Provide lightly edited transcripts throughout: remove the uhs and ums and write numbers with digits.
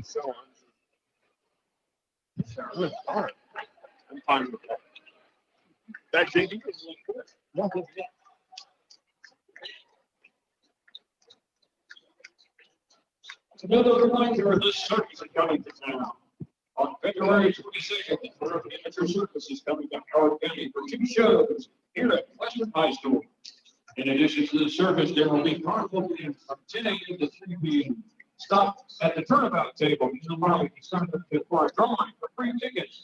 So I'm fine with that. That JD is good. Another reminder of this circus is coming to town. On February 22nd, the amateur circus is coming to Howard County for 2 shows here at Western High School. In addition to the circus, there will be carnival games from 10 a.m. to 3 p.m. Stop at the turnabout table in the lobby for a drawing for free tickets.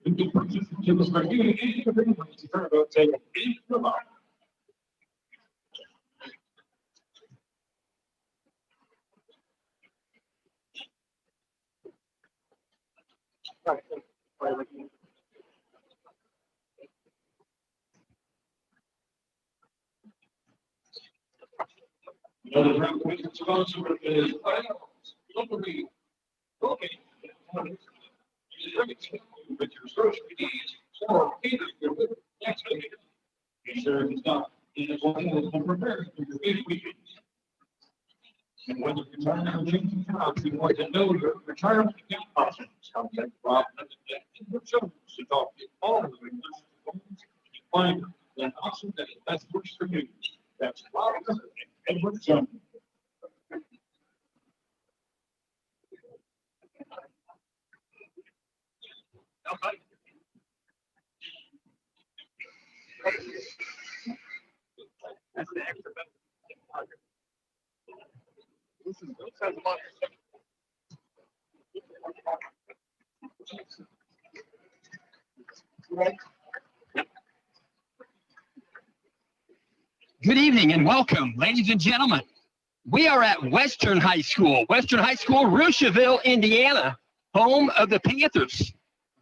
You can purchase the tickets by giving any of the turnabout table in the lobby. Another round with sponsor is locally located with your grocery needs or catering your next week. Be sure to stop in as well as prepare for your big weekend. And when you're retiring or changing jobs, you want to know your retirement account options. Contact Rob and to talk to all of the you find an option that is best works for you. That's Rob and Edward Jones. That's the extra benefit. This is a lot. Good evening and welcome, ladies and gentlemen. We are at Western High School, Rushville, Indiana, home of the Panthers.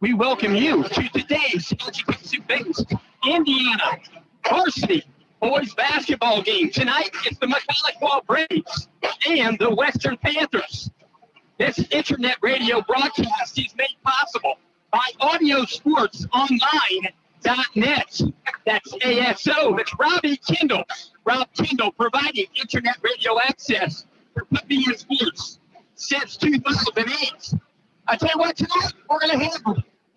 We welcome you to today's education-based Indiana varsity boys basketball game. Tonight, it's the Maconaquah Braves and the Western Panthers. This internet radio broadcast is made possible by audiosportsonline.net. That's ASO. That's Robbie Kendall. Rob Kendall providing internet radio access for Puppy and Sports since 2008. I tell you what, tonight we're going to have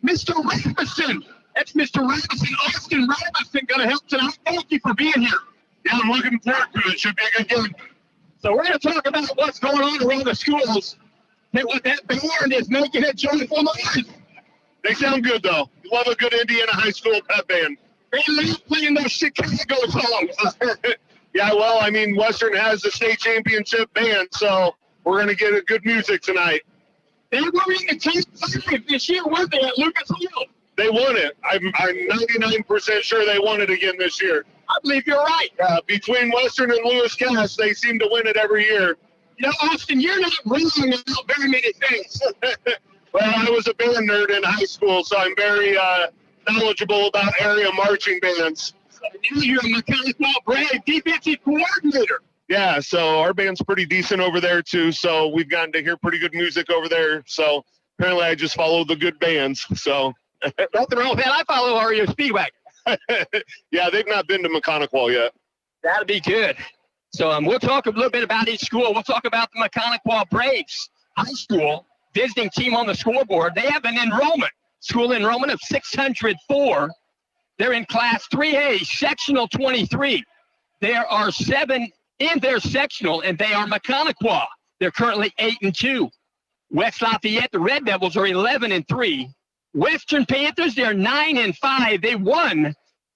Mr. Robinson. That's Mr. Robinson, Austin Robinson, going to help tonight. Thank you for being here. Yeah, I'm looking forward to it. Should be a good game. So we're going to talk about what's going on around the schools and what that band is making a joyful noise. They sound good, though. You love a good Indiana high school pep band. They love playing those Chicago songs. Yeah, well, I mean, Western has the state championship band, so we're going to get a good music tonight. They were in the top 5 this year, weren't they, at Lucas Oil? They won it. I'm 99% sure they won it again this year. I believe you're right. Between Western and Lewis Cass, they seem to win it every year. You know, Austin, you're not wrong about very many things. Well, I was a band nerd in high school, so I'm very knowledgeable about area marching bands. So now you're a Maconaquah Brave defensive coordinator. Yeah, so our band's pretty decent over there, too, so we've gotten to hear pretty good music over there. So apparently I just follow the good bands, so. Nothing wrong with that. I follow REO Speedwagon. Yeah, they've not been to Maconaquah yet. That'll be good. So we'll talk a little bit about each school. We'll talk about the Maconaquah Braves High School visiting team on the scoreboard. They have an school enrollment of 604. They're in Class 3A, Sectional 23. There are 7 in their sectional, and they are Maconaquah. They're currently 8-2. West Lafayette, the Red Devils, are 11-3. Western Panthers, they're 9-5. They won.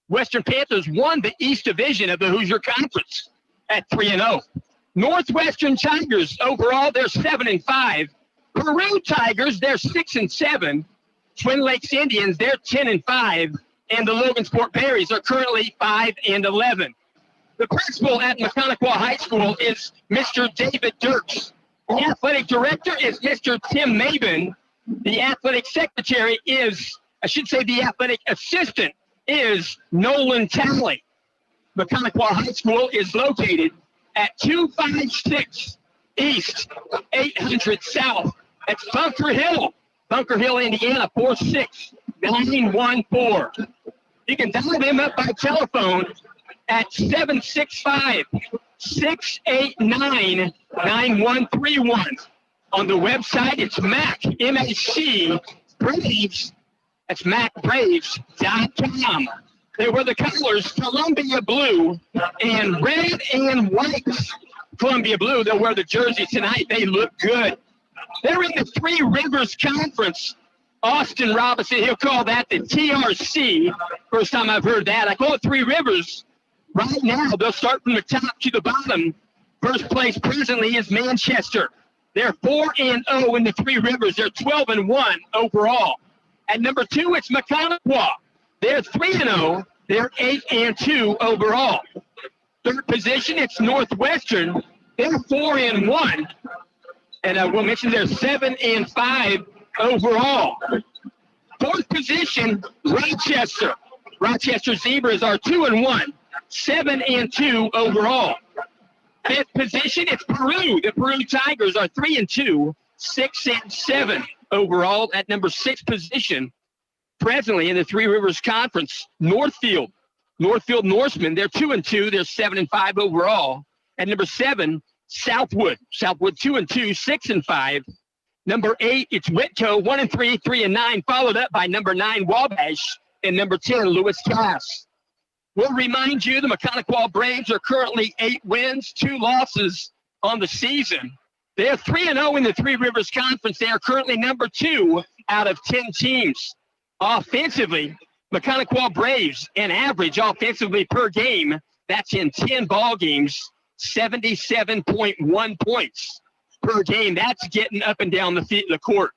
Western Panthers won the East Division of the Hoosier Conference at 3-0. Northwestern Tigers, overall, they're 7-5. Peru Tigers, they're 6-7. Twin Lakes Indians, they're 10-5. And the Logansport Berries are currently 5-11. The principal at Maconaquah High School is Mr. David Dirks. The athletic director is Mr. Tim Maben. The athletic secretary is, the athletic assistant is Nolan Townley. Maconaquah High School is located at 256 East, 800 South. That's Bunker Hill, Indiana, 46914. You can dial them up by telephone at 765-689-9131. On the website, it's Mac, M-A-C, Braves. That's MacBraves.com. They were the colors, Columbia blue and red and white. Columbia blue, they'll wear the jersey tonight. They look good. They're in the Three Rivers Conference. Austin Robinson, he'll call that the TRC. First time I've heard that. I call it Three Rivers. Right now, they'll start from the top to the bottom. First place presently is Manchester. They're 4-0 in the Three Rivers. They're 12-1 overall. At number 2, it's Maconaquah. They're 3-0. They're 8-2 overall. Third position, it's Northwestern. They're 4-1. And we'll mention they're 7-5 overall. Fourth position, Rochester. Rochester Zebras are 2-1, 7-2 overall. Fifth position, it's Peru. The Peru Tigers are 3-2, 6-7 overall. At number 6 position, presently in the Three Rivers Conference, Northfield. Northfield Norsemen, they're 2-2, they're 7-5 overall. At number 7, Southwood. Southwood 2-2, 6-5. Number 8, it's Whitco, 1-3, 3-9, followed up by number 9, Wabash, and number 10, Lewis Cass. We'll remind you the Maconaquah Braves are currently 8 wins, 2 losses on the season. They are 3-0 in the Three Rivers Conference. They are currently number 2 out of 10 teams. Offensively, Maconaquah Braves, an average offensively per game, that's in 10 ball games, 77.1 points per game. That's getting up and down the court.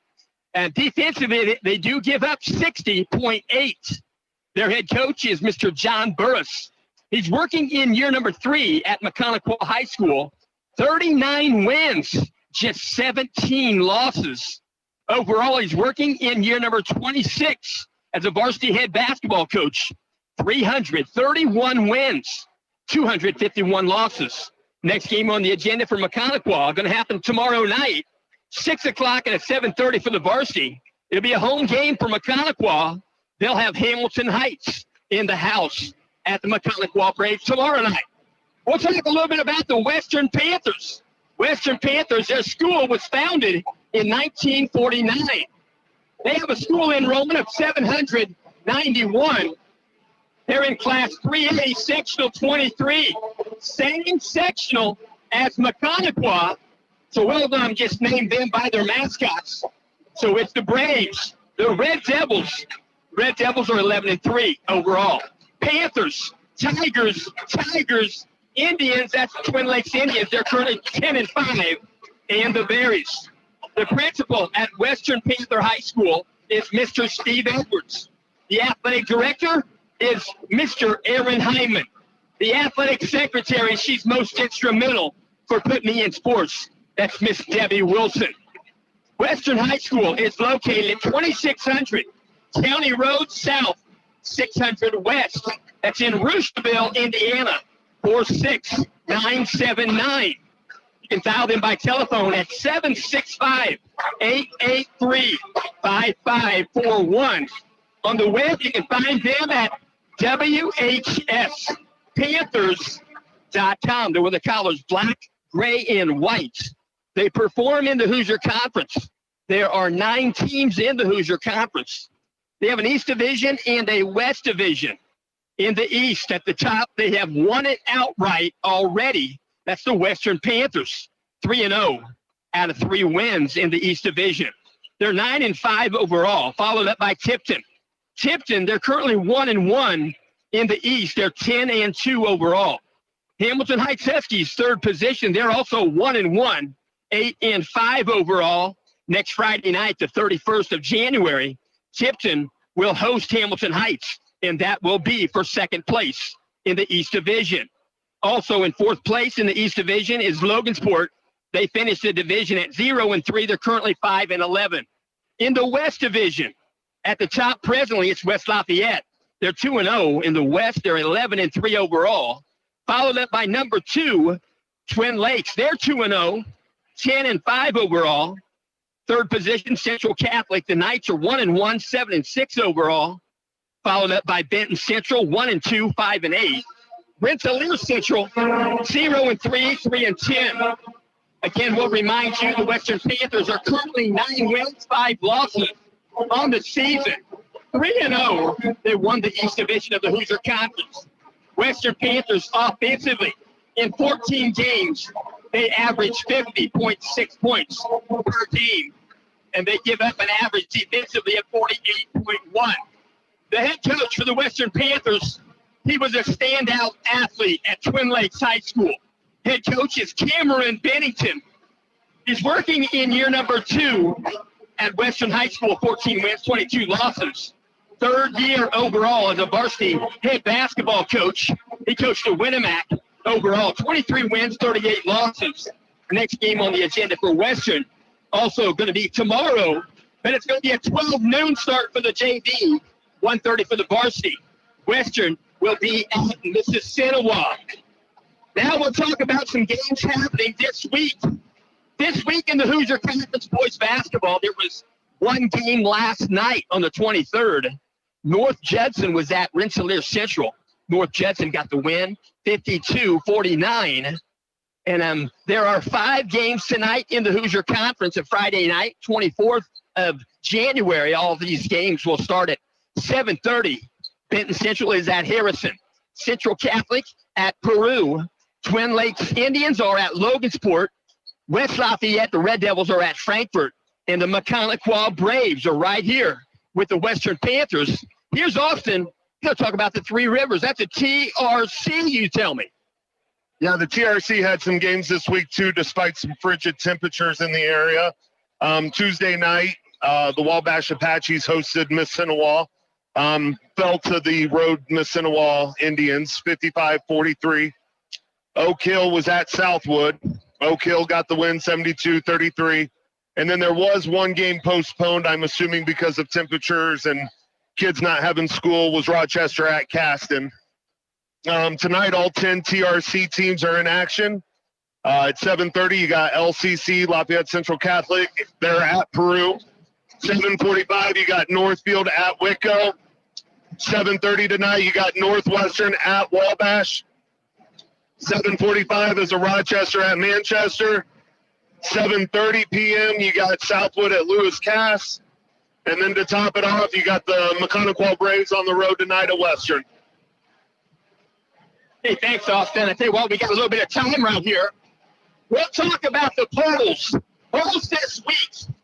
And defensively, they do give up 60.8. Their head coach is Mr. John Burris. He's working in year number 3 at Maconaquah High School. 39 wins, just 17 losses. Overall, he's working in year number 26 as a varsity head basketball coach. 331 wins, 251 losses. Next game on the agenda for Maconaquah, going to happen tomorrow night, 6 o'clock and at 7:30 for the varsity. It'll be a home game for Maconaquah. They'll have Hamilton Heights in the house at the Maconaquah Braves tomorrow night. We'll talk a little bit about the Western Panthers. Western Panthers, their school was founded in 1949. They have a school enrollment of 791. They're in Class 3A, Sectional 23. Same sectional as Maconaquah. So well done, just named them by their mascots. So it's the Braves, the Red Devils. Red Devils are 11-3 overall. Panthers, Tigers, Indians, that's Twin Lakes Indians. They're currently 10-5. And the Berries. The principal at Western Panther High School is Mr. Steve Edwards. The athletic director is Mr. Aaron Hyman. The athletic secretary, she's most instrumental for putting me in sports. That's Miss Debbie Wilson. Western High School is located at 2600 County Road South, 600 West. That's in Roosevelt, Indiana, 46979. You can dial them by telephone at 765-883-5541. On the web, you can find them at WHSPanthers.com. They're with the colors black, gray, and white. They perform in the Hoosier Conference. There are 9 teams in the Hoosier Conference. They have an East Division and a West Division. In the East, at the top, they have won it outright already. That's the Western Panthers, 3-0 out of 3 wins in the East Division. They're 9-5 overall, followed up by Tipton. Tipton, they're currently 1-1 in the East. They're 10-2 overall. Hamilton Heights Huskies, third position. They're also 1-1, 8-5 overall. Next Friday night, the 31st of January, Tipton will host Hamilton Heights, and that will be for second place in the East Division. Also in fourth place in the East Division is Logansport. They finished the division at 0-3. They're currently 5-11. In the West Division, at the top presently, it's West Lafayette. They're 2-0 in the West. They're 11-3 overall. Followed up by number 2, Twin Lakes. They're 2-0, 10-5 overall. Third position, Central Catholic. The Knights are 1-1, 7-6 overall. Followed up by Benton Central, 1-2, 5-8. Rensselaer Central, 0-3, 3-10. Again, we'll remind you the Western Panthers are currently 9 wins, 5 losses on the season. 3-0, they won the East Division of the Hoosier Conference. Western Panthers offensively, in 14 games, they average 50.6 points per game, and they give up an average defensively of 48.1. The head coach for the Western Panthers, he was a standout athlete at Twin Lakes High School. Head coach is Cameron Bennington. He's working in year number 2 at Western High School, 14 wins, 22 losses. 3rd year overall as a varsity head basketball coach. He coached at Winnemac overall, 23 wins, 38 losses. The next game on the agenda for Western also going to be tomorrow, but it's going to be a 12 noon start for the JV, 1:30 for the varsity. Western will be at Maconaquah. Now we'll talk about some games happening this week. This week in the Hoosier Conference boys basketball, there was one game last night on the 23rd. North Judson was at Rensselaer Central. North Judson got the win, 52-49. And there are 5 games tonight in the Hoosier Conference on Friday night, 24th of January. All of these games will start at 7:30. Benton Central is at Harrison. Central Catholic at Peru. Twin Lakes Indians are at Logansport. West Lafayette, the Red Devils, are at Frankfort. And the Maconaquah Braves are right here with the Western Panthers. Here's Austin. He'll talk about the Three Rivers. That's a TRC, you tell me. Yeah, the TRC had some games this week, too, despite some frigid temperatures in the area. Tuesday night, the Wabash Apaches hosted Maconaquah. Fell to the road Maconaquah Indians, 55-43. Oak Hill was at Southwood. Oak Hill got the win, 72-33. And then there was one game postponed, I'm assuming because of temperatures and kids not having school, was Rochester at Caston. Tonight, all 10 TRC teams are in action. At 7:30, you got LCC, Lafayette Central Catholic. They're at Peru. 7:45, you got Northfield at Wicco. 7:30 tonight, you got Northwestern at Wabash. 7:45 is a Rochester at Manchester. 7:30 p.m., you got Southwood at Lewis Cass. And then to top it off, you got the Maconaquah Braves on the road tonight at Western. Hey, thanks, Austin. I tell you what, we got a little bit of time right here. We'll talk about the polls. Polls this week,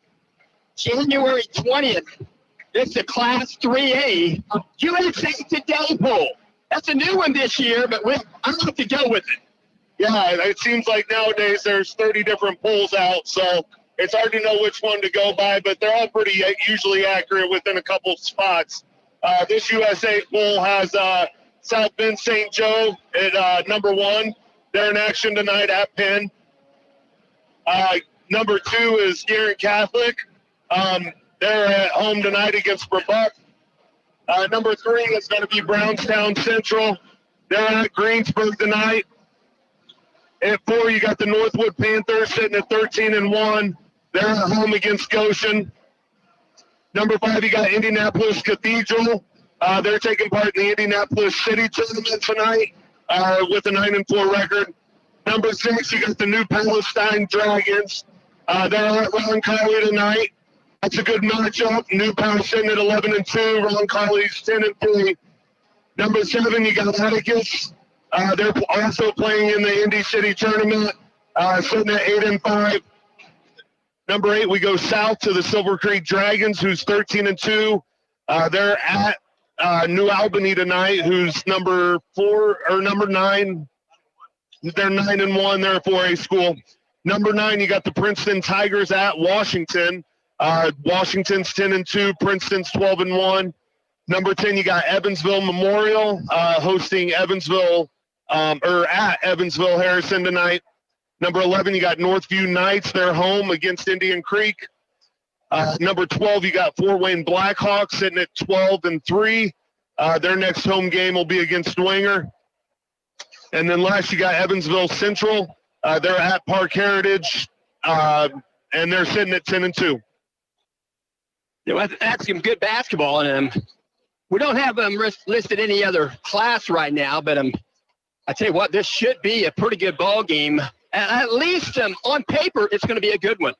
January 20th. It's the Class 3A USA Today poll. That's a new one this year, but I like to go with it. Yeah, it seems like nowadays there's 30 different polls out, so it's hard to know which one to go by, but they're all pretty usually accurate within a couple of spots. This USA poll has South Bend St. Joe at number 1. They're in action tonight at Penn. Number 2 is Garrett Catholic. They're at home tonight against Brebeuf. Number 3 is going to be Brownstown Central. They're at Greensburg tonight. At 4, you got the Northwood Panthers sitting at 13-1. They're at home against Goshen. Number 5, you got Indianapolis Cathedral. They're taking part in the Indianapolis City Tournament tonight with a 9-4 record. Number 6, you got the New Palestine Dragons. They're at Roncalli tonight. That's a good matchup. New Palestine at 11-2. Roncalli's 10-3. Number 7, you got Atticus. They're also playing in the Indy City Tournament, sitting at 8-5. Number 8, we go south to the Silver Creek Dragons, who's 13-2. They're at New Albany tonight, who's number 9. They're 9-1. They're a 4A school. Number 9, you got the Princeton Tigers at Washington. Washington's 10-2. Princeton's 12-1. Number 10, you got Evansville Memorial hosting Evansville at Evansville Harrison tonight. Number 11, you got Northview Knights. They're home against Indian Creek. Number 12, you got Fort Wayne Blackhawks sitting at 12-3. Their next home game will be against Dwenger. And then last, you got Evansville Central. They're at Park Heritage, and they're sitting at 10-2. Yeah, that's some good basketball, and we don't have listed any other class right now, but I tell you what, this should be a pretty good ball game At least on paper, it's going to be a good one.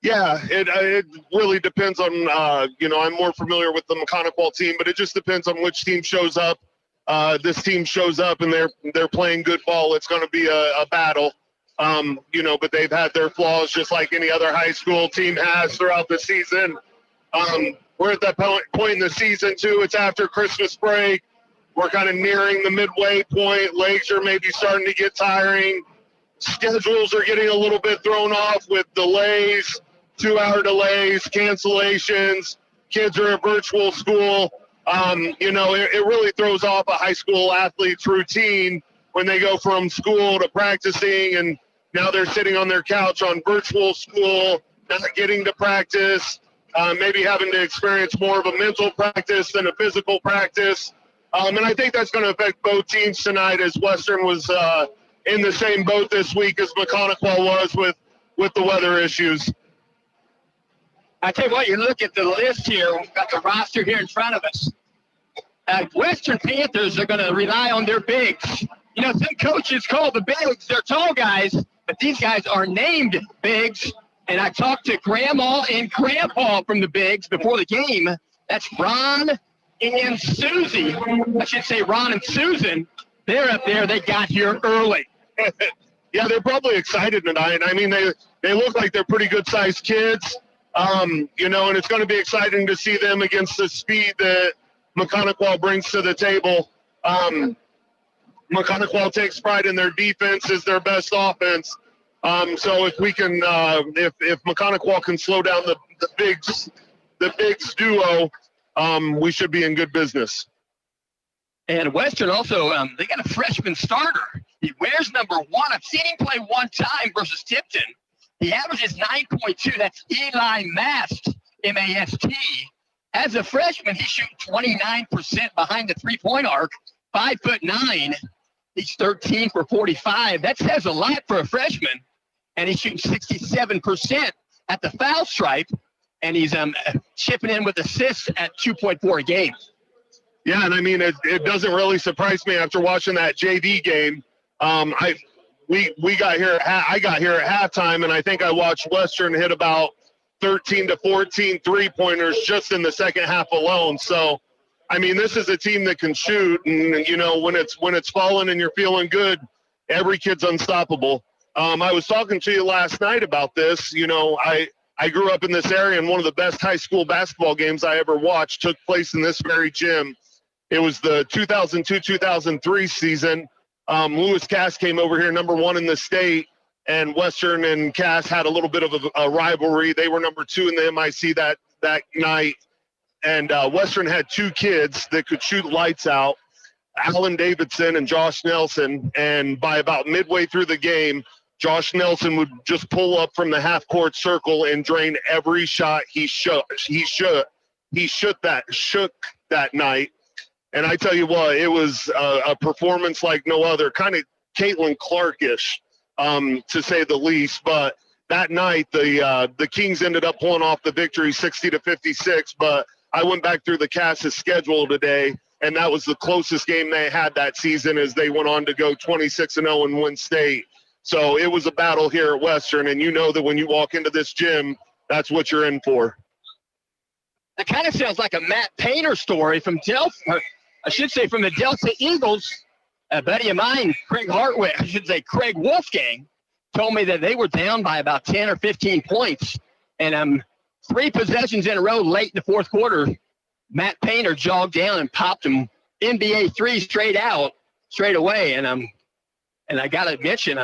Yeah, it really depends on, I'm more familiar with the Maconaquah team, but it just depends on which team shows up. This team shows up and they're playing good ball. It's going to be a battle, but they've had their flaws just like any other high school team has throughout the season. We're at that point in the season, too. It's after Christmas break. We're kind of nearing the midway point. Legs are maybe starting to get tiring. Schedules are getting a little bit thrown off with delays, 2-hour delays, cancellations. Kids are at virtual school. It really throws off a high school athlete's routine when they go from school to practicing, and now they're sitting on their couch on virtual school, not getting to practice, maybe having to experience more of a mental practice than a physical practice. And I think that's going to affect both teams tonight, as Western was in the same boat this week as Maconaquah was with the weather issues. I tell you what, you look at the list here, we've got the roster here in front of us. Western Panthers are going to rely on their bigs. Some coaches call the bigs, they're tall guys, but these guys are named bigs. And I talked to Grandma and Grandpa from the bigs before the game. That's Ron and Susie. I should say Ron and Susan. They're up there. They got here early. Yeah, they're probably excited tonight. I mean, they look like they're pretty good-sized kids, and it's going to be exciting to see them against the speed that Maconaquah brings to the table. Maconaquah takes pride in their defense as their best offense. So if we can, if Maconaquah can slow down the bigs duo, we should be in good business. And Western also, they got a freshman starter. He wears number 1. I've seen him play one time versus Tipton. He averages 9.2. That's Eli Mast, M-A-S-T. As a freshman, he shoots 29% behind the three-point arc, 5'9". He's 13 for 45. That says a lot for a freshman. And he shoots 67% at the foul stripe. And he's chipping in with assists at 2.4 a game. Yeah, and I mean, it doesn't really surprise me after watching that JV game. I got here at halftime, and I think I watched Western hit about 13 to 14 three-pointers just in the second half alone. So, I mean, this is a team that can shoot, and when it's falling and you're feeling good, every kid's unstoppable. I was talking to you last night about this. I grew up in this area, and one of the best high school basketball games I ever watched took place in this very gym. It was the 2002-2003 season. Lewis Cass came over here number 1 in the state, and Western and Cass had a little bit of a rivalry. They were number 2 in the MIC that night, and Western had 2 kids that could shoot lights out, Alan Davidson and Josh Nelson, and by about midway through the game, Josh Nelson would just pull up from the half-court circle and drain every shot he shook that night. And I tell you what, it was a performance like no other, kind of Caitlin Clark-ish, to say the least. But that night, the Kings ended up pulling off the victory 60-56. But I went back through the Cass's schedule today, and that was the closest game they had that season as they went on to go 26-0 and win state. So it was a battle here at Western, and you know that when you walk into this gym, that's what you're in for. That kind of sounds like a Matt Painter story from Delta. I should say from the Delta Eagles. A buddy of mine, Craig Wolfgang, told me that they were down by about 10 or 15 points. And 3 possessions in a row late in the fourth quarter, Matt Painter jogged down and popped him NBA 3 straight away. And I got to mention,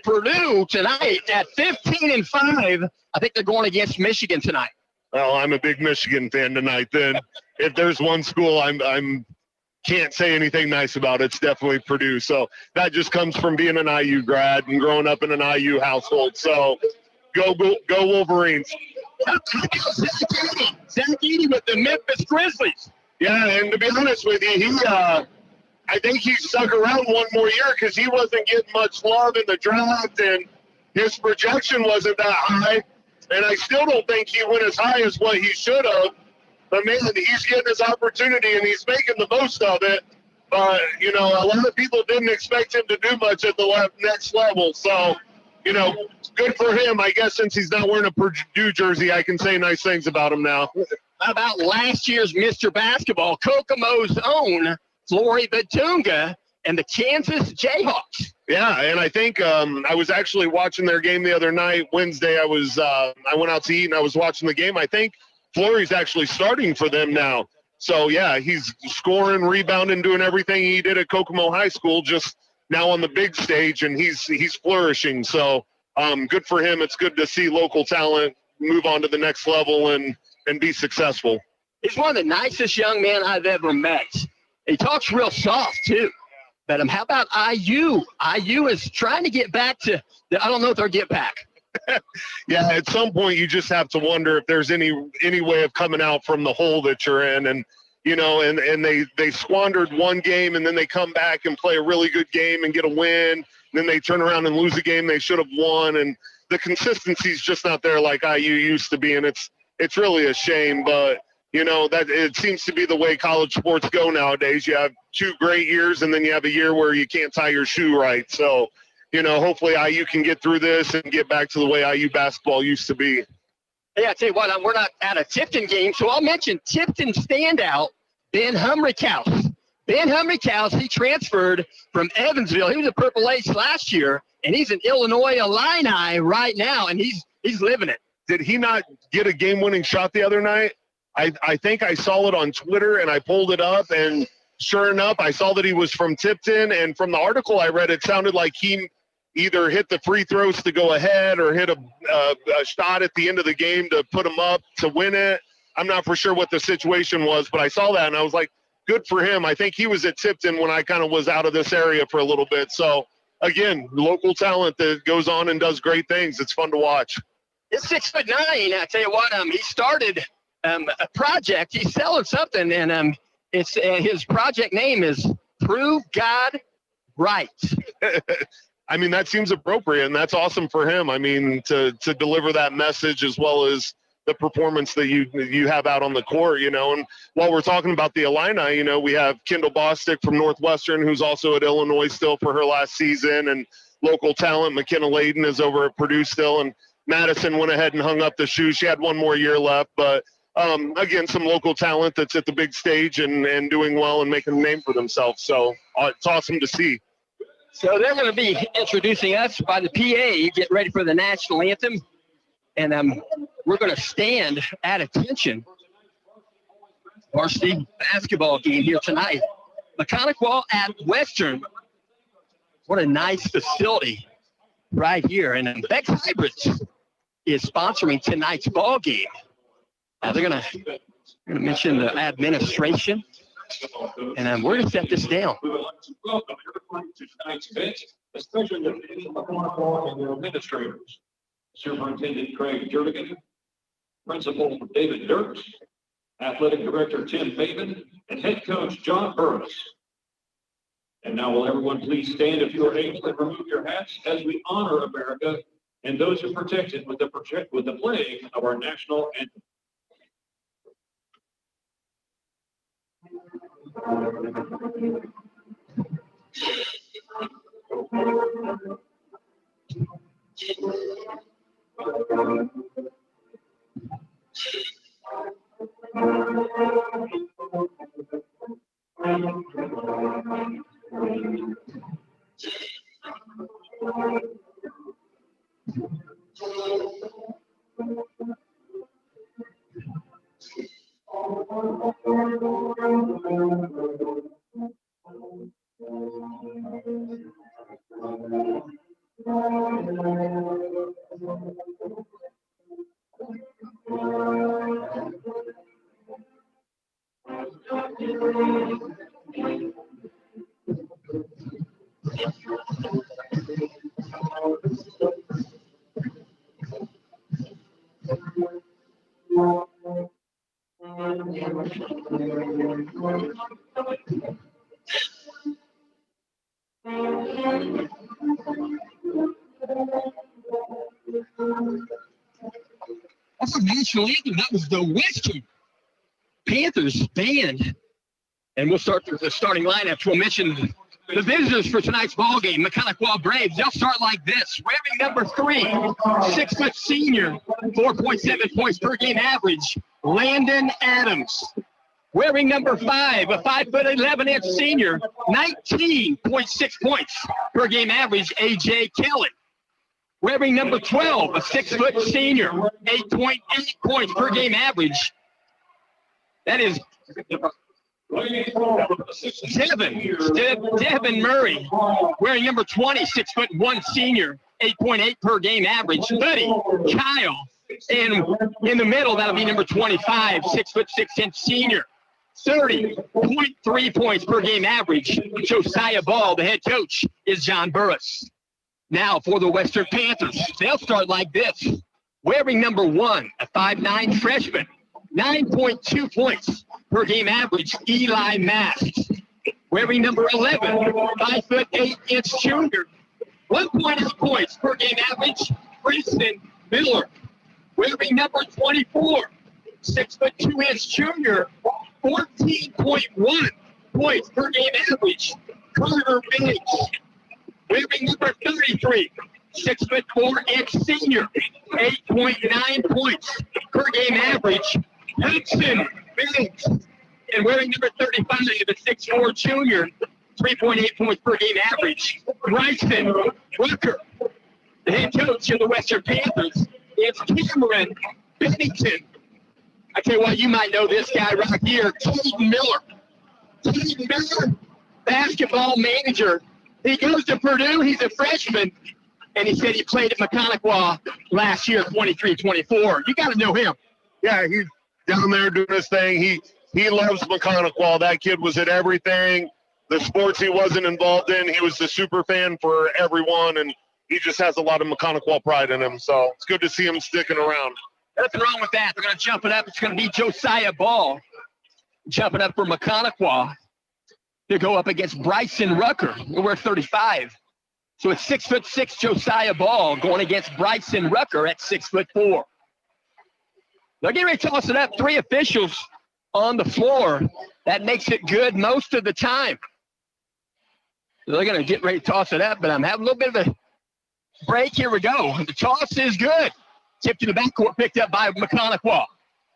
Purdue tonight at 15-5. I think they're going against Michigan tonight. Well, I'm a big Michigan fan tonight. Then, if there's one school I'm can't say anything nice about, it's definitely Purdue. So that just comes from being an IU grad and growing up in an IU household. So go Wolverines. Zach Edey with the Memphis Grizzlies. Yeah, and to be honest with you, I think he stuck around one more year because he wasn't getting much love in the draft, and his projection wasn't that high. And I still don't think he went as high as what he should have. But, man, he's getting his opportunity, and he's making the most of it. But, you know, a lot of people didn't expect him to do much at the next level. So, you know, good for him. I guess since he's not wearing a Purdue jersey, I can say nice things about him now. How about last year's Mr. Basketball, Kokomo's own Flory Batunga and the Kansas Jayhawks? Yeah, and I think I was actually watching their game the other night. Wednesday, I went out to eat and I was watching the game. I think Flory's actually starting for them now. So, yeah, he's scoring, rebounding, doing everything he did at Kokomo High School, just now on the big stage, and he's flourishing. So, good for him. It's good to see local talent move on to the next level and be successful. He's one of the nicest young men I've ever met. He talks real soft, too. But how about IU? IU is trying to get back to I don't know if they'll get back. Yeah, at some point you just have to wonder if there's any way of coming out from the hole that you're in. And, you know, and they squandered one game, and then they come back and play a really good game and get a win. And then they turn around and lose a game they should have won. And the consistency is just not there like IU used to be. And it's really a shame. But, you know, that it seems to be the way college sports go nowadays. You have 2 great years, and then you have a year where you can't tie your shoe right. So, you know, hopefully IU can get through this and get back to the way IU basketball used to be. Hey, I tell you what, we're not at a Tipton game, so I'll mention Tipton standout, Ben Humrickhouse. Ben Humrickhouse, he transferred from Evansville. He was a Purple Ace last year, and he's an Illinois Illini right now, and he's living it. Did he not get a game-winning shot the other night? I think I saw it on Twitter, and I pulled it up, and sure enough, I saw that he was from Tipton, and from the article I read, it sounded like he either hit the free throws to go ahead or hit a shot at the end of the game to put him up to win it. I'm not for sure what the situation was, but I saw that, and I was like, good for him. I think he was at Tipton when I kind of was out of this area for a little bit. So, again, local talent that goes on and does great things. It's fun to watch. He's 6'9". I tell you what, he started a project. He's selling something, and it's his project name is Prove God Right. I mean, that seems appropriate, and that's awesome for him. I mean, to deliver that message as well as the performance that you have out on the court, you know. And while we're talking about the Illini, you know, we have Kendall Bostic from Northwestern, who's also at Illinois still for her last season, and local talent McKenna Layden is over at Purdue still, and Madison went ahead and hung up the shoe. She had one more year left, but again, some local talent that's at the big stage and doing well and making a name for themselves. So it's awesome to see. So they're going to be introducing us by the PA. Get ready for the national anthem. And we're going to stand at attention. Varsity basketball game here tonight. Maconaquah at Western. What a nice facility right here. And Beck's Hybrids is sponsoring tonight's ball game. They're going to mention the administration. And we're going to set this down. We would like to welcome everyone to tonight's event, especially the Maconaquah and their administrators. Superintendent Craig Jernigan, Principal David Dirks, Athletic Director Tim Faven, and Head Coach John Burris. And now will everyone please stand if you are able and remove your hats as we honor America and those who protected with the playing of our national anthem. That's a national anthem. That was the Western Panthers band And we'll start with the starting lineups. We'll mention the visitors for tonight's ball game, Maconaquah Braves. They'll start like this. Wearing number 3, 6-foot senior, 4.7 points per game average, Landon Adams. Wearing number 5, a 5'11" senior, 19.6 points per game average, A.J. Kelly. Wearing number 12, a 6-foot senior, 8.8 points per game average. That is Devin Murray. Wearing number 20, 6'1" senior, 8.8 per game average, Buddy Kyle. And in the middle, that'll be number 25, 6'6" senior, 30.3 points per game average, Josiah Ball. The head coach is John Burris. Now for the Western Panthers, they'll start like this. Wearing number 1, a 5'9" freshman, 9.2 points per game average, Eli Masks. Wearing number 11, 5'8" junior, 1.8 points per game average, Preston Miller. Wearing number 24, 6'2" junior, 14.1 points per game average, Carter Biggs. Wearing number 33, 6'4" senior, 8.9 points per game average, Hudson Biggs. And wearing number 35, the 6'4" junior, 3.8 points per game average, Bryson Rucker. The head coach of the Western Panthers is Cameron Bennington. I tell you what, you might know this guy right here, Caden Miller. Caden Miller, basketball manager. He goes to Purdue. He's a freshman, and he said he played at Maconaquah last year, 23-24. You got to know him. Yeah, he's down there doing his thing. He loves Maconaquah. That kid was at everything. The sports he wasn't involved in, he was the super fan for everyone, and he just has a lot of Maconaquah pride in him. So it's good to see him sticking around. Nothing wrong with that. They're going to jump it up. It's going to be Josiah Ball jumping up for Maconaquah. He'll go up against Bryson Rucker, who wears 35. So it's 6'6" Josiah Ball going against Bryson Rucker at 6'4". They're getting ready to toss it up. 3 officials on the floor. That makes it good most of the time. They're going to get ready to toss it up, but I'm having a little bit of a break. Here we go. The toss is good. Tip to the backcourt, picked up by Maconaquah.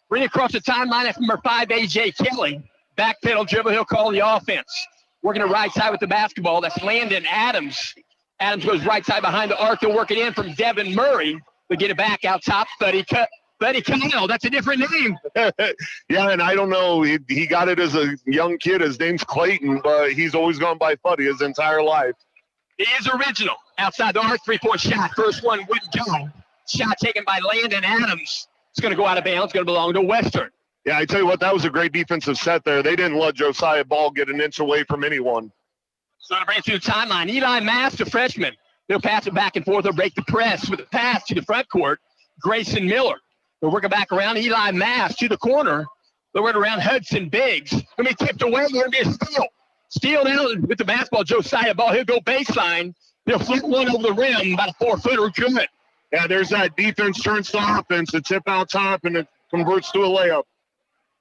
Bring it across the timeline. That's number 5, A.J. Kelly. Back pedal dribble, he'll call the offense. Working the right side with the basketball. That's Landon Adams. Adams goes right side behind the arc. He'll work it in from Devin Murray. They'll get it back out top. Buddy Kyle, that's a different name. Yeah, and I don't know. He got it as a young kid. His name's Clayton, but he's always gone by Buddy his entire life. He is original. Outside the arc, 3-point shot. First one wouldn't go. Shot taken by Landon Adams. It's going to go out of bounds. It's going to belong to Western. Yeah, I tell you what, that was a great defensive set there. They didn't let Josiah Ball get an inch away from anyone. So to bring it through the timeline, Eli Mass, the freshman. They'll pass it back and forth. They'll break the press with a pass to the front court. Grayson Miller. They'll work it back around. Eli Mass to the corner. They'll work around Hudson Biggs. Going to be tipped away. Going to be a steal. Steal now with the basketball. Josiah Ball. He'll go baseline. They'll flip one over the rim. About a 4-footer. Good. Yeah, there's that defense turns to offense. A tip out top, and it converts to a layup.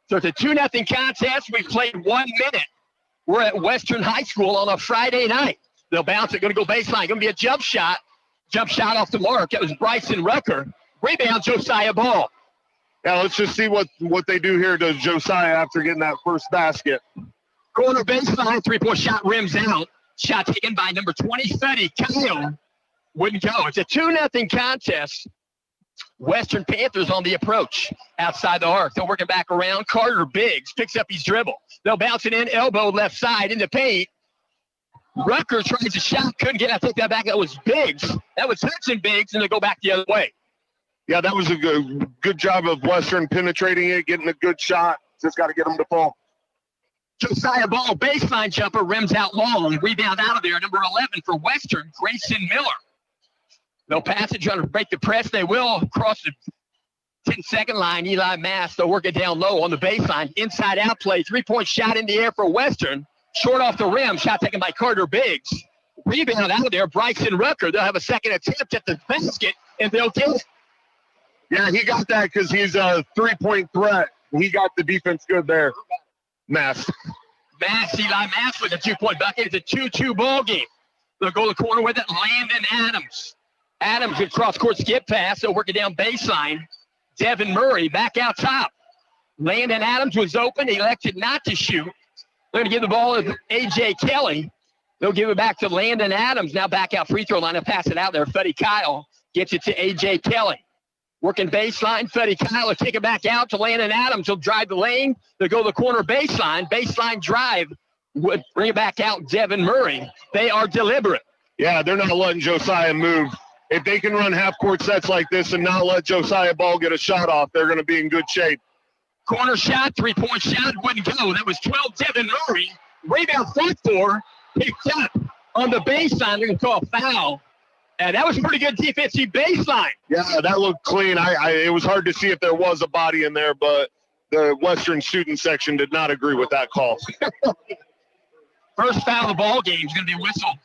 So it's a 2-0 contest. We've played 1 minute. We're at Western High School on a Friday night. They'll bounce it. Going to go baseline. Going to be a jump shot. Jump shot off the mark. It was Bryson Rucker. Rebound, Josiah Ball. Yeah, let's just see what they do here to Josiah after getting that first basket. Corner baseline. 3-point shot rims out. Shot taken by number 20, Buddy Kyle. Wouldn't go. It's a 2-0 contest. Western Panthers on the approach outside the arc. They're working back around. Carter Biggs picks up his dribble. They'll bounce it in, elbow left side in the paint. Rucker tries a shot, couldn't get it. I take that back. That was Biggs. That was Hudson Biggs, and they go back the other way. Yeah, that was a good job of Western penetrating it, getting a good shot. Just got to get them to fall. Josiah Ball, baseline jumper, rims out long. Rebound out of there. Number 11 for Western, Grayson Miller. They'll pass it, trying to break the press. They will cross the 10-second line. Eli Mass, they'll work it down low on the baseline. Inside out play, 3-point shot in the air for Western. Short off the rim, shot taken by Carter Biggs. Rebound out of there, Bryson Rucker. They'll have a second attempt at the basket, and they'll get it. Yeah, he got that because he's a 3-point threat. He got the defense good there. Mass. Eli Mass with a 2-point bucket. It's a 2-2 ball game. They'll go to the corner with it. Landon Adams. Adams with cross-court skip pass. They'll work it down baseline. Devin Murray back out top. Landon Adams was open. He elected not to shoot. They're going to give the ball to A.J. Kelly. They'll give it back to Landon Adams. Now back out free throw line. They'll pass it out there. Fetty Kyle gets it to A.J. Kelly. Working baseline. Fetty Kyle will kick it back out to Landon Adams. He'll drive the lane. They'll go to the corner baseline. Baseline drive. Would bring it back out. Devin Murray. They are deliberate. Yeah, they're not letting Josiah move. If they can run half-court sets like this and not let Josiah Ball get a shot off, they're going to be in good shape. Corner shot, 3-point shot, wouldn't go. That was 12, Devin Murray. Rebound front four, picked up on the baseline. They're going to call a foul. And that was pretty good defensive baseline. Yeah, that looked clean. It was hard to see if there was a body in there, but the Western student section did not agree with that call. First foul of the ball game is going to be whistled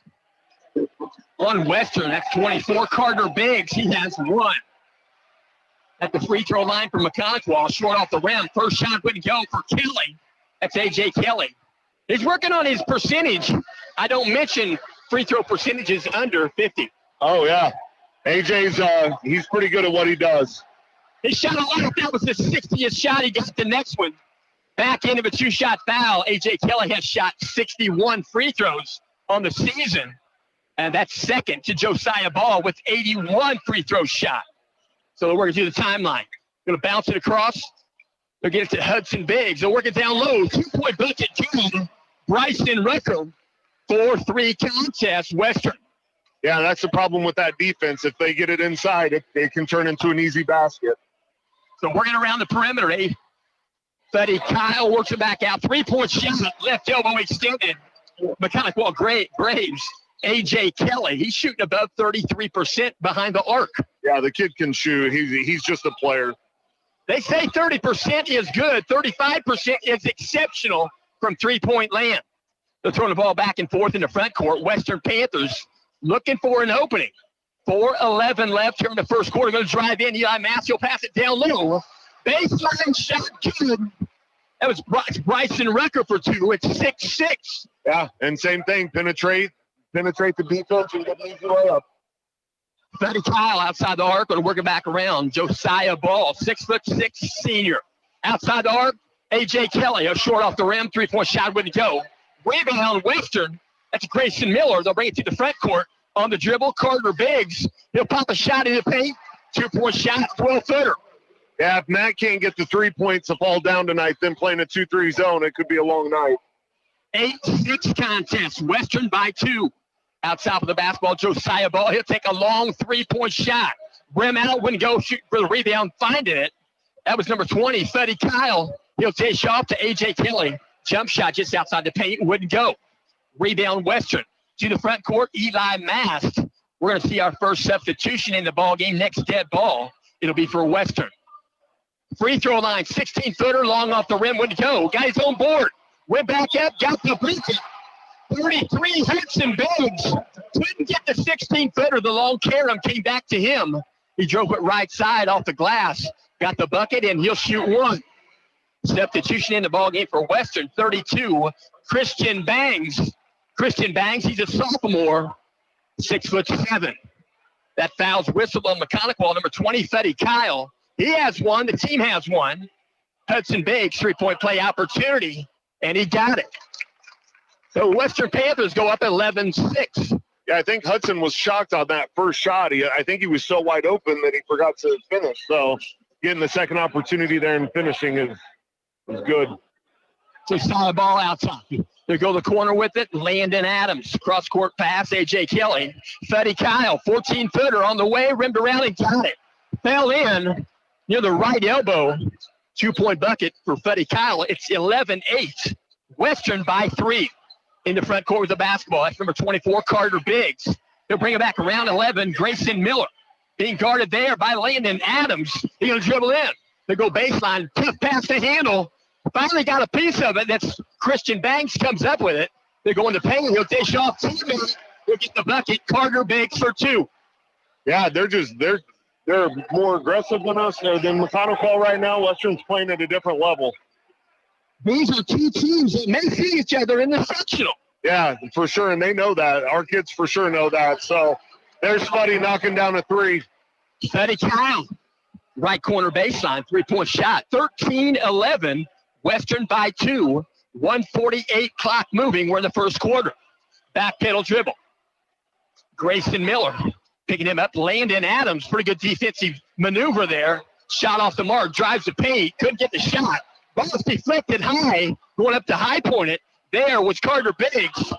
on Western. That's 24. Carter Biggs, he has 1. At the free throw line for Maconaquah, short off the rim. First shot wouldn't go for Kelly. That's A.J. Kelly. He's working on his percentage. I don't mention free throw percentages under 50. Oh, yeah. A.J.'s, he's pretty good at what he does. He shot a lot. That was the 60th shot. He got the next one. Back end of a 2-shot foul. A.J. Kelly has shot 61 free throws on the season. And that's second to Josiah Ball with 81 free throw shot. So they're working through the timeline. Going to bounce it across. They'll get it to Hudson Biggs. They'll work it down low. 2-point bucket to Bryson Rucker. 4-3 contest, Western. Yeah, that's the problem with that defense. If they get it inside, it can turn into an easy basket. So working around the perimeter, Fetty Kyle works it back out. 3-point shot, left elbow extended. Maconaquah Braves. A.J. Kelly, he's shooting above 33% behind the arc. Yeah, the kid can shoot. He's just a player. They say 30% is good. 35% is exceptional from three-point land. They're throwing the ball back and forth in the front court. Western Panthers looking for an opening. 4:11 left here in the first quarter. Going to drive in. Eli Mass will pass it down low. Baseline shot good. That was Bryson Rucker for 2. It's 6-6. Yeah, and same thing. Penetrate the defense and get an easy layup. Fetty Kyle outside the arc, going to work it back around. Josiah Ball, 6'6" senior. Outside the arc, A.J. Kelly, a short off the rim, 3-point shot wouldn't go. Rebound Western, that's Grayson Miller. They'll bring it to the front court on the dribble. Carter Biggs, he'll pop a shot in the paint. 2-point shot, 12-footer. Yeah, if Matt can't get the 3 points to fall down tonight, then playing a 2-3 zone, it could be a long night. 8-6 contest, Western by 2. Outside of the basketball, Josiah Ball. He'll take a long 3-point shot. Rim out, wouldn't go, shoot for the rebound, finding it. That was number 20, Fetty Kyle. He'll dish off to A.J. Kelly. Jump shot just outside the paint, wouldn't go. Rebound Western. To the front court, Eli Mast. We're going to see our first substitution in the ball game. Next dead ball, it'll be for Western. Free throw line, 16-footer, long off the rim, wouldn't go. Guys on board. Went back up, got the bucket. 33 Hudson Biggs. Couldn't get the 16-footer. The long carom came back to him. He drove it right side off the glass. Got the bucket, and he'll shoot 1. Substitution in the ballgame for Western, 32. Christian Bangs, he's a sophomore, 6'7". That foul's whistled on Maconaquah, number 20, Fetty Kyle. He has 1. The team has 1. Hudson Biggs, 3-point play opportunity, and he got it. So Western Panthers go up 11-6. Yeah, I think Hudson was shocked on that first shot. I think he was so wide open that he forgot to finish. So getting the second opportunity there and finishing is good. So solid ball outside. They go the corner with it. Landon Adams, cross-court pass, A.J. Kelly. Fetty Kyle, 14-footer on the way, rimmed around and got it. Fell in near the right elbow. 2-point bucket for Fetty Kyle. It's 11-8. Western by 3. In the front court with the basketball. That's number 24, Carter Biggs. He'll bring it back around 11, Grayson Miller. Being guarded there by Landon Adams. He's going to dribble in. They go baseline, tough pass to handle. Finally got a piece of it. That's Christian Banks comes up with it. They go in the paint. He'll dish off teammate. He'll get the bucket. Carter Biggs for 2. Yeah, they're more aggressive than us. Than Maconaquah right now. Western's playing at a different level. These are two teams that may see each other in the sectional. Yeah, for sure, and they know that. Our kids for sure know that. So there's Spuddy knocking down a three. Spuddy Kyle, right corner baseline, 3-point shot. 13-11, Western by 2. 1:48 clock moving. We're in the first quarter. Back pedal dribble. Grayson Miller picking him up. Landon Adams, pretty good defensive maneuver there. Shot off the mark, drives the paint, couldn't get the shot. Ball's deflected high, going up to high point it. There was Carter Biggs.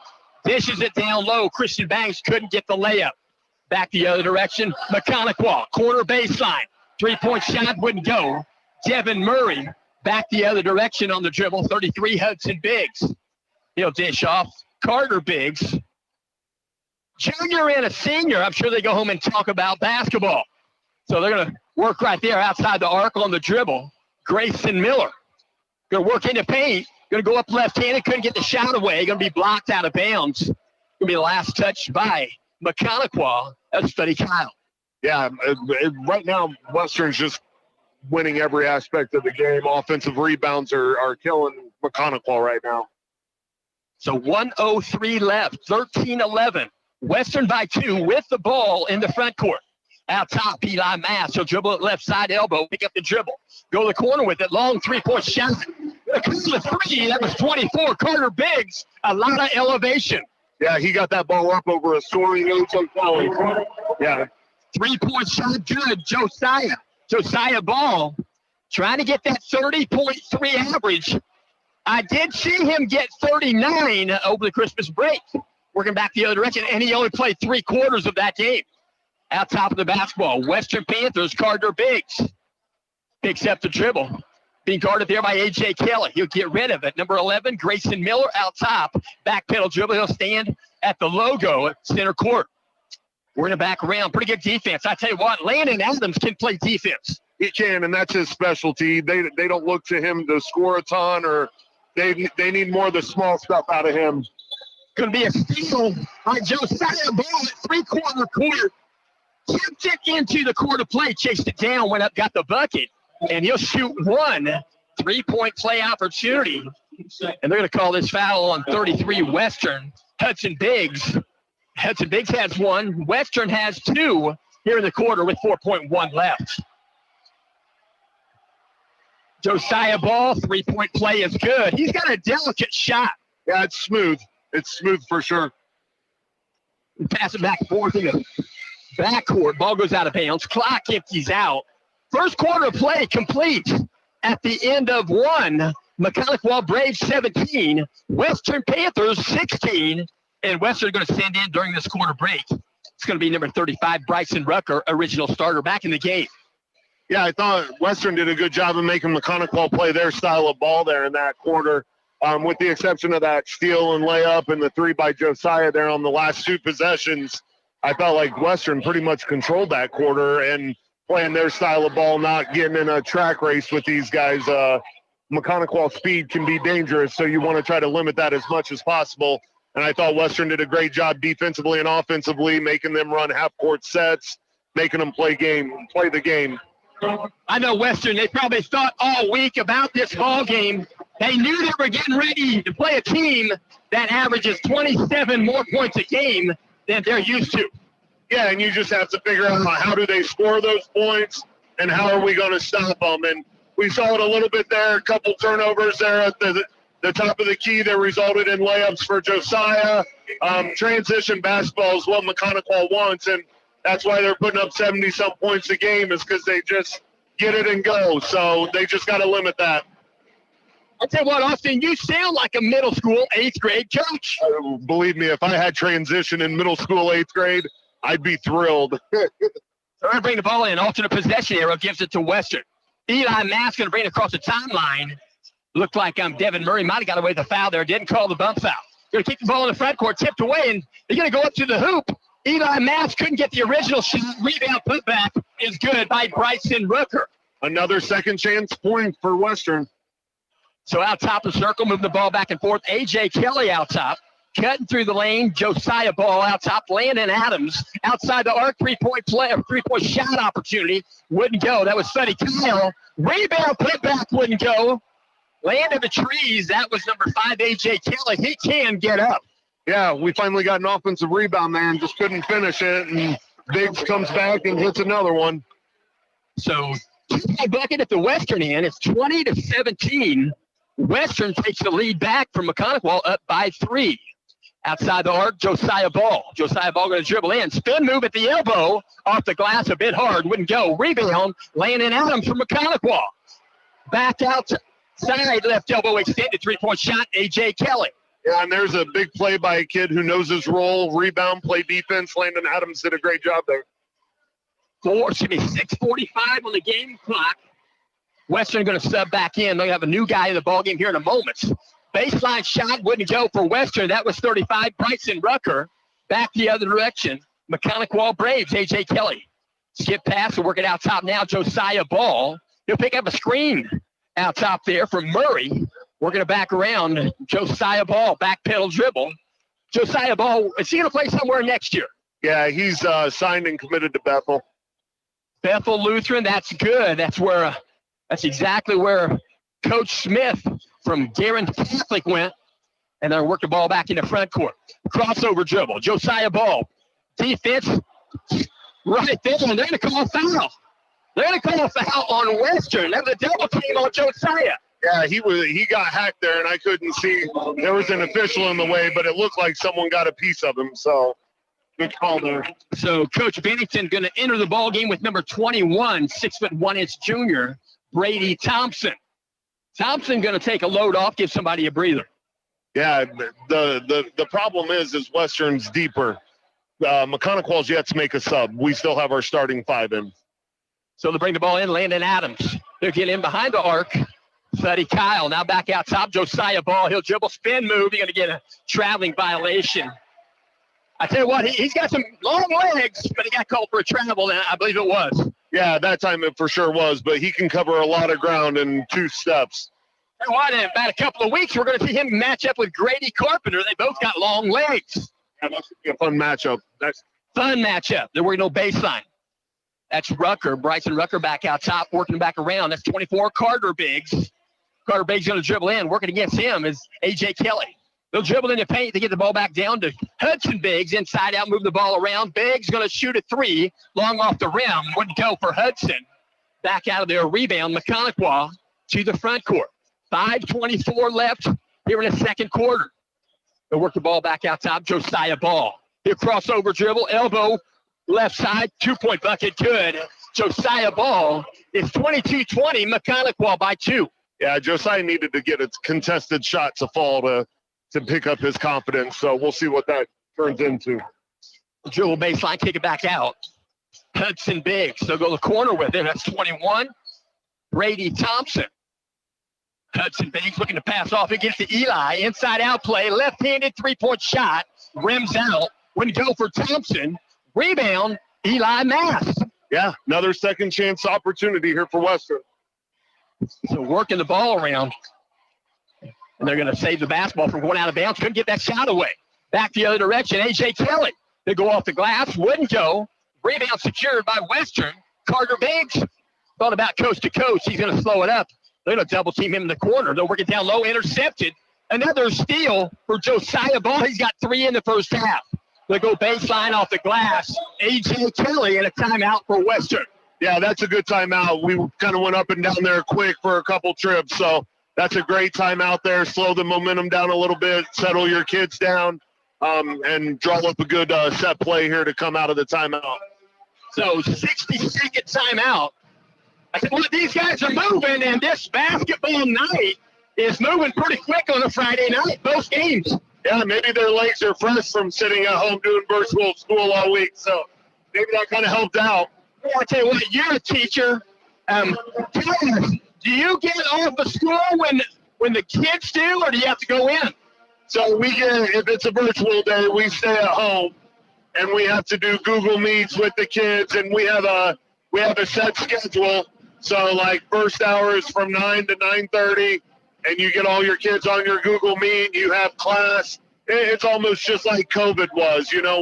Dishes it down low. Christian Banks couldn't get the layup. Back the other direction. Maconaquah, corner baseline. 3-point shot wouldn't go. Devin Murray back the other direction on the dribble. 33, Hudson Biggs. He'll dish off. Carter Biggs. Junior and a senior. I'm sure they go home and talk about basketball. So they're going to work right there outside the arc on the dribble. Grayson Miller. Going to work into paint. Going to go up left-handed. Couldn't get the shot away. Going to be blocked out of bounds. Going to be the last touch by Maconaquah. That's Spuddy Kyle. Yeah, right now, Western's just winning every aspect of the game. Offensive rebounds are killing Maconaquah right now. So 1:03 left. 13-11. Western by 2 with the ball in the front court. Out top, Eli Mass. He'll dribble it left side elbow. Pick up the dribble. Go to the corner with it. Long 3-point shot. A couple of three. That was 24. Carter Biggs. A lot of elevation. Yeah, he got that ball up over a soaring Ocho Kelly. Yeah. 3-point shot good. Josiah Ball trying to get that 30.3 average. I did see him get 39 over the Christmas break. Working back the other direction, and he only played 3 quarters of that game. Out top of the basketball, Western Panthers, Carter Biggs picks up the dribble. Being guarded there by A.J. Kelly. He'll get rid of it. Number 11, Grayson Miller out top. Back pedal dribble. He'll stand at the logo at center court. We're in the back around. Pretty good defense. I tell you what, Landon Adams can play defense. He can, and that's his specialty. They don't look to him to score a ton, or they need more of the small stuff out of him. Going to be a steal by Josiah Ball at 3-quarter court. Tipped it into the court of play, chased it down, went up, got the bucket, and he'll shoot 1 3-point play opportunity. And they're going to call this foul on 33 Western. Hudson Biggs. Hudson Biggs has 1. Western has 2 here in the quarter with 4.1 left. Josiah Ball, 3-point play is good. He's got a delicate shot. Yeah, it's smooth. It's smooth for sure. Pass it back and forth in the backcourt. Ball goes out of bounds. Clock empties out. First quarter of play complete at the end of 1. Maconaquah Braves 17. Western Panthers 16. And Western going to send in during this quarter break. It's going to be number 35, Bryson Rucker, original starter, back in the game. Yeah, I thought Western did a good job of making Maconaquah play their style of ball there in that quarter. With the exception of that steal and layup and the 3 by Josiah there on the last 2 possessions, I felt like Western pretty much controlled that quarter and playing their style of ball, not getting in a track race with these guys. Maconaquah speed can be dangerous, so you want to try to limit that as much as possible. And I thought Western did a great job defensively and offensively, making them run half-court sets, making them play the game. I know Western, they probably thought all week about this ball game. They knew they were getting ready to play a team that averages 27 more points a game than they're used to. Yeah, and you just have to figure out how do they score those points and how are we going to stop them. And we saw it a little bit there, a couple turnovers there at the top of the key that resulted in layups for Josiah. Transition basketball is what Maconaquah wants, and that's why they're putting up 70-some points a game, is because they just get it and go. So they just got to limit that. I'll tell you what, Austin, you sound like a middle school 8th grade coach. Believe me, if I had transition in middle school 8th grade, I'd be thrilled. So they're going to bring the ball in. Alternate possession arrow gives it to Western. Eli Mass going to bring it across the timeline. Looked like Devin Murray might have got away with the foul there. Didn't call the bump foul. Going to kick the ball in the front court, tipped away, and they're going to go up to the hoop. Eli Mass couldn't get the original shot. Rebound putback is good by Bryson Rooker. Another second chance point for Western. So out top of the circle, moving the ball back and forth. A.J. Kelly out top. Cutting through the lane. Josiah Ball out top. Landon Adams outside the arc. 3-point play, 3-point shot opportunity. Wouldn't go. That was Spuddy Kyle. Rebound putback wouldn't go. Land of the trees. That was number 5, A.J. Kelly. He can get up. Yeah, we finally got an offensive rebound there and just couldn't finish it. And Biggs comes back and hits another one. So, bucket at the Western end. It's 20-17. Western takes the lead back from Maconaquah up by 3. Outside the arc, Josiah Ball. Josiah Ball going to dribble in. Spin move at the elbow. Off the glass a bit hard. Wouldn't go. Rebound. Landon Adams from Maconaquah. Back outside. Left elbow extended. 3-point shot. A.J. Kelly. Yeah, and there's a big play by a kid who knows his role. Rebound, play defense. Landon Adams did a great job there. 6:45 on the game clock. Western going to sub back in. They have a new guy in the ballgame here in a moment. Baseline shot wouldn't go for Western. That was 35. Bryson Rucker back the other direction. Maconaquah Braves, A.J. Kelly. Skip pass, we'll work it out top now. Josiah Ball. He'll pick up a screen out top there from Murray. Working it back around. Josiah Ball, back pedal dribble. Josiah Ball, is he going to play somewhere next year? Yeah, he's signed and committed to Bethel. Bethel Lutheran, that's good. That's exactly where Coach Smith from Guerin Catholic went. And they'll work the ball back in the front court. Crossover dribble. Josiah Ball. Defense right there. And they're going to call a foul. They're going to call a foul on Western. That was a double team on Josiah. Yeah, he got hacked there, and I couldn't see. There was an official in the way, but it looked like someone got a piece of him. So, good call there. So, Coach Bennington going to enter the ball game with number 21, 6'1" junior, Brady Thompson. Thompson going to take a load off, give somebody a breather. Yeah, the problem is Western's deeper. Maconaquah's yet to make a sub. We still have our starting 5 in. So they bring the ball in, Landon Adams. They'll get in behind the arc. Buddy Kyle now back out top. Josiah Ball. He'll dribble, spin move. He's going to get a traveling violation. I tell you what, he's got some long legs, but he got called for a travel, and I believe it was. Yeah, that time it for sure was, but he can cover a lot of ground in 2 steps. Tell you what, in about a couple of weeks, we're going to see him match up with Grady Carpenter. They both got long legs. Yeah, that should be a fun matchup. Fun matchup. They're working no baseline. That's Rucker, Bryson Rucker back out top, working back around. That's 24, Carter Biggs. Carter Biggs going to dribble in. Working against him is A.J. Kelly. They'll dribble in the paint. They get the ball back down to Hudson Biggs. Inside out, move the ball around. Biggs going to shoot a 3. Long off the rim. Wouldn't go for Hudson. Back out of there. Rebound. Maconaquah to the front court. 5:24 left here in the second quarter. They'll work the ball back out top. Josiah Ball. He'll cross over dribble. Elbow. Left side. 2-point bucket. Good. Josiah Ball is 22-20. Maconaquah by 2. Yeah, Josiah needed to get its contested shot to fall to pick up his confidence. So we'll see what that turns into. Dribble baseline, kick it back out. Hudson Biggs. They'll go the corner with it. That's 21. Brady Thompson. Hudson Biggs looking to pass off. It gets to Eli. Inside out play. Left-handed 3-point shot. Rims out. Wouldn't go for Thompson. Rebound. Eli Mass. Yeah, another second chance opportunity here for Western. So working the ball around. And they're going to save the basketball from going out of bounds. Couldn't get that shot away. Back the other direction. A.J. Kelly. They go off the glass. Wouldn't go. Rebound secured by Western. Carter Biggs thought about coast to coast. He's going to slow it up. They're going to double team him in the corner. They'll work it down low. Intercepted. Another steal for Josiah Ball. He's got 3 in the first half. They go baseline off the glass. A.J. Kelly and a timeout for Western. Yeah, that's a good timeout. We kind of went up and down there quick for a couple trips. So that's a great timeout there. Slow the momentum down a little bit. Settle your kids down. And draw up a good set play here to come out of the timeout. So 60-second timeout. I said, well, these guys are moving, and this basketball night is moving pretty quick on a Friday night, both games. Yeah, maybe their legs are fresh from sitting at home doing virtual school all week. So maybe that kind of helped out. Yeah, I tell you what, you're a teacher. Tell us, do you get off of school when the kids do, or do you have to go in? So we get, if it's a virtual day, we stay at home, and we have to do Google Meets with the kids, and we have a set schedule. So like first hour is from 9 to 9:30, and you get all your kids on your Google Meet. You have class. It's almost just like COVID was, you know,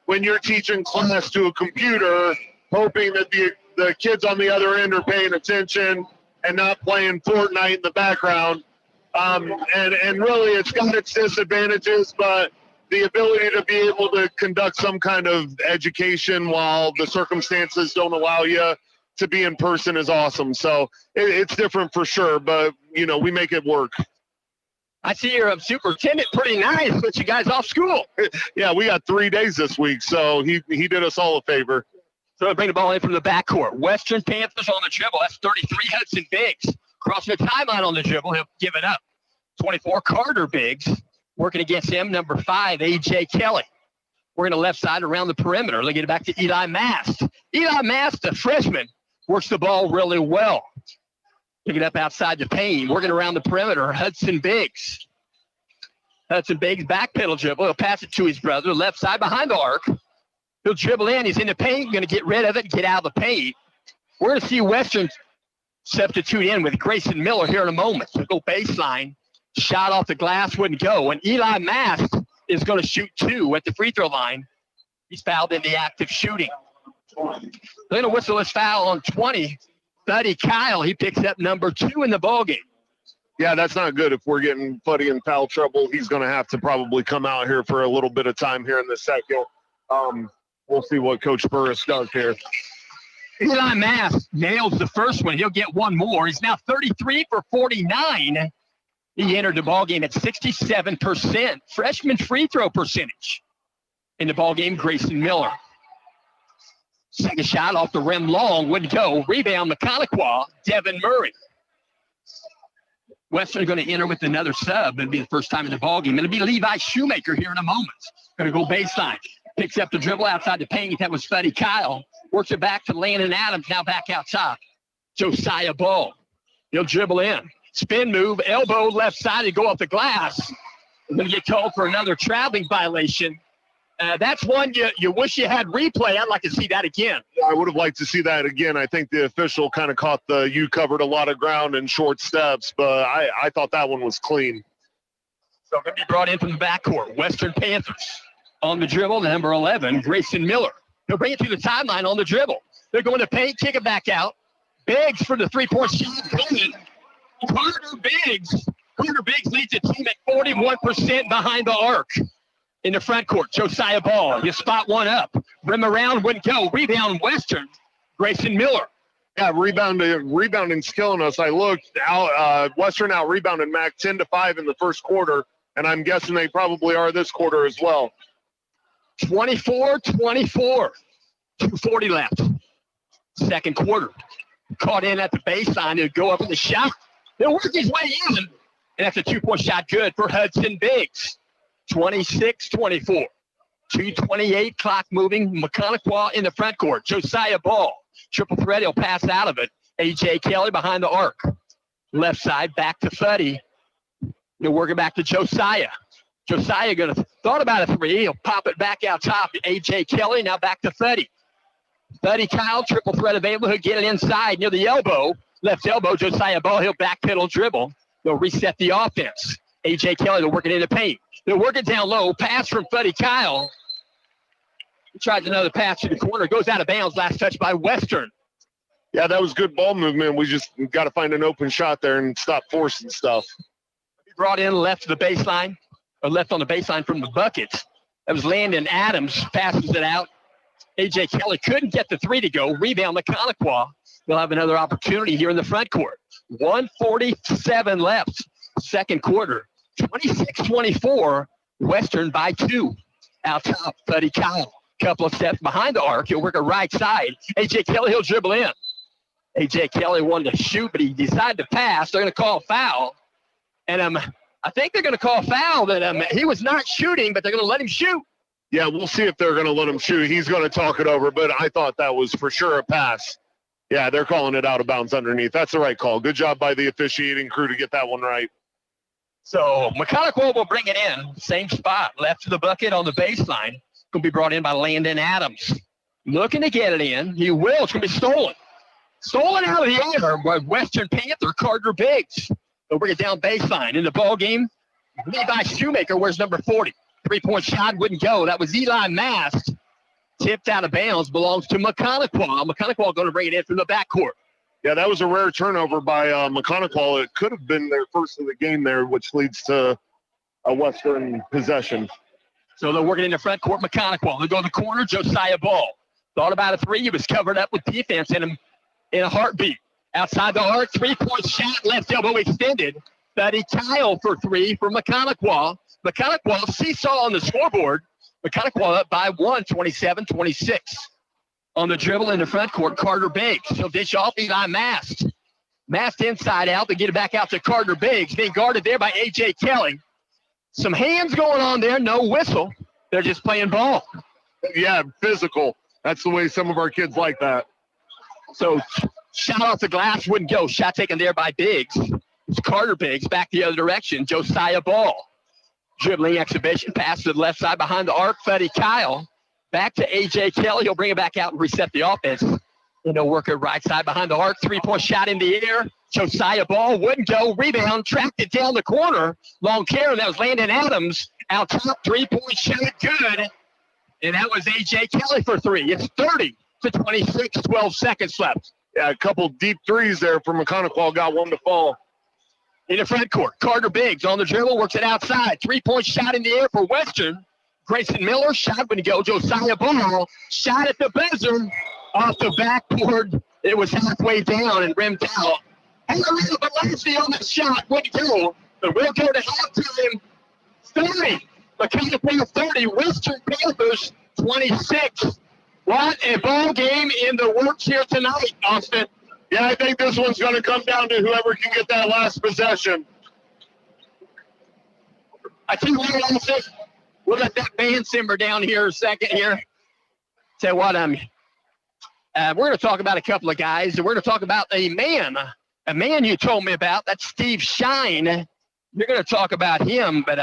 when you're teaching class to a computer, hoping that the kids on the other end are paying attention and not playing Fortnite in the background. And really it's got its disadvantages, but the ability to be able to conduct some kind of education while the circumstances don't allow you to be in person is awesome. So it's different for sure, but, you know, we make it work. I see you're a superintendent. Pretty nice. Put you guys off school. Yeah, we got 3 days this week, so he did us all a favor. So they bring the ball in from the backcourt. Western Panthers on the dribble. That's 33, Hudson Biggs. Crossing the timeline on the dribble. He'll give it up. 24, Carter Biggs. Working against him, number 5, A.J. Kelly. We're in the left side around the perimeter. They get it back to Eli Mast. Eli Mast, the freshman, works the ball really well. Pick it up outside the paint. Working around the perimeter, Hudson Biggs. Hudson Biggs, back pedal dribble. He'll pass it to his brother, left side behind the arc. He'll dribble in. He's in the paint. Going to get rid of it and get out of the paint. We're going to see Western substitute in with Grayson Miller here in a moment. So go baseline. Shot off the glass, wouldn't go. And Eli Mast is going to shoot 2 at the free throw line. He's fouled in the act of shooting. They're going to whistle his foul on 20. Buddy Kyle, he picks up number 2 in the ballgame. Yeah, that's not good. If we're getting Buddy in foul trouble, he's going to have to probably come out here for a little bit of time here in the second. We'll see what Coach Burris does here. Eli Mast nails the first one. He'll get one more. He's now 33 for 49. He entered the ballgame at 67%. Freshman free throw percentage. In the ballgame, Grayson Miller. Second shot off the rim long, wouldn't go. Rebound, Maconaquah, Devin Murray. Western going to enter with another sub. It'll be the first time in the ballgame. It'll be Levi Shoemaker here in a moment. Going to go baseline. Picks up the dribble outside the paint. That was Buddy Kyle. Works it back to Landon Adams. Now back out top. Josiah Ball. He'll dribble in. Spin move. Elbow left side to go off the glass. We're going to get called for another traveling violation. That's one you wish you had replay. I'd like to see that again. I would have liked to see that again. I think the official kind of caught you covered a lot of ground in short steps, but I thought that one was clean. So going to be brought in from the backcourt. Western Panthers on the dribble, number 11, Grayson Miller. He'll bring it to the timeline on the dribble. They're going to paint, kick it back out. Biggs for the three-point shot. Carter Biggs. Carter Biggs leads the team at 41% behind the arc. In the front court, Josiah Ball. You spot one up. Rim around, wouldn't go. Rebound, Western. Grayson Miller. Yeah, rebounding's killing us. I looked out. Western out rebounded Mac 10-5 in the first quarter, and I'm guessing they probably are this quarter as well. 24-24. 2:40 left. Second quarter. Caught in at the baseline. He'll go up in the shot. He'll work his way in. And that's a 2-point shot good for Hudson Biggs. 26-24. 2:28 clock moving. Maconaquah in the front court. Josiah Ball. Triple threat. He'll pass out of it. A.J. Kelly behind the arc. Left side back to Fuddy. They're working back to Josiah. Josiah thought about a three. He'll pop it back out top. A.J. Kelly now back to Fuddy. Fuddy Kyle. Triple threat available. He'll get it inside near the elbow. Left elbow. Josiah Ball. He'll back pedal dribble. They'll reset the offense. A.J. Kelly. They're working in the paint. They're working down low. Pass from Fuddy Kyle. He tries another pass to the corner. Goes out of bounds. Last touch by Western. Yeah, that was good ball movement. We just got to find an open shot there and stop forcing stuff. He brought in left to the baseline, or left on the baseline from the buckets. That was Landon Adams. Passes it out. A.J. Kelly couldn't get the three to go. Rebound Maconaquah. They'll have another opportunity here in the front court. 1:47 left. Second quarter. 26-24, Western by 2. Out top, Buddy Kyle. Couple of steps behind the arc. He'll work a right side. A.J. Kelly, he'll dribble in. A.J. Kelly wanted to shoot, but he decided to pass. They're going to call a foul. And I think they're going to call a foul that he was not shooting, but they're going to let him shoot. Yeah, we'll see if they're going to let him shoot. He's going to talk it over, but I thought that was for sure a pass. Yeah, they're calling it out of bounds underneath. That's the right call. Good job by the officiating crew to get that one right. So Maconaquah will bring it in. Same spot. Left to the bucket on the baseline. Going to be brought in by Landon Adams. Looking to get it in. He will. It's going to be stolen. Stolen out of the air by Western Panther Carter Biggs. They'll bring it down baseline. In the ball game, Levi Shoemaker wears number 40. 3-point shot wouldn't go. That was Eli Mast. Tipped out of bounds. Belongs to Maconaquah. Maconaquah going to bring it in from the backcourt. Yeah, that was a rare turnover by Maconaquah. It could have been their first of the game there, which leads to a Western possession. So they're working in the front court. Maconaquah. They go to the corner. Josiah Ball thought about a three. He was covered up with defense in a heartbeat. Outside the arc, 3-point shot, left elbow extended. Buddy Kyle for three for Maconaquah. Maconaquah seesaw on the scoreboard. Maconaquah up by 1, 27-26. On the dribble in the front court, Carter Biggs. He'll dish off Eli Mast. Mast inside out to get it back out to Carter Biggs. Being guarded there by A.J. Kelly. Some hands going on there, no whistle. They're just playing ball. Yeah, physical. That's the way some of our kids like that. So shot off the glass, wouldn't go. Shot taken there by Biggs. It's Carter Biggs back the other direction. Josiah Ball. Dribbling exhibition, pass to the left side behind the arc. Buddy Kyle. Back to A.J. Kelly. He'll bring it back out and reset the offense. And he'll work it right side behind the arc. 3-point shot in the air. Josiah Ball wouldn't go. Rebound. Tracked it down the corner. Long carry. That was Landon Adams. Out top. 3-point shot. Good. And that was A.J. Kelly for three. It's 30-26. 12 seconds left. Yeah, a couple deep threes there for Maconaquah. Got one to fall. In the front court, Carter Biggs on the dribble. Works it outside. 3-point shot in the air for Western. Grayson Miller, shot when he go. Josiah Ball, shot at the buzzer, off the backboard. It was halfway down and rimmed out. Had a little velocity on that shot, wouldn't go. But we'll go to halftime. 30, Maconaquah 30, Western Panthers 26. What a ball game in the works here tonight, Austin. Yeah, I think this one's going to come down to whoever can get that last possession. I think we'll let that band simmer down here a second here. Tell what, we're going to talk about a couple of guys. We're going to talk about a man you told me about. That's Steve Shine. You're going to talk about him, but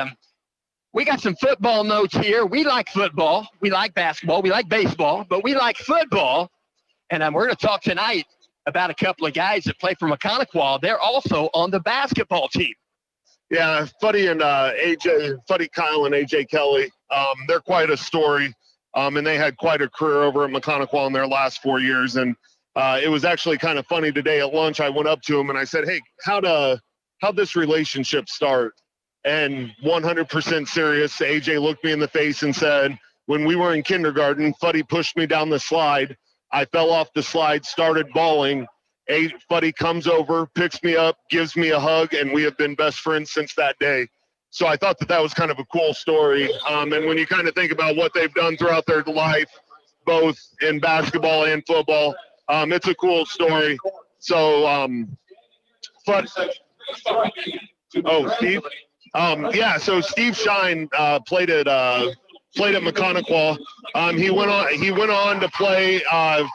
we got some football notes here. We like football. We like basketball. We like baseball, but we like football. And we're going to talk tonight about a couple of guys that play for Maconaquah. They're also on the basketball team. Yeah, Fuddy Kyle and A.J. Kelly, they're quite a story, and they had quite a career over at Maconaquah in their last 4 years. And it was actually kind of funny today at lunch. I went up to him and I said, "Hey, how'd this relationship start?" And 100% serious, A.J. looked me in the face and said, "When we were in kindergarten, Fuddy pushed me down the slide. I fell off the slide, started bawling. Fuddy comes over, picks me up, gives me a hug, and we have been best friends since that day." So I thought that was kind of a cool story. And when you kind of think about what they've done throughout their life, both in basketball and football, it's a cool story. So, Steve? So Steve Shine played at Maconaquah. He went on to play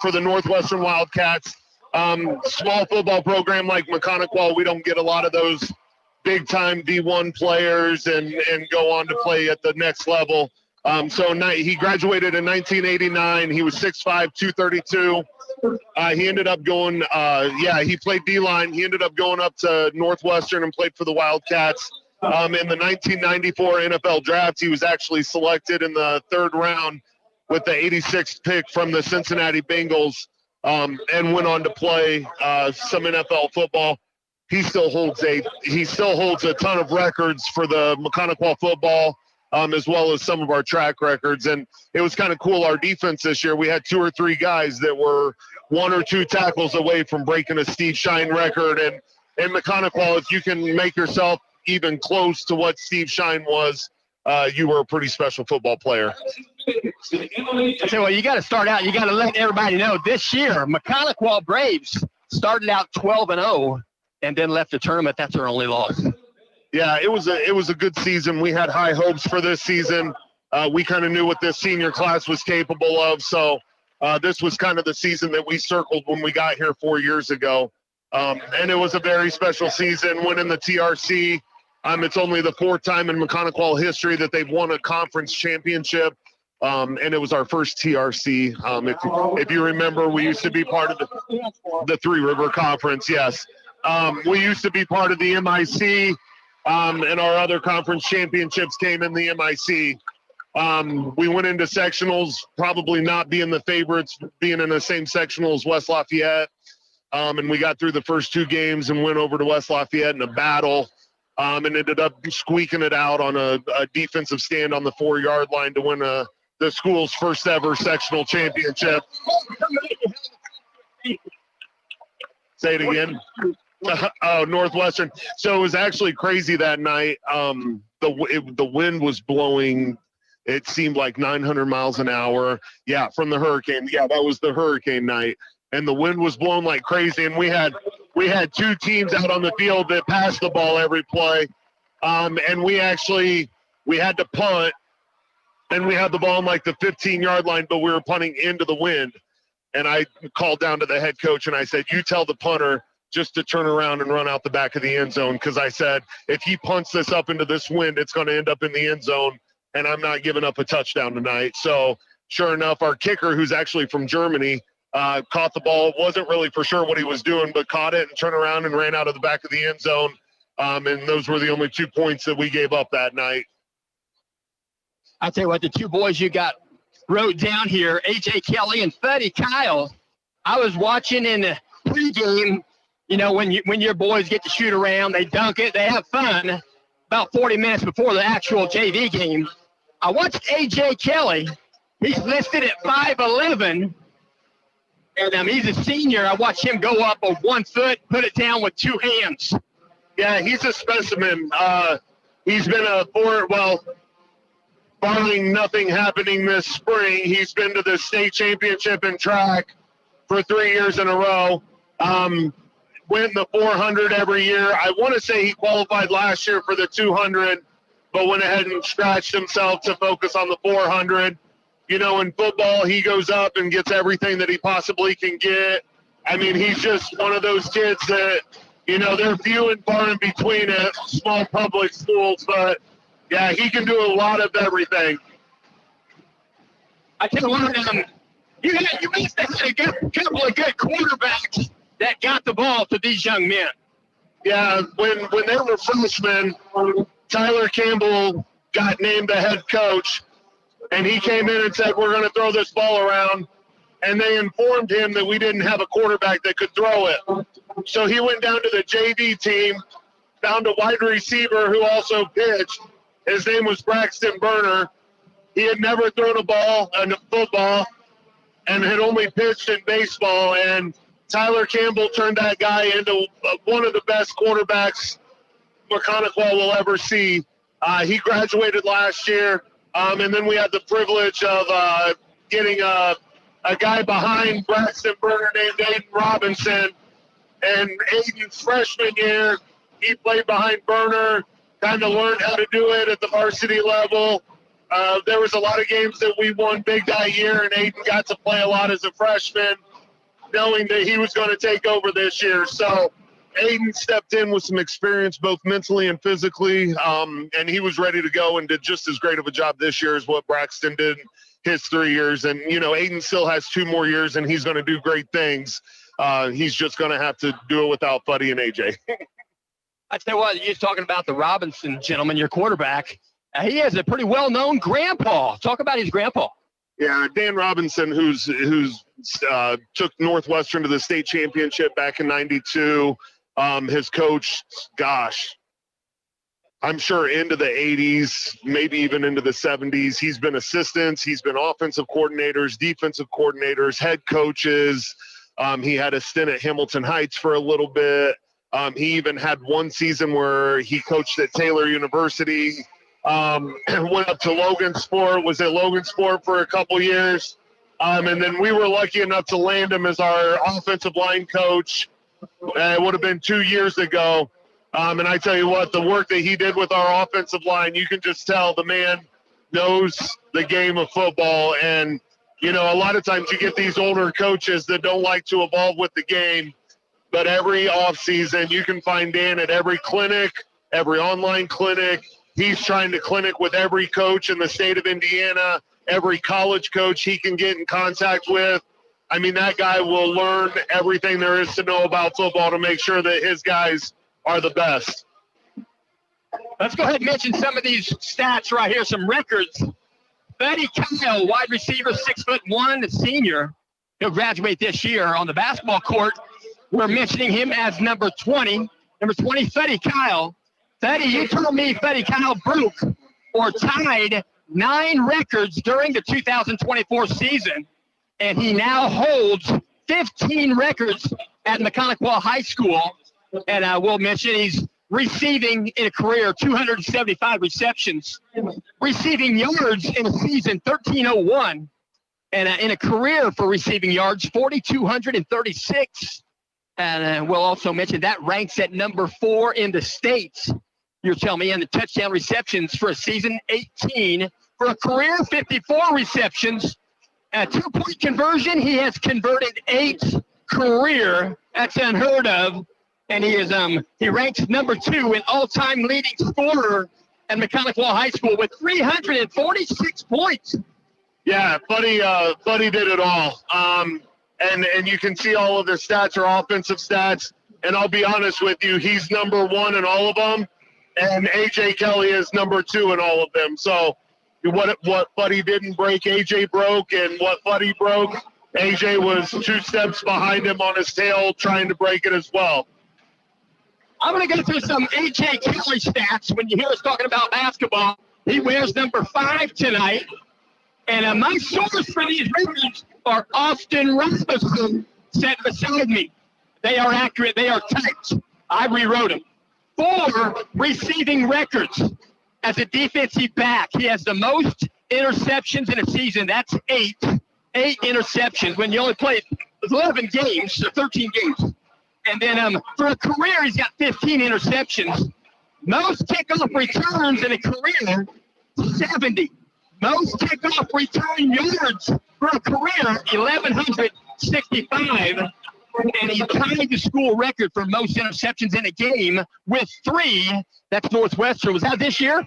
for the Northwestern Wildcats. Small football program like Maconaquah, we don't get a lot of those big-time D1 players and go on to play at the next level. He graduated in 1989. He was 6'5", 232. He ended up going, he played D-line. He ended up going up to Northwestern and played for the Wildcats. In the 1994 NFL draft, he was actually selected in the third round with the 86th pick from the Cincinnati Bengals. And went on to play some NFL football. He still holds a ton of records for the Maconaquah football, as well as some of our track records. And it was kind of cool. Our defense this year, we had 2 or 3 guys that were 1 or 2 tackles away from breaking a Steve Shine record. And in Maconaquah, if you can make yourself even close to what Steve Shine was, you were a pretty special football player. So you got to start out. You got to let everybody know this year, Maconaquah Braves started out 12-0 and then left the tournament. That's their only loss. Yeah, it was a good season. We had high hopes for this season. We kind of knew what this senior class was capable of. So this was kind of the season that we circled when we got here 4 years ago. And it was a very special season, winning the TRC. It's only the 4th time in Maconaquah history that they've won a conference championship. And it was our first TRC. If you remember, we used to be part of the Three River Conference. Yes. We used to be part of the MIC, and our other conference championships came in the MIC. We went into sectionals, probably not being the favorites, being in the same sectional as West Lafayette. And we got through the first 2 games and went over to West Lafayette in a battle, and ended up squeaking it out on a defensive stand on the 4-yard line to win the school's first ever sectional championship. Say it again. Oh, Northwestern. So it was actually crazy that night. The wind was blowing. It seemed like 900 miles an hour. Yeah, from the hurricane. Yeah, that was the hurricane night. And the wind was blowing like crazy. And we had 2 teams out on the field that passed the ball every play. And we had to punt. And we had the ball on like the 15-yard line, but we were punting into the wind. And I called down to the head coach and I said, you tell the punter just to turn around and run out the back of the end zone. Because I said, if he punts this up into this wind, it's going to end up in the end zone. And I'm not giving up a touchdown tonight. So sure enough, our kicker, who's actually from Germany, caught the ball. Wasn't really for sure what he was doing, but caught it and turned around and ran out of the back of the end zone. And those were the only 2 points that we gave up that night. I'll tell you what, the 2 boys you got wrote down here, A.J. Kelly and Fuddy Kyle. I was watching in the pregame, you know, when your boys get to shoot around, they dunk it, they have fun. About 40 minutes before the actual JV game, I watched A.J. Kelly. He's listed at 5'11", and he's a senior. I watched him go up with 1 foot, put it down with 2 hands. Yeah, he's a specimen. He's been barring nothing happening this spring, he's been to the state championship in track for 3 years in a row. Win the 400 every year. I want to say he qualified last year for the 200, but went ahead and scratched himself to focus on the 400. You know, in football, he goes up and gets everything that he possibly can get. I mean, he's just one of those kids that, you know, they're few and far in between at small public schools, but yeah, he can do a lot of everything. I tell you what, you must have had a couple of good quarterbacks that got the ball to these young men. Yeah, when they were freshmen, Tyler Campbell got named the head coach, and he came in and said, we're going to throw this ball around. And they informed him that we didn't have a quarterback that could throw it. So he went down to the JV team, found a wide receiver who also pitched. His name was Braxton Burner. He had never thrown a football, and had only pitched in baseball. And Tyler Campbell turned that guy into one of the best quarterbacks Maconaquah will ever see. He graduated last year, and then we had the privilege of getting a guy behind Braxton Burner named Aiden Robinson. And Aiden's freshman year, he played behind Burner, kind of learned how to do it at the varsity level. There was a lot of games that we won big that year, and Aiden got to play a lot as a freshman, knowing that he was going to take over this year. So Aiden stepped in with some experience, both mentally and physically, and he was ready to go and did just as great of a job this year as what Braxton did his 3 years. And, you know, Aiden still has 2 more years, and he's going to do great things. He's just going to have to do it without Fuddy and AJ. I tell you what, you're talking about the Robinson gentleman, your quarterback. He has a pretty well-known grandpa. Talk about his grandpa. Yeah, Dan Robinson, who's took Northwestern to the state championship back in '92. Has coached, gosh, I'm sure into the 80s, maybe even into the 70s. He's been assistants. He's been offensive coordinators, defensive coordinators, head coaches. He had a stint at Hamilton Heights for a little bit. He even had one season where he coached at Taylor University. Went up to Logansport, was at Logansport for a couple years. And then we were lucky enough to land him as our offensive line coach. It would have been 2 years ago. And I tell you what, the work that he did with our offensive line, you can just tell the man knows the game of football. And, you know, a lot of times you get these older coaches that don't like to evolve with the game. But every offseason, you can find Dan at every clinic, every online clinic. He's trying to clinic with every coach in the state of Indiana, every college coach he can get in contact with. I mean, that guy will learn everything there is to know about football to make sure that his guys are the best. Let's go ahead and mention some of these stats right here, some records. Fuddy Kyle, wide receiver, 6'1", a senior. He'll graduate this year on the basketball court. we're mentioning him as number 20. Number 20, Fetty Kyle. Fetty, you told me Fetty Kyle broke or tied 9 records during the 2024 season, and he now holds 15 records at Maconaquah High School. And I will mention he's receiving in a career 275 receptions, receiving yards in a season 1301, and in a career for receiving yards 4,236. And we'll also mention that ranks at number 4 in the state. You're telling me in the touchdown receptions for a season 18, for a career 54 receptions, a 2-point conversion. He has converted 8 career. That's unheard of. And he ranks number 2 in all-time leading scorer at Maconaquah High School with 346 points. Yeah, Buddy did it all. And you can see all of his stats are offensive stats. And I'll be honest with you, he's number 1 in all of them. And AJ Kelly is number 2 in all of them. So what Buddy didn't break, AJ broke. And what Buddy broke, AJ was 2 steps behind him on his tail trying to break it as well. I'm going to go through some AJ Kelly stats. When you hear us talking about basketball, he wears number 5 tonight. And my source for these records are Austin Robinson, sitting beside me. They are accurate. They are typed. I rewrote them. 4 receiving records as a defensive back. He has the most interceptions in a season. That's 8. 8 interceptions when you only play 11 games or 13 games. And then for a career, he's got 15 interceptions. Most kickoff returns in a career, 70. Most kickoff return yards for a career, 1,165. And he tied the school record for most interceptions in a game with 3. That's Northwestern. Was that this year?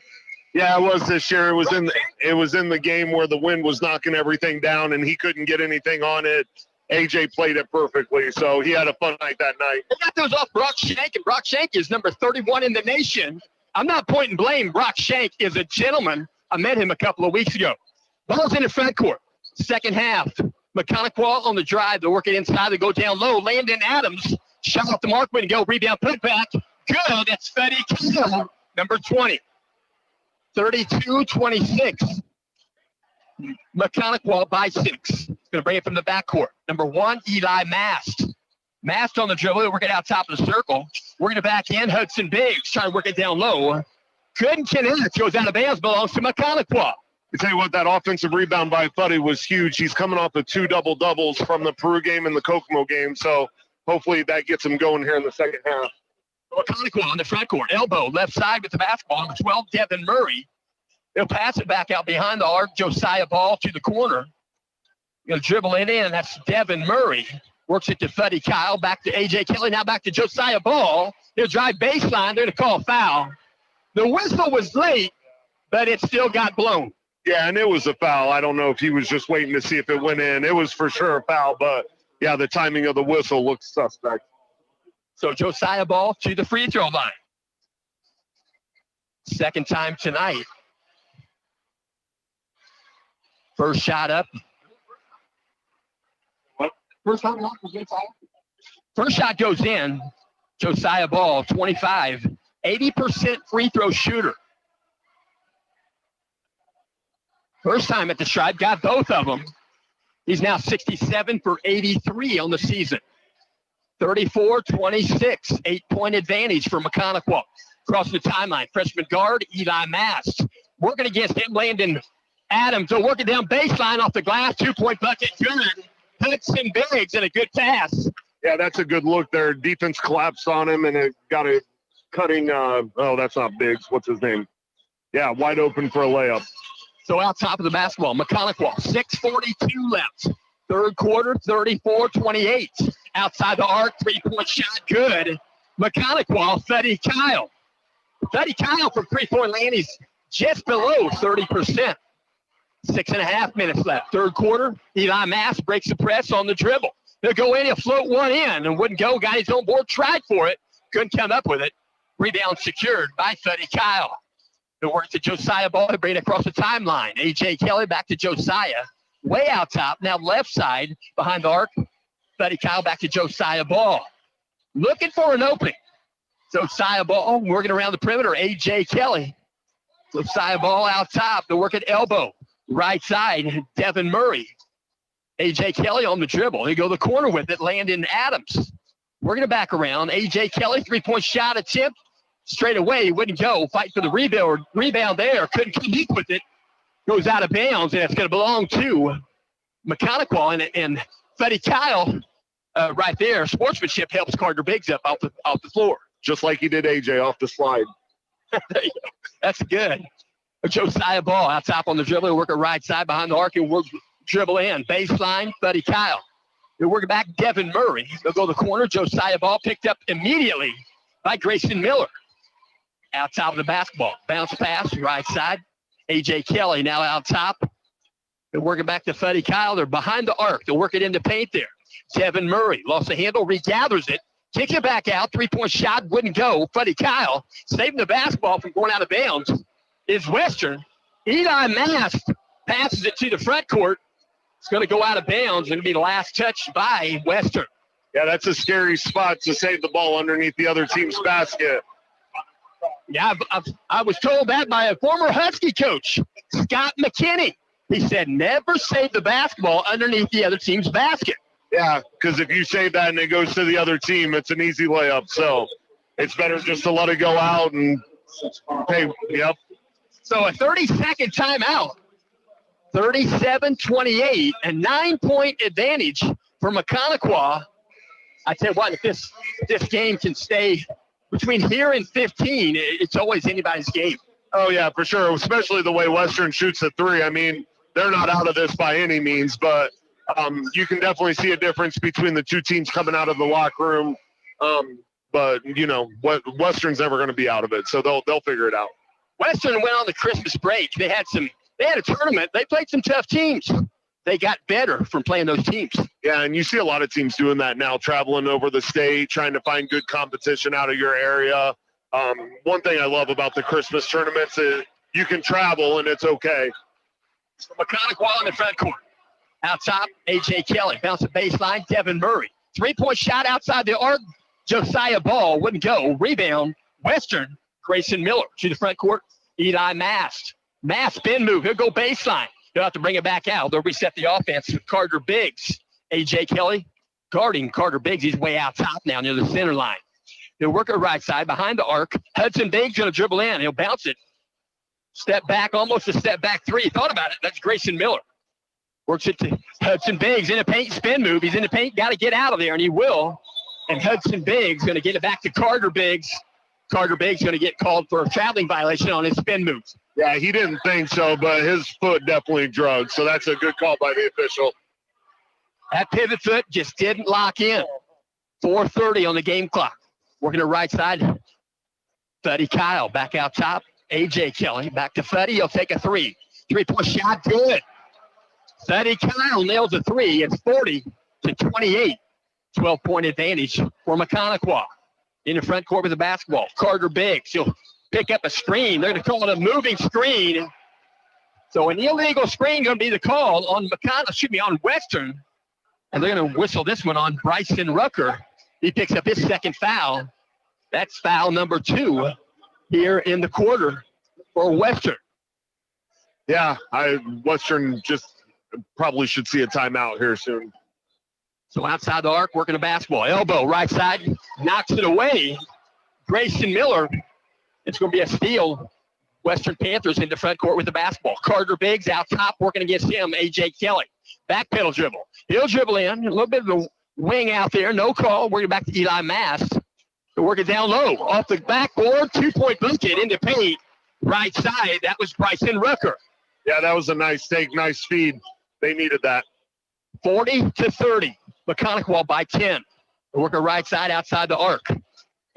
Yeah, it was this year. It was in the game where the wind was knocking everything down and he couldn't get anything on it. AJ played it perfectly, so he had a fun night that night. They got those off Brock Shank, and Brock Shank is number 31 in the nation. I'm not pointing blame. Brock Shank is a gentleman. I met him a couple of weeks ago. Ball's in the front court. Second half. Maconaquah on the drive. They're working inside. They go down low. Landon Adams. Shot off the mark. Way to go. Rebound. Put back. Good. That's Fetty Kyle, number 20. 32-26. Maconaquah by 6. Going to bring it from the backcourt. Number 1, Eli Mast. Mast on the dribble. Working out top of the circle. Working it back in. Hudson Biggs trying to work it down low. Couldn't connect. Goes out of bounds. Belongs to Maconaquah. I tell you what, that offensive rebound by Buddy was huge. He's coming off of 2 double-doubles from the Peru game and the Kokomo game, so hopefully that gets him going here in the second half. Maconaquah on the front court. Elbow, left side with the basketball. Number 12, Devin Murray. He'll pass it back out behind the arc. Josiah Ball to the corner. He'll dribble it in. That's Devin Murray. Works it to Fetty Kyle. Back to A.J. Kelly. Now back to Josiah Ball. He'll drive baseline. They're going to call foul. The whistle was late, but it still got blown. Yeah, and it was a foul. I don't know if he was just waiting to see if it went in. It was for sure a foul, but, yeah, the timing of the whistle looks suspect. So Josiah Ball to the free throw line. Second time tonight. First shot up. What? First shot goes in. Josiah Ball, 25. 80% free throw shooter. First time at the stripe, got both of them. He's now 67 for 83 on the season. 34-26, 8-point advantage for Maconaquah. Across the timeline, freshman guard Eli Mast. Working against him, Landon Adams. So working down baseline off the glass, 2-point bucket, good. Hudson Biggs and a good pass. Yeah, that's a good look there. Defense collapsed on him and it got a cutting, that's not Biggs. What's his name? Yeah, wide open for a layup. So out top of the basketball, Maconaquah, 6:42 left. Third quarter, 34-28. Outside the arc, 3-point shot, good. Maconaquah, Fetty Kyle. Fetty Kyle from 3-point land, he's just below 30%. 6.5 minutes left. Third quarter, Eli Mast breaks the press on the dribble. He'll go in, he'll float one in and wouldn't go. Got his own board, tried for it, couldn't come up with it. Rebound secured by Fetty Kyle. The work to Josiah Ball to bring it across the timeline. A.J. Kelly back to Josiah. Way out top. Now left side behind the arc. Fetty Kyle back to Josiah Ball. looking for an opening. Josiah Ball working around the perimeter. A.J. Kelly. Josiah Ball out top. They're working elbow. Right side, Devin Murray. A.J. Kelly on the dribble. They go the corner with it. Landon Adams. Working it back around. A.J. Kelly, three-point shot attempt. Straight away, wouldn't go. Fight for the rebound there. Couldn't compete with it. Goes out of bounds, and it's going to belong to Maconaquah. And Freddie Kyle right there. Sportsmanship helps Carter Biggs up off the floor. Just like he did AJ off the slide. There you go. That's good. Josiah Ball out top on the dribble. Work it right side behind the arc and work dribble in. Baseline, Freddie Kyle. They're working back Devin Murray. They'll go to the corner. Josiah Ball picked up immediately by Grayson Miller. Out top of the basketball. Bounce pass, right side. A.J. Kelly now out top. They're working back to Freddie Kyle. They're behind the arc. They'll work it into paint there. Devin Murray lost the handle, regathers it. Kicks it back out. Three-point shot wouldn't go. Freddie Kyle saving the basketball from going out of bounds is Western. Eli Mast passes it to the front court. It's going to go out of bounds. It's going to be the last touch by Western. Yeah, that's a scary spot to save the ball underneath the other team's basket. Yeah, I was told that by a former Husky coach, Scott McKinney. He said, never save the basketball underneath the other team's basket. Yeah, because if you save that and it goes to the other team, it's an easy layup. So it's better just to let it go out and hey, yep. So a 30-second timeout. 37-28, a 9-point advantage for Maconaquah. I tell you what, if this game can stay between here and 15, it's always anybody's game. Oh, yeah, for sure, especially the way Western shoots the three. I mean, they're not out of this by any means, but you can definitely see a difference between the two teams coming out of the locker room. But, you know, Western's never going to be out of it, so they'll figure it out. Western went on the Christmas break. They had a tournament. They played some tough teams. They got better from playing those teams. Yeah, and you see a lot of teams doing that now, traveling over the state, trying to find good competition out of your area. One thing I love about the Christmas tournaments is you can travel and it's okay. So Maconaquah in the front court. Out top, A.J. Kelly. Bounce the baseline, Devin Murray. Three-point shot outside the arc. Josiah Ball wouldn't go. Rebound, Western. Grayson Miller to the front court. Eli Mast. Mast spin move. He'll go baseline. They'll have to bring it back out. They'll reset the offense with Carter Biggs. A.J. Kelly guarding Carter Biggs. He's way out top now near the center line. They'll work it right side behind the arc. Hudson Biggs going to dribble in. He'll bounce it. Step back, almost a step back three. He thought about it. That's Grayson Miller. Works it to Hudson Biggs in a paint spin move. He's in the paint. Got to get out of there, and he will. And Hudson Biggs going to get it back to Carter Biggs. Carter Biggs going to get called for a traveling violation on his spin moves. Yeah, he didn't think so, but his foot definitely drugged. So that's a good call by the official. That pivot foot just didn't lock in. 4:30 on the game clock. Working the right side. Freddie Kyle back out top. A.J. Kelly back to Freddie. He'll take a three. Three-point shot, good. Freddie Kyle nails a three. It's 40-28. 12-point advantage for Maconaquah. In the front court with the basketball. Carter Biggs. He'll pick up a screen. They're going to call it a moving screen. So an illegal screen going to be the call on on Western. And they're going to whistle this one on Bryson Rucker. He picks up his second foul. That's foul number 2 here in the quarter for Western. Yeah, Western just probably should see a timeout here soon. So outside the arc, working the basketball. Elbow, right side, knocks it away. Grayson Miller. It's going to be a steal. Western Panthers in the front court with the basketball. Carter Biggs out top, working against him. A.J. Kelly. Back pedal dribble. He'll dribble in. A little bit of a wing out there. No call. Working back to Eli Mast. They're working down low. Off the backboard. 2-point bucket into paint. Right side. That was Bryson Rucker. Yeah, that was a nice take. Nice speed. They needed that. 40-30. Maconaquah by 10. They're working right side outside the arc.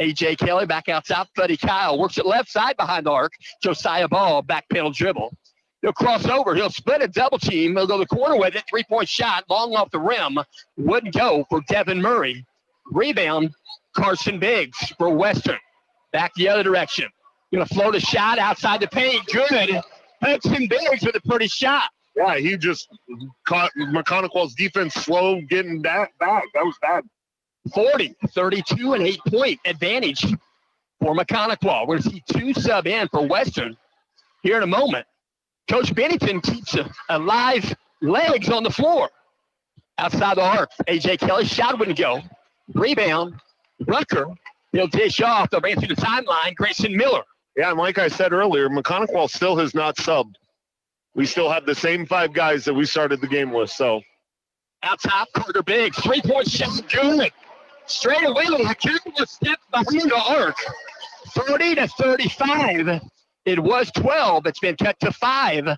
A.J. Kelly back out top. Freddie Kyle works it left side behind the arc. Josiah Ball, back pedal dribble. He'll cross over. He'll split a double team. He'll go the corner with it. 3-point shot, long off the rim. Wouldn't go for Devin Murray. Rebound, Carson Biggs for Western. Back the other direction. Going to float a shot outside the paint. Good. Hudson Biggs with a pretty shot. Yeah, he just caught Maconaquah's defense slow getting that back. That was bad. 40, 32, and 8-point advantage for Maconaquah. We're going to see 2 sub in for Western here in a moment. Coach Bennington keeps a live legs on the floor. Outside the arc, A.J. Kelly shot wouldn't go. Rebound, Rucker. He'll dish off. They'll bring it through the timeline. Grayson Miller. Yeah, and like I said earlier, Maconaquah still has not subbed. We still have the same 5 guys that we started the game with, so. Out top, Carter Biggs. 3-point shot, good. Straight away, a couple of steps behind the arc. 30-35. It was 12. It's been cut to 5.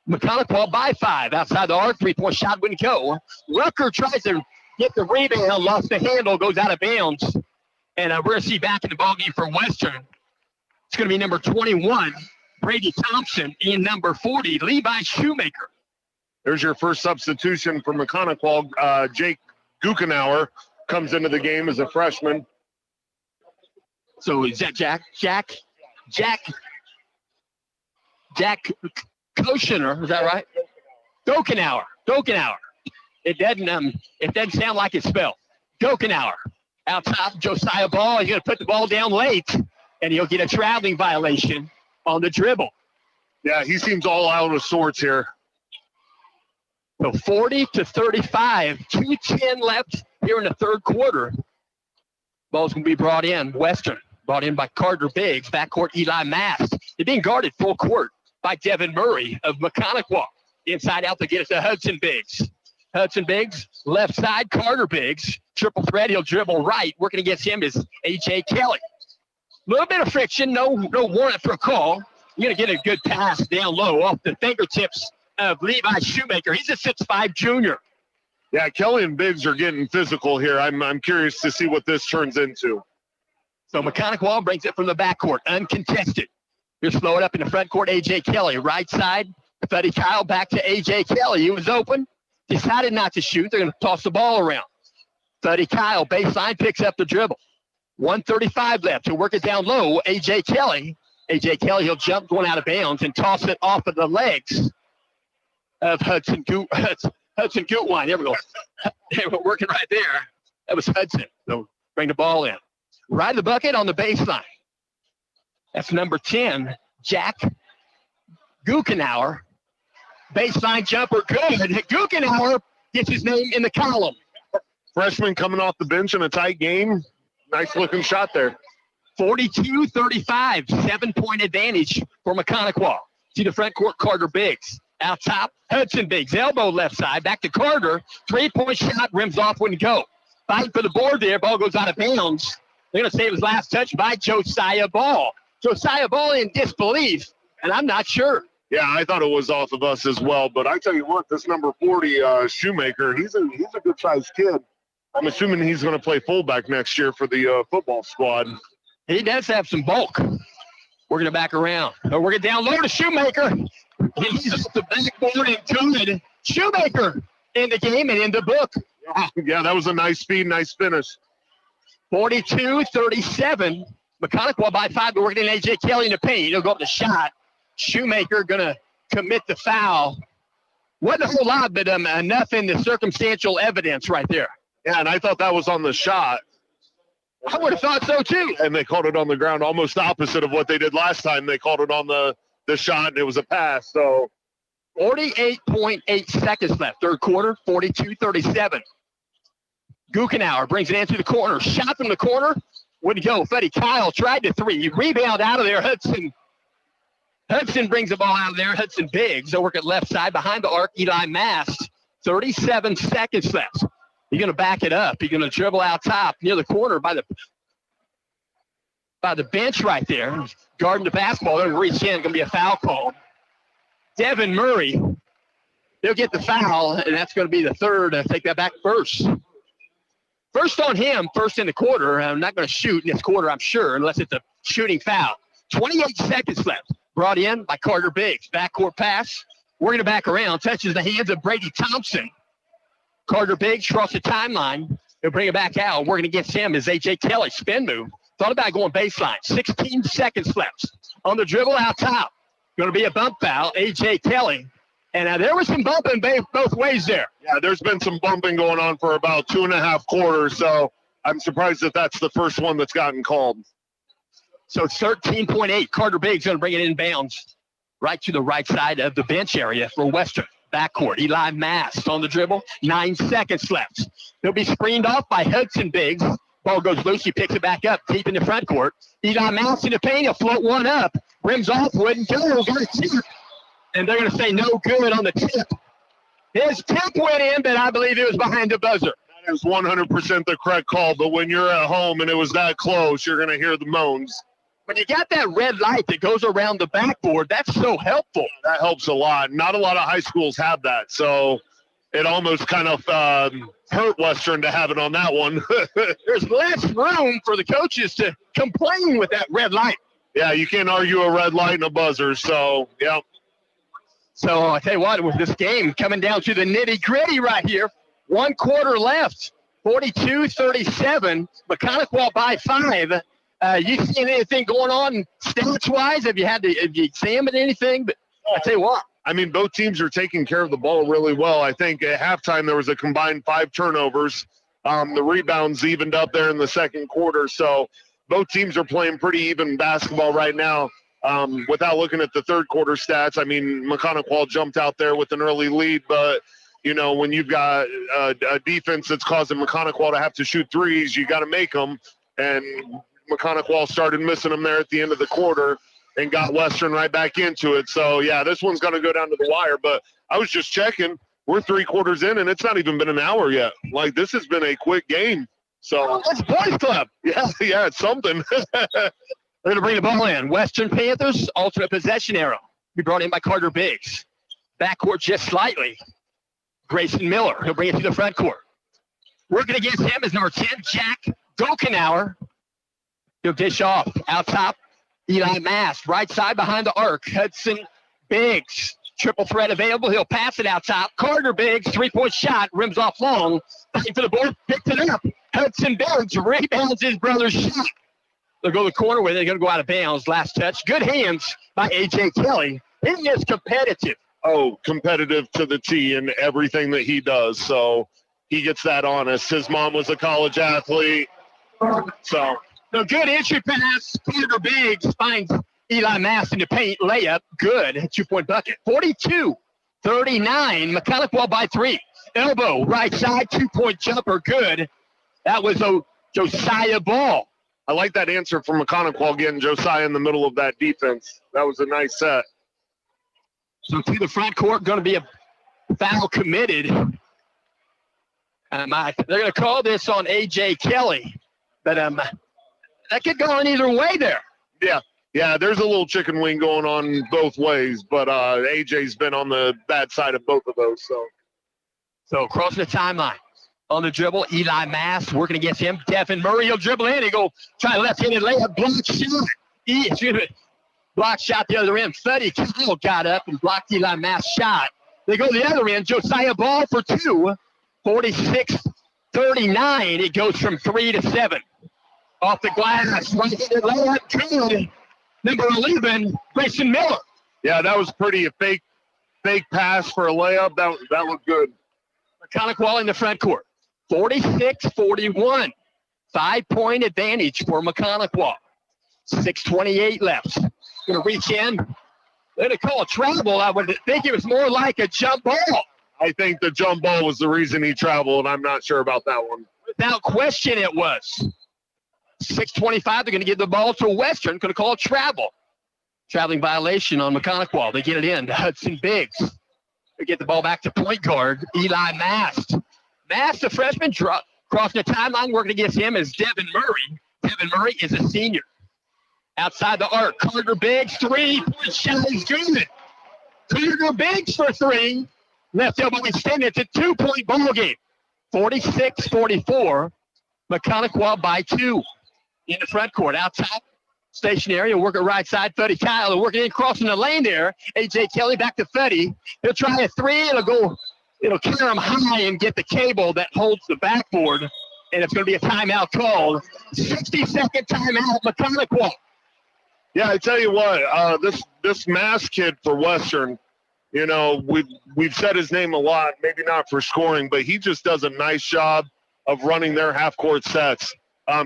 Maconaquah by 5. Outside the arc, 3-point shot wouldn't go. Rucker tries to get the rebound, lost the handle, goes out of bounds. And we're going to see back in the ballgame for Western. It's going to be number 21, Brady Thompson, and number 40, Levi Shoemaker. There's your first substitution for Maconaquah. Jake Gukenauer comes into the game as a freshman. So is that Jack Koschener, is that right? Gokenauer. It doesn't sound like it's spelled. Gokenauer. Out top, Josiah Ball. He's going to put the ball down late, and he'll get a traveling violation on the dribble. Yeah, he seems all out of sorts here. So 40-35, 2:10 left here in the third quarter. Ball's going to be brought in. Western, brought in by Carter Biggs. Backcourt, Eli Mast. They're being guarded full court by Devin Murray of Maconaquah. Inside out to get it to Hudson Biggs. Hudson Biggs, left side, Carter Biggs. Triple threat, he'll dribble right. Working against him is A.J. Kelly. A little bit of friction, no warrant for a call. You're going to get a good pass down low off the fingertips of Levi Shoemaker. He's a 6'5 junior. Yeah, Kelly and Biggs are getting physical here. I'm curious to see what this turns into. So Maconaquah brings it from the backcourt, uncontested. Here's slow it up in the front court, A.J. Kelly. Right side, Buddy Kyle back to A.J. Kelly. He was open, decided not to shoot. They're going to toss the ball around. Buddy Kyle, baseline, picks up the dribble. 1:35 left. He'll work it down low. A.J. Kelly, he'll jump going out of bounds and toss it off of the legs of Hudson Gutwine. There we go. They were working right there. That was Hudson. So bring the ball in. Right of the bucket on the baseline. That's number 10, Jack Gukenauer. Baseline jumper, good. Gukenauer gets his name in the column. Freshman coming off the bench in a tight game. Nice looking shot there. 42-35, 7-point advantage for Maconaquah. See the front court, Carter Biggs. Out top, Hudson Biggs, elbow left side, back to Carter. 3-point shot, rims off, wouldn't go. Fight for the board there, ball goes out of bounds. They're going to say it was last touch by Josiah Ball. Josiah Ball in disbelief, and I'm not sure. Yeah, I thought it was off of us as well, but I tell you what, this number 40 Shoemaker, he's a good-sized kid. I'm assuming he's going to play fullback next year for the football squad. He does have some bulk. Working it back around. Working it down low to Shoemaker. He's off the backboard and good. Shoemaker in the game and in the book. Yeah, that was a nice speed, nice finish. 42-37. Maconaquah by 5. They're working in A.J. Kelly in the paint. He'll go up the shot. Shoemaker going to commit the foul. Wasn't a whole lot, but enough in the circumstantial evidence right there. Yeah, and I thought that was on the shot. I would have thought so, too. And they called it on the ground, almost opposite of what they did last time. They called it on the shot, and it was a pass. So 48.8 seconds left. Third quarter, 42-37. Gukenauer brings it into the corner. Shot from the corner. Wouldn't go. Buddy Kyle tried to 3. Rebound out of there. Hudson brings the ball out of there. Hudson Biggs. They'll work at left side behind the arc. Eli Mast. 37 seconds left. He's going to back it up. He's going to dribble out top near the corner by the bench right there. Guarding the basketball. They're going to reach in. Going to be a foul call. Devin Murray. He'll get the foul, and that's going to be the third. Take that back first. First on him, first in the quarter. I'm not going to shoot in this quarter, I'm sure, unless it's a shooting foul. 28 seconds left. Brought in by Carter Biggs. Backcourt pass. Working it back around. Touches the hands of Brady Thompson. Carter Biggs across the timeline. He'll bring it back out. Working against him is A.J. Kelly. Spin move. Thought about going baseline. 16 seconds left. On the dribble out top. Going to be a bump foul. A.J. Kelly. And there was some bumping both ways there. Yeah, there's been some bumping going on for about 2.5 quarters. So I'm surprised that that's the first one that's gotten called. So 13.8. Carter Biggs going to bring it in bounds right to the right side of the bench area for Western. Backcourt. Eli Mast on the dribble. 9 seconds left. He'll be screened off by Hudson Biggs. Ball goes loose. He picks it back up deep in the front court. Eli Mast in the paint. He'll float one up. Rims off. Wouldn't go. Got a tip. And they're going to say no good on the tip. His tip went in, but I believe it was behind the buzzer. That is 100% the correct call, but when you're at home and it was that close, you're going to hear the moans. When you got that red light that goes around the backboard, that's so helpful. That helps a lot. Not a lot of high schools have that, so it almost kind of hurt Western to have it on that one. There's less room for the coaches to complain with that red light. Yeah, you can't argue a red light and a buzzer, so, yeah. So I tell you what, with this game coming down to the nitty-gritty right here, 1 quarter left, 42-37, Maconaquah by 5. You seen anything going on stats-wise? Have you examined anything? But I tell you what. I mean, both teams are taking care of the ball really well. I think at halftime there was a combined 5 turnovers. The rebounds evened up there in the second quarter. So both teams are playing pretty even basketball right now. Without looking at the third quarter stats, I mean, Maconaquah jumped out there with an early lead, but, you know, when you've got a defense that's causing Maconaquah to have to shoot threes, you got to make them. And Maconaquah started missing them there at the end of the quarter and got Western right back into it. So, yeah, this one's going to go down to the wire. But I was just checking. We're 3 quarters in, and it's not even been an hour yet. Like, this has been a quick game. So it's boys club. Yeah, it's something. They're going to bring the ball in. Western Panthers, alternate possession arrow. Be brought in by Carter Biggs. Backcourt just slightly. Grayson Miller. He'll bring it to the front court. Working against him is number 10, Jack Gokenauer. He'll dish off. Out top, Eli Mast. Right side behind the arc. Hudson Biggs. Triple threat available. He'll pass it out top. Carter Biggs, 3-point shot. Rims off long. Fighting for the board. Picked it up. Hudson Biggs rebounds his brother's shot. They'll go to the corner with it. They're going to go out of bounds. Last touch. Good hands by A.J. Kelly. He is competitive. Oh, competitive to the T in everything that he does. So he gets that honest. His mom was a college athlete. So Good entry pass. Carter Biggs finds Eli Mast in the paint. Layup. Good. 2-point bucket. 42-39. Maconaquah by 3. Elbow. Right side. 2-point jumper. Good. That was Josiah Ball. I like that answer from Maconaquah getting Josiah in the middle of that defense. That was a nice set. So to the front court, going to be a foul committed. They're going to call this on A.J. Kelly. But that could go in either way there. Yeah, there's a little chicken wing going on both ways, but A.J.'s been on the bad side of both of those. So crossing the timeline. On the dribble, Eli Mast working against him. Devin Murray, he'll dribble in. He'll go try left-handed layup. Block shot. Block shot the other end. Fuddy Kyle got up and blocked Eli Mast's shot. They go the other end. Josiah Ball for 2. 46-39. It goes from 3 to 7. Off the glass. Right-handed layup. Good. Number 11, Grayson Miller. Yeah, that was pretty. A fake pass for a layup. That looked good. Maconaquah in the front court. 46-41. 5-point advantage for Maconaquah. 6:28 left. Going to reach in. They're going to call a travel. I would think it was more like a jump ball. I think the jump ball was the reason he traveled. I'm not sure about that one. Without question, it was. 6:25. They're going to give the ball to Western. Going to call a travel. Traveling violation on Maconaquah. They get it in to Hudson Biggs. They get the ball back to point guard, Eli Mast. Mast, the freshman, crossing the timeline. Working against him is Devin Murray. Devin Murray is a senior. Outside the arc, Carter Biggs, 3-point shot is good. Carter Biggs for 3. Left elbow extended. It's a 2-point ball game. 46-44. Maconaquah by 2. In the front court, out top. Stationary, he'll work it right side. Fuddy Kyle will work it in, crossing the lane there. A.J. Kelly back to Fuddy. He'll try a 3. It'll carry him high and get the cable that holds the backboard. And it's going to be a timeout called. 60-second timeout, Maconaquah. Yeah, I tell you what, this Mass kid for Western, you know, we've said his name a lot, maybe not for scoring, but he just does a nice job of running their half-court sets,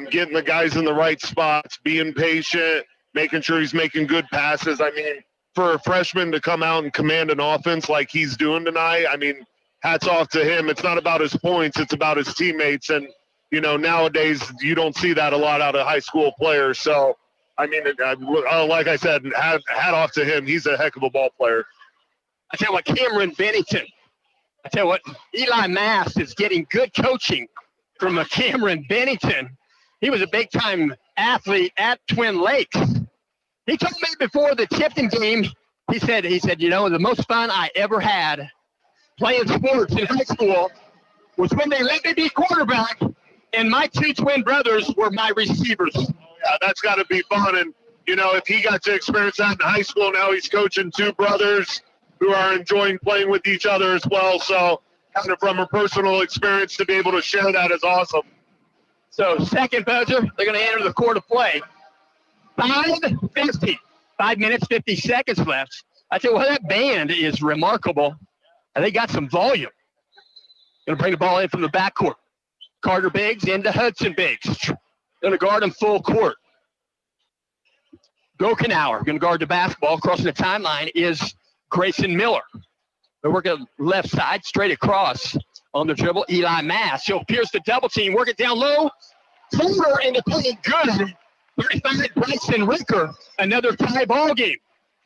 getting the guys in the right spots, being patient, making sure he's making good passes. I mean, for a freshman to come out and command an offense like he's doing tonight, I mean, hats off to him. It's not about his points, it's about his teammates. And, you know, nowadays you don't see that a lot out of high school players. So, I mean, like I said, hat off to him. He's a heck of a ball player. I tell you what, Cameron Bennington. I tell you what, Eli Mast is getting good coaching from Cameron Bennington. He was a big-time athlete at Twin Lakes. He told me before the Tipton game, he said, you know, the most fun I ever had playing sports in high school was when they let me be quarterback, and my two twin brothers were my receivers. Yeah, that's got to be fun. And, you know, if he got to experience that in high school, now he's coaching two brothers who are enjoying playing with each other as well. So kind of from a personal experience to be able to share that is awesome. So second buzzer, they're going to enter the court of play. 5:50, 5 minutes, 50 seconds left. I tell you what, that band is remarkable. And they got some volume. Going to bring the ball in from the backcourt. Carter Biggs into Hudson Biggs. Going to guard him full court. Maconaquah going to guard the basketball. Crossing the timeline is Grayson Miller. They're working left side, straight across on the dribble. Eli Mast. He'll pierce the double team. Work it down low. Floater into play good. 35 Bryson Ricker. Another tie ball game.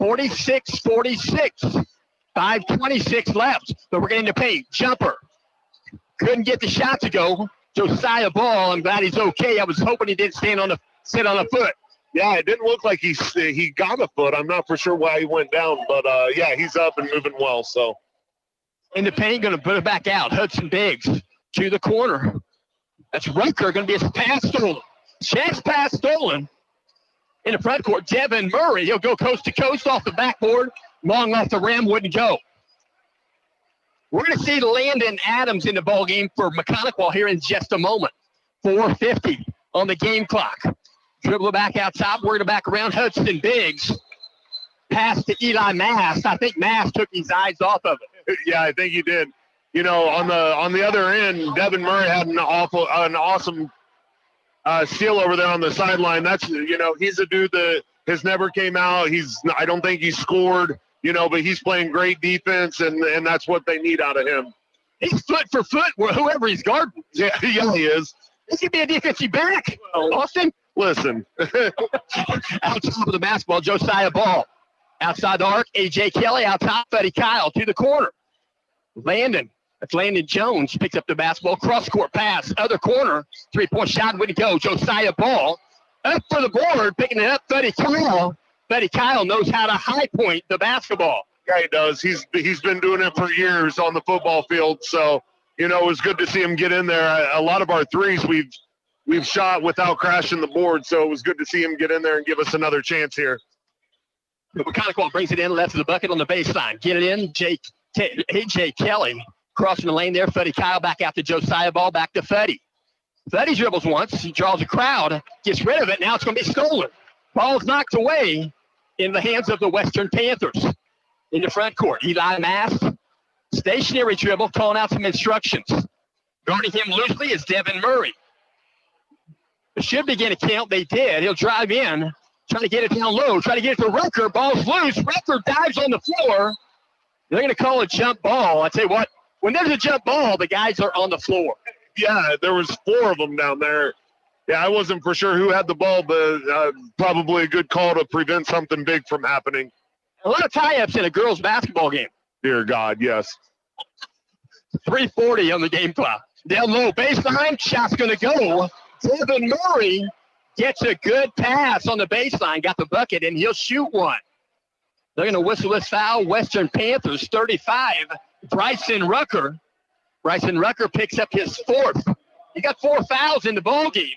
46-46. 5:26 left. But we're getting to paint. Jumper. Couldn't get the shot to go. Josiah Ball, I'm glad he's okay. I was hoping he didn't sit on a foot. Yeah, it didn't look like he got a foot. I'm not for sure why he went down, but yeah, he's up and moving well. So in the paint, going to put it back out. Hudson Biggs to the corner. That's Rucker, going to be a pass stolen. Chance pass stolen in the front court. Devin Murray, he'll go coast to coast off the backboard. Long off the rim, wouldn't go. We're going to see Landon Adams in the ball game for Maconaquah here in just a moment. 4:50 on the game clock. Dribble back out top, working back around Hudson Biggs. Pass to Eli Mast. I think Mast took his eyes off of it. Yeah, I think he did. You know, on the other end, Devin Murray had an awesome steal over there on the sideline. That's, you know, he's a dude that has never came out. I don't think he scored. You know, but he's playing great defense, and that's what they need out of him. He's foot for foot with whoever he's guarding. Yeah, he is. This could be a defensive back. Austin? Listen. Out top of the basketball, Josiah Ball. Outside the arc, A.J. Kelly. Out top, Buddy Kyle to the corner. That's Landon Jones. Picks up the basketball. Cross-court pass. Other corner. Three-point shot. Way to go. Josiah Ball. Up for the board. Picking it up, Buddy Kyle. Buddy Kyle knows how to high point the basketball. Yeah, he does. He's been doing it for years on the football field. So, you know, it was good to see him get in there. A lot of our threes we've shot without crashing the board. So it was good to see him get in there and give us another chance here. Maconaquah brings it in left of the bucket on the baseline. Get it in. A.J. Kelly crossing the lane there. Buddy Kyle back out to Josiah Ball. Back to Fuddy. Fuddy dribbles once. He draws a crowd. Gets rid of it. Now it's going to be stolen. Ball's knocked away in the hands of the Western Panthers. In the front court, Eli Mast, stationary dribble, calling out some instructions. Guarding him loosely is Devin Murray. It should begin to count. They did. He'll drive in, try to get it down low, try to get it to Rucker. Ball's loose. Rucker dives on the floor. They're going to call a jump ball. I tell you what, when there's a jump ball, the guys are on the floor. Yeah, there was 4 of them down there. Yeah, I wasn't for sure who had the ball, but probably a good call to prevent something big from happening. A lot of tie-ups in a girls' basketball game. Dear God, yes. 3:40 on the game clock. Down low, baseline, shot's going to go. Devin Murray gets a good pass on the baseline, got the bucket, and he'll shoot one. They're going to whistle this foul. Western Panthers, 35. Bryson Rucker. Bryson Rucker picks up his 4th. He got 4 fouls in the ball game.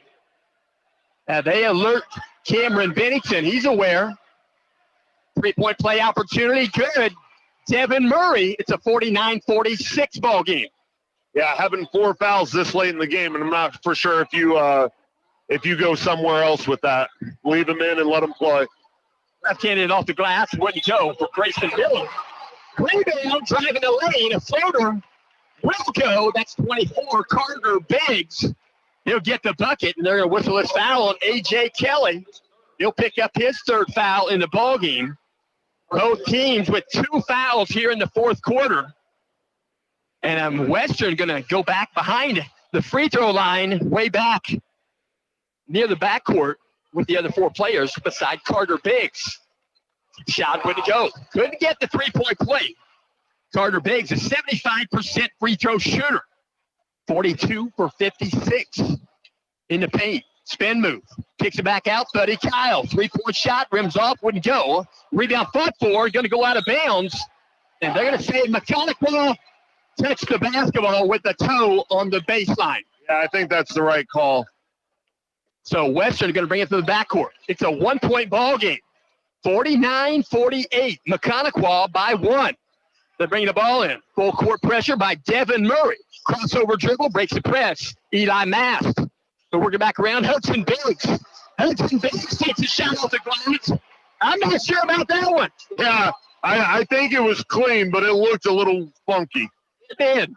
They alert Cameron Bennington. He's aware. 3-point play opportunity. Good. Devin Murray. It's a 49-46 ball game. Yeah, having 4 fouls this late in the game, and I'm not for sure if you go somewhere else with that. Leave him in and let him play. Left-handed off the glass. Wouldn't go for Grayson Miller. Rebound, driving the lane. A floater. will go. That's 24. Carter Biggs. He'll get the bucket, and they're going to whistle his foul on A.J. Kelly. He'll pick up his third foul in the ballgame. Both teams with 2 fouls here in the fourth quarter. And Western going to go back behind the free throw line, way back near the backcourt with the other 4 players beside Carter Biggs. Shot wouldn't go. Couldn't get the three-point play. Carter Biggs, a 75% free throw shooter. 42 for 56 in the paint. Spin move. Kicks it back out. Buddy Kyle. 3-point shot. Rims off. Wouldn't go. Rebound fought for. Going to go out of bounds. And they're going to say Maconaquah touched the basketball with the toe on the baseline. Yeah, I think that's the right call. So Western going to bring it to the backcourt. It's a 1-point ball game. 49-48. Maconaquah by 1. They're bringing the ball in. Full court pressure by Devin Murray. Crossover dribble, breaks the press. Eli Mast. They're working back around. Hudson Biggs. Hudson Biggs takes a shot off the glass. I'm not sure about that one. Yeah, I think it was clean, but it looked a little funky. It did.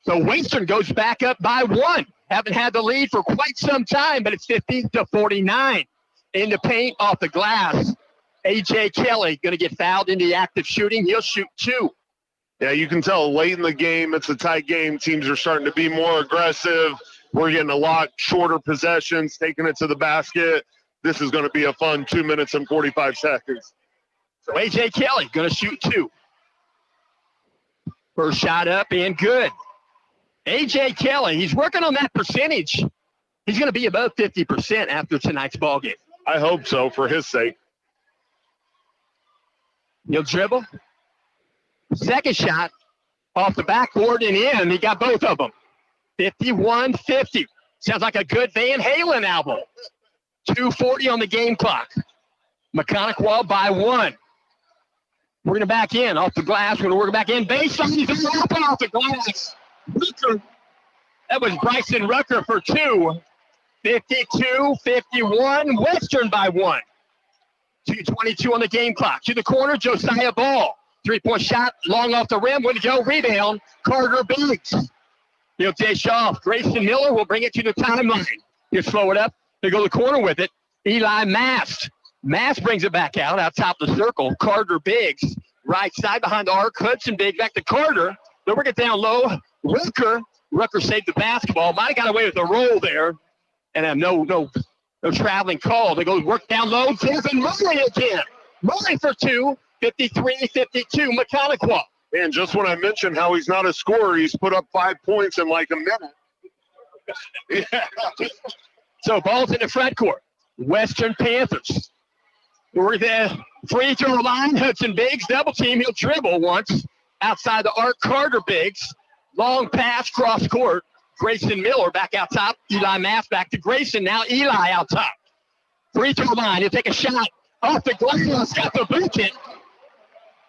So Western goes back up by 1. Haven't had the lead for quite some time, but it's 50-49. In the paint, off the glass. A.J. Kelly going to get fouled in the act of shooting. He'll shoot 2. Yeah, you can tell late in the game, it's a tight game. Teams are starting to be more aggressive. We're getting a lot shorter possessions, taking it to the basket. This is going to be a fun 2 minutes and 45 seconds. So A.J. Kelly going to shoot 2. First shot up and good. A.J. Kelly, he's working on that percentage. He's going to be above 50% after tonight's ball game. I hope so, for his sake. He'll dribble. Second shot off the backboard and in. He got both of them. 51-50. Sounds like a good Van Halen album. 2:40 on the game clock. Maconaquah by 1. We're going to back in off the glass. We're going to work back in. Baseline. He's open off the glass. Rucker. That was Bryson Rucker for 2. 52-51. Western by 1. 2:22 on the game clock. To the corner, Josiah Ball. 3-point shot, long off the rim. Wouldn't go. Rebound, Carter Biggs. He'll dish off. Grayson Miller will bring it to the timeline. He'll slow it up. They go to the corner with it. Eli Mast. Mast brings it back out top of the circle. Carter Biggs, right side behind the arc. Hudson Biggs back to Carter. They'll work it down low. Rucker saved the basketball. Might have got away with a roll there. And no traveling call. They go work down low. Devin Murray again. Murray for 2. 53-52, Maconaquah. And just when I mentioned how he's not a scorer, he's put up 5 points in like a minute. Yeah. So ball's in the front court. Western Panthers. We're the free throw line. Hudson Biggs, double team. He'll dribble once. Outside the arc, Carter Biggs. Long pass, cross court. Grayson Miller back out top. Eli Mast back to Grayson. Now Eli out top. Free throw line. He'll take a shot off the glass. Got the bucket.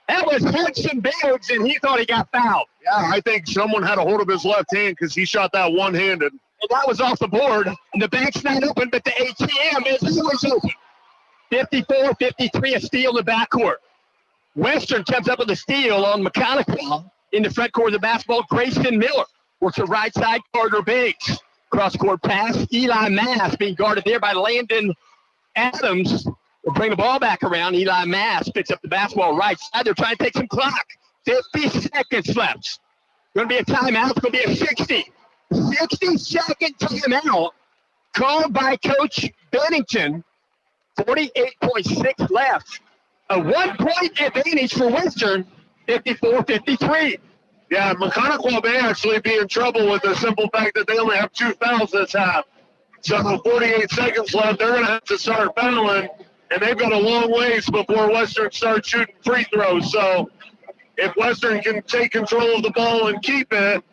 That was Hudson Biggs, and he thought he got fouled. Yeah, I think someone had a hold of his left hand because he shot that one-handed. And that was off the board. And the bank's not open, but the ATM is always open. 54-53, a steal in the backcourt. Western comes up with a steal on Maconaquah. In the front court of the basketball, Grayson Miller works the right side, Carter Biggs. Cross-court pass, Eli Mast being guarded there by Landon Adams. We'll bring the ball back around. Eli Mast picks up the basketball right side. They're trying to take some clock. 50 seconds left. Going to be a timeout. It's going to be a 60-second timeout called by Coach Bennington. 48.6 left. A 1-point advantage for Western. 54-53. Yeah, Maconaquah may actually be in trouble with the simple fact that they only have 2 fouls this half. So 48 seconds left. They're going to have to start fouling. And they've got a long ways before Western starts shooting free throws. So if Western can take control of the ball and keep it,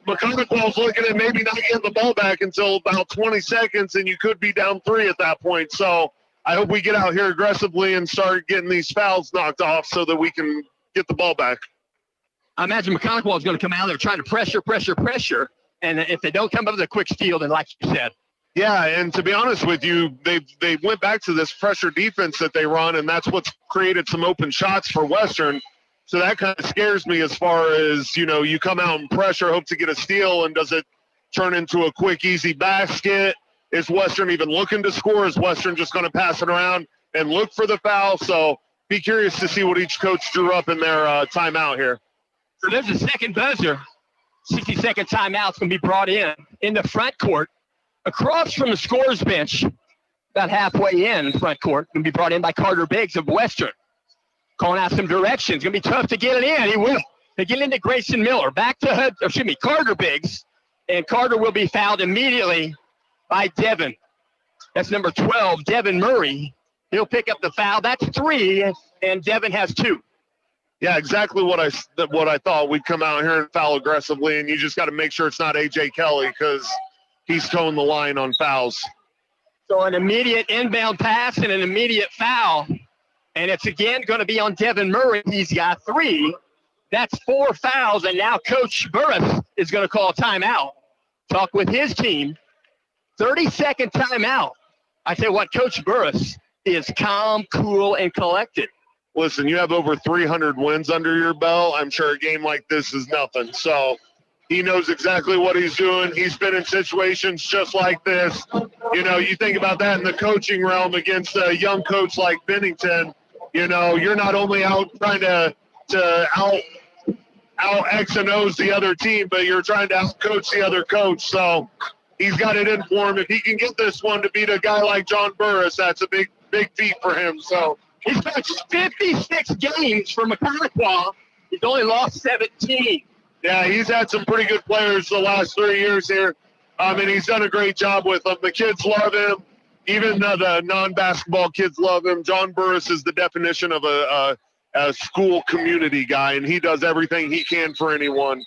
Maconaquah's looking at maybe not getting the ball back until about 20 seconds, and you could be down 3 at that point. So I hope we get out here aggressively and start getting these fouls knocked off so that we can get the ball back. I imagine Maconaquah is going to come out there trying to pressure. And if they don't come up with a quick steal, then like you said. Yeah, and to be honest with you, they went back to this pressure defense that they run, and that's what's created some open shots for Western. So that kind of scares me as far as, you come out and pressure, hope to get a steal, and does it turn into a quick, easy basket? Is Western even looking to score? Is Western just going to pass it around and look for the foul? So be curious to see what each coach drew up in their timeout here. So there's a second buzzer. 60-second timeout's going to be brought in the front court, across from the scorer's bench, about halfway in front court. Going to be brought in by Carter Biggs of Western. Calling out some directions. Going to be tough to get it in. He will. They get into Grayson Miller. Carter Biggs. And Carter will be fouled immediately by Devin. That's number 12, Devin Murray. He'll pick up the foul. That's 3, and Devin has 2. Yeah, exactly what I thought. We'd come out here and foul aggressively, and you just got to make sure it's not A.J. Kelly because he's towing the line on fouls. So an immediate inbound pass and an immediate foul, and it's again going to be on Devin Murray. He's got 3. That's 4 fouls, and now Coach Burris is going to call a timeout. Talk with his team. 30-second timeout. I tell you what, Coach Burris is calm, cool, and collected. Listen, you have over 300 wins under your belt. I'm sure a game like this is nothing. So he knows exactly what he's doing. He's been in situations just like this. You think about that in the coaching realm against a young coach like Bennington. You're not only out trying to out X and O's the other team, but you're trying to out coach the other coach. So he's got it in for him. If he can get this one to beat a guy like John Burris, that's a big feat for him. So he's coached 56 games for Maconaquah. He's only lost 17. Yeah, he's had some pretty good players the last 3 years here, and he's done a great job with them. The kids love him. Even the non-basketball kids love him. John Burris is the definition of a school community guy, and he does everything he can for anyone.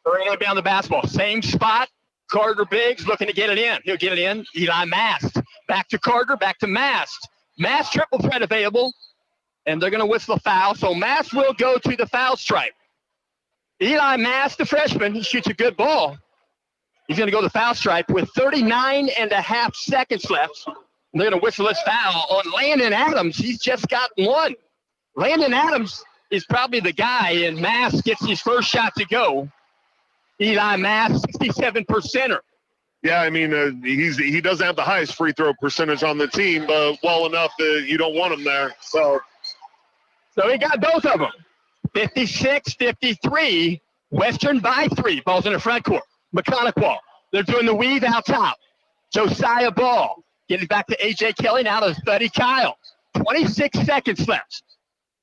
Right down the basketball. Same spot. Carter Biggs looking to get it in. He'll get it in. Eli Mast. Back to Carter, back to Mast. Mast triple threat available, and they're going to whistle a foul. So Mast will go to the foul stripe. Eli Mast, the freshman, he shoots a good ball. He's going to go to the foul stripe with 39.5 seconds left. And they're going to whistle this foul on Landon Adams. He's just got 1. Landon Adams is probably the guy, and Mast gets his first shot to go. Eli Mast, 67%er. Yeah, I mean, he doesn't have the highest free throw percentage on the team, but well enough that you don't want him there. So he got both of them. 56-53. Western by 3. Ball's in the front court. Maconaquah. They're doing the weave out top. Josiah Ball. Getting back to A.J. Kelly. Now to Buddy Kyle. 26 seconds left.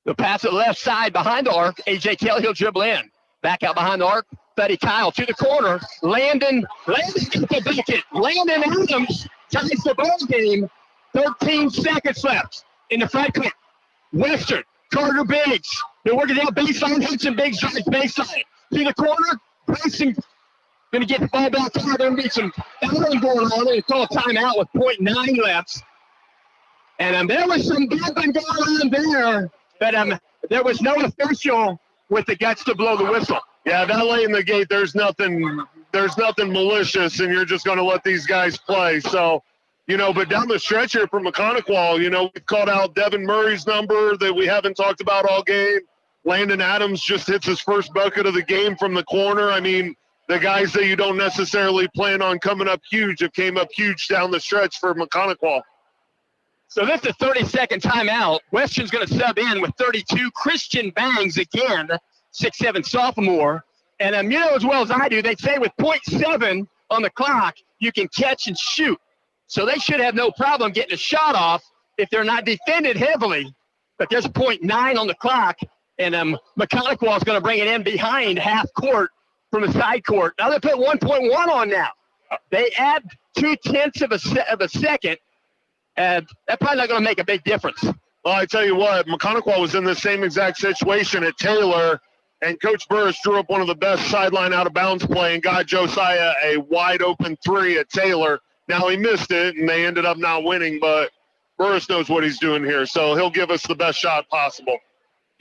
The pass at left side behind the arc. A.J. Kelly, he'll dribble in. Back out behind the arc. Buddy Kyle to the corner. Landon gets the bucket. Landon Adams ties the ball game. 13 seconds left in the front court. Western. Carter Biggs. They're working down baseline. Hudson Biggs drives baseline. To the corner. Grayson going to get the ball back out. There'll be some fouling going on. They call a timeout with 0.9 left. And there was some bumping going on there. But there was no official with the guts to blow the whistle. Yeah, that late in the gate, there's nothing malicious, and you're just going to let these guys play. So, but down the stretch here from Maconaquah, we've called out Devin Murray's number that we haven't talked about all game. Landon Adams just hits his first bucket of the game from the corner. I mean, the guys that you don't necessarily plan on coming up huge have came up huge down the stretch for Maconaquah. So that's a 30-second timeout. Western's going to sub in with 32. Christian Bangs again, 6'7" sophomore. And you know as well as I do, they say with 0.7 on the clock, you can catch and shoot. So they should have no problem getting a shot off if they're not defended heavily. But there's 0.9 on the clock, and Maconaquah is going to bring it in behind half court from the side court. Now they put 1.1 on now. They add 0.2 of a second. That's probably not going to make a big difference. Well, I tell you what, Maconaquah was in the same exact situation at Taylor, and Coach Burris drew up one of the best sideline out-of-bounds play and got Josiah a wide-open 3 at Taylor. Now he missed it, and they ended up not winning, but Burris knows what he's doing here, so he'll give us the best shot possible.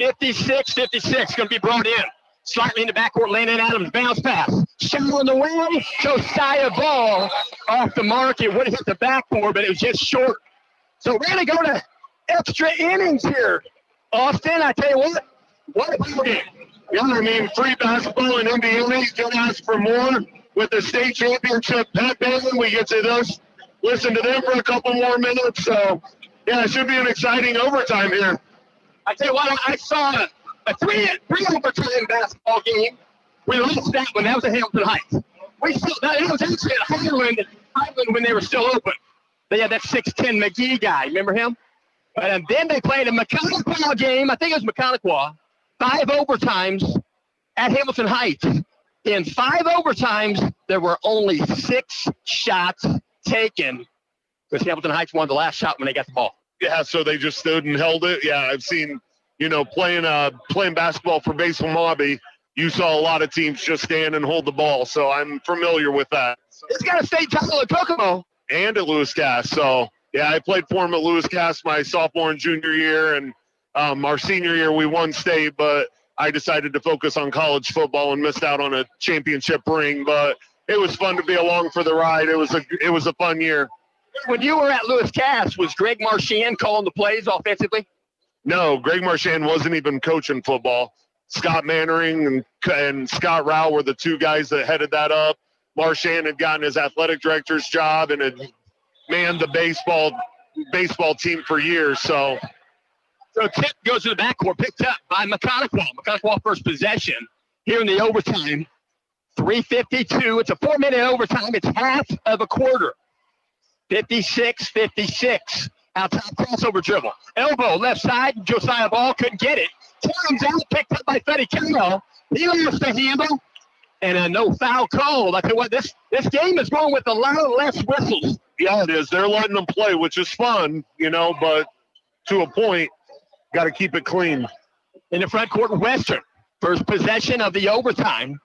56-56, going to be brought in. Slightly in the backcourt, Landon Adams, bounce pass. Shot on the way, Josiah Ball off the mark. It would have hit the backboard, but it was just short. So we're going to go to extra innings here. Austin, I tell you what, What a ball game. Yeah, I mean, free basketball in Indiana. You don't ask for more. With the state championship headband, we get to listen to them for a couple more minutes. So, yeah, it should be an exciting overtime here. I tell you what, I saw a three overtime basketball game. We lost that one. That was at Hamilton Heights. That was actually at Highland when they were still open. They had that 6'10" McGee guy. Remember him? And then they played a Maconaquah game. I think it was Maconaquah. 5 overtimes at Hamilton Heights. In 5 overtimes, there were only 6 shots taken because Hamilton Heights won the last shot when they got the ball. Yeah, so they just stood and held it. Yeah, I've seen, playing basketball for Basel Mobby, you saw a lot of teams just stand and hold the ball. So I'm familiar with that. He's got a state title at Kokomo. And at Lewis Cass. So, yeah, I played for him at Lewis Cass my sophomore and junior year. And our senior year, we won state, but I decided to focus on college football and missed out on a championship ring. But it was fun to be along for the ride. It was a fun year. When you were at Lewis Cass, was Greg Marchand calling the plays offensively? No, Greg Marchand wasn't even coaching football. Scott Mannering and Scott Rao were the 2 guys that headed that up. Marchand had gotten his athletic director's job and had manned the baseball team for years. So tip goes to the backcourt, picked up by Maconaquah. Maconaquah first possession here in the overtime. 3:52. It's a 4-minute overtime. It's half of a quarter. 56-56. Out top crossover dribble. Elbow left side. Josiah Ball couldn't get it. Turns out, picked up by Freddie Carroll. He lost the handle. And a no foul call. I tell you what, this game is going with a lot of less whistles. Yeah, it is. They're letting them play, which is fun, but to a point, got to keep it clean. In the front court, Western. First possession of the overtime.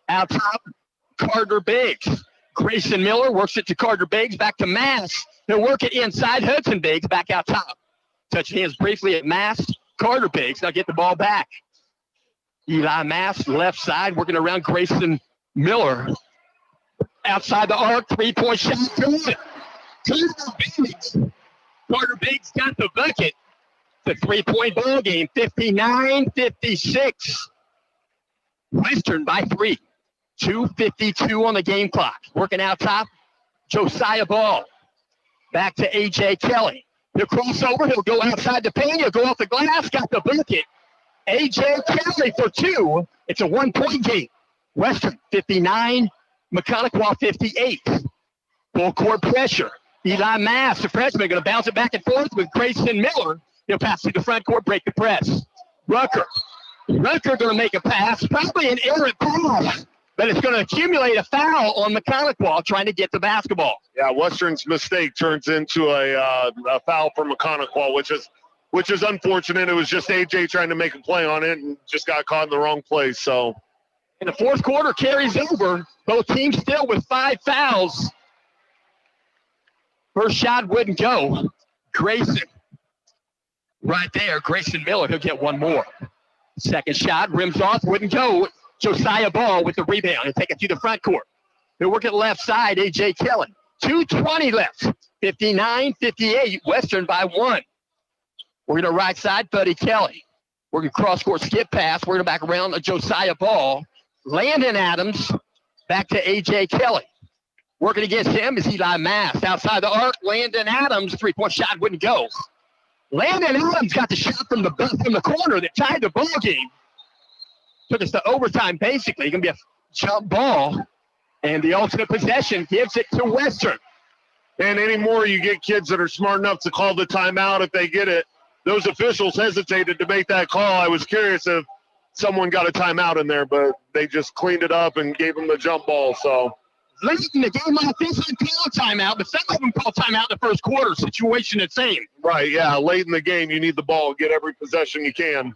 Out top, Carter Biggs. Grayson Miller works it to Carter Biggs. Back to Mass. He'll work it inside Hudson Biggs. Back out top. Touching hands briefly at Mass. Carter Biggs. Now get the ball back. Eli Mass, left side, working around Grayson Miller. Outside the arc, 3-point shot. Good. Carter Biggs got the bucket. The 3-point ball game, 59-56. Western by 3. 2:52 on the game clock. Working out top, Josiah Ball. Back to A.J. Kelly. He'll cross over. He'll go outside the paint. He'll go off the glass. Got the bucket. A.J. Kelly for 2. It's a 1-point game. Western 59, Maconaquah 58. Full court pressure. Eli Mass, the freshman, going to bounce it back and forth with Grayson Miller. He'll pass to the front court, break the press. Rucker going to make a pass, probably an errant pass, but it's going to accumulate a foul on Maconaquah trying to get the basketball. Yeah, Western's mistake turns into a foul for Maconaquah, which is unfortunate. It was just AJ trying to make a play on it and just got caught in the wrong place. So, in the fourth quarter carries over. Both teams still with 5 fouls. First shot wouldn't go. Grayson, right there. Grayson Miller, he'll get one more. Second shot, rims off, wouldn't go. Josiah Ball with the rebound. He'll take it to the front court. He'll work it left side, A.J. Kelly. 2:20 left. 59-58, Western by 1. We're going to right side, Buddy Kelly. We're going to cross-court skip pass. We're going to back around to Josiah Ball. Landon Adams back to A.J. Kelly. Working against him is Eli Mass. Outside the arc, Landon Adams, 3-point shot wouldn't go. Landon Adams got the shot from the corner that tied the ball game. Took us to overtime, basically. Going to be a jump ball. And the ultimate possession gives it to Western. And anymore, you get kids that are smart enough to call the timeout if they get it. Those officials hesitated to make that call. I was curious if someone got a timeout in there, but they just cleaned it up and gave them the jump ball. So late in the game, my officials call timeout, but some of them call timeout in the first quarter. Situation the same. Right, yeah. Late in the game, you need the ball. Get every possession you can.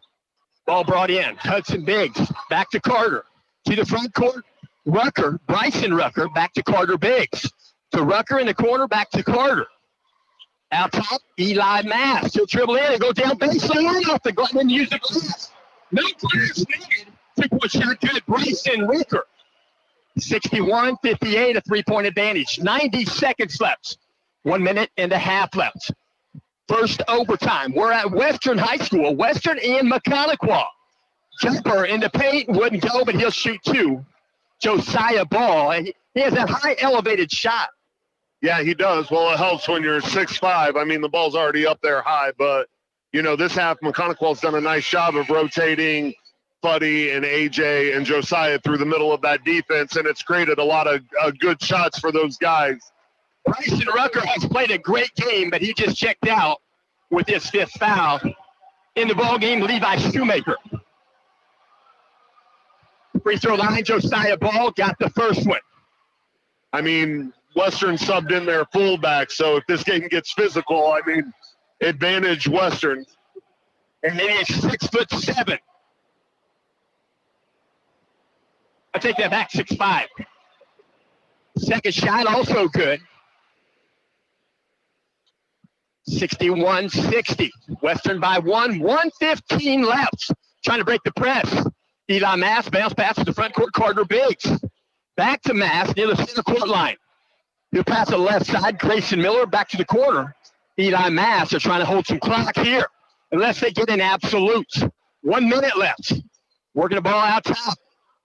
Ball brought in. Hudson Biggs back to Carter. To the front court, Bryson Rucker, back to Carter Biggs. To Rucker in the corner, back to Carter. Out top, Eli Mass. He'll dribble in and go down baseline off the glass and use the glass. No glass needed. 3-point shot good. Bryson Rucker. 61-58, a 3-point advantage. 90 seconds left. 1 minute and a half left. First overtime. We're at Western High School. Western and Maconaquah. Jumper in the paint, wouldn't go, but he'll shoot two. Josiah Ball, and he has that high elevated shot. Yeah, he does. Well, it helps when you're 6'5". I mean, the ball's already up there high, but, you know, this half, Maconaquah's done a nice job of rotating Buddy and AJ and Josiah through the middle of that defense, and it's created a lot of good shots for those guys. Bryson Rucker has played a great game, but he just checked out with his fifth foul. In the ball game, Levi Shoemaker. Free throw line, Josiah Ball got the first one. I mean, Western subbed in their fullback, so if this game gets physical, I mean, advantage Western. And maybe he's 6'7". I take that back, 6'5". Second shot also good. 61-60. Western by 1:15 left. Trying to break the press. Eli Mass, bounce pass to the front court, Carter Biggs. Back to Mass near the center court line. He'll pass to the left side, Grayson Miller back to the corner. Eli Mass are trying to hold some clock here, unless they get in absolutes. 1 minute left. Working the ball out top.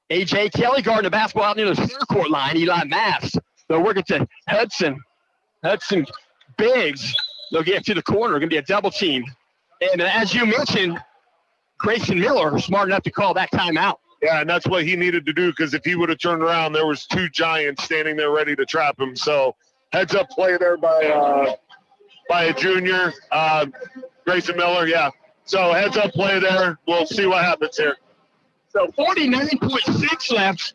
A.J. Kelly guarding the basketball out near the center court line. Eli Mass. They'll work it to Hudson. Hudson Biggs. They'll get to the corner. Going to be a double team. And as you mentioned, Grayson Miller smart enough to call that timeout. Yeah, and that's what he needed to do, because if he would have turned around, there was two giants standing there ready to trap him. So heads up play there by a junior, Grayson Miller. Yeah. So heads up play there. We'll see what happens here. So 49.6 left.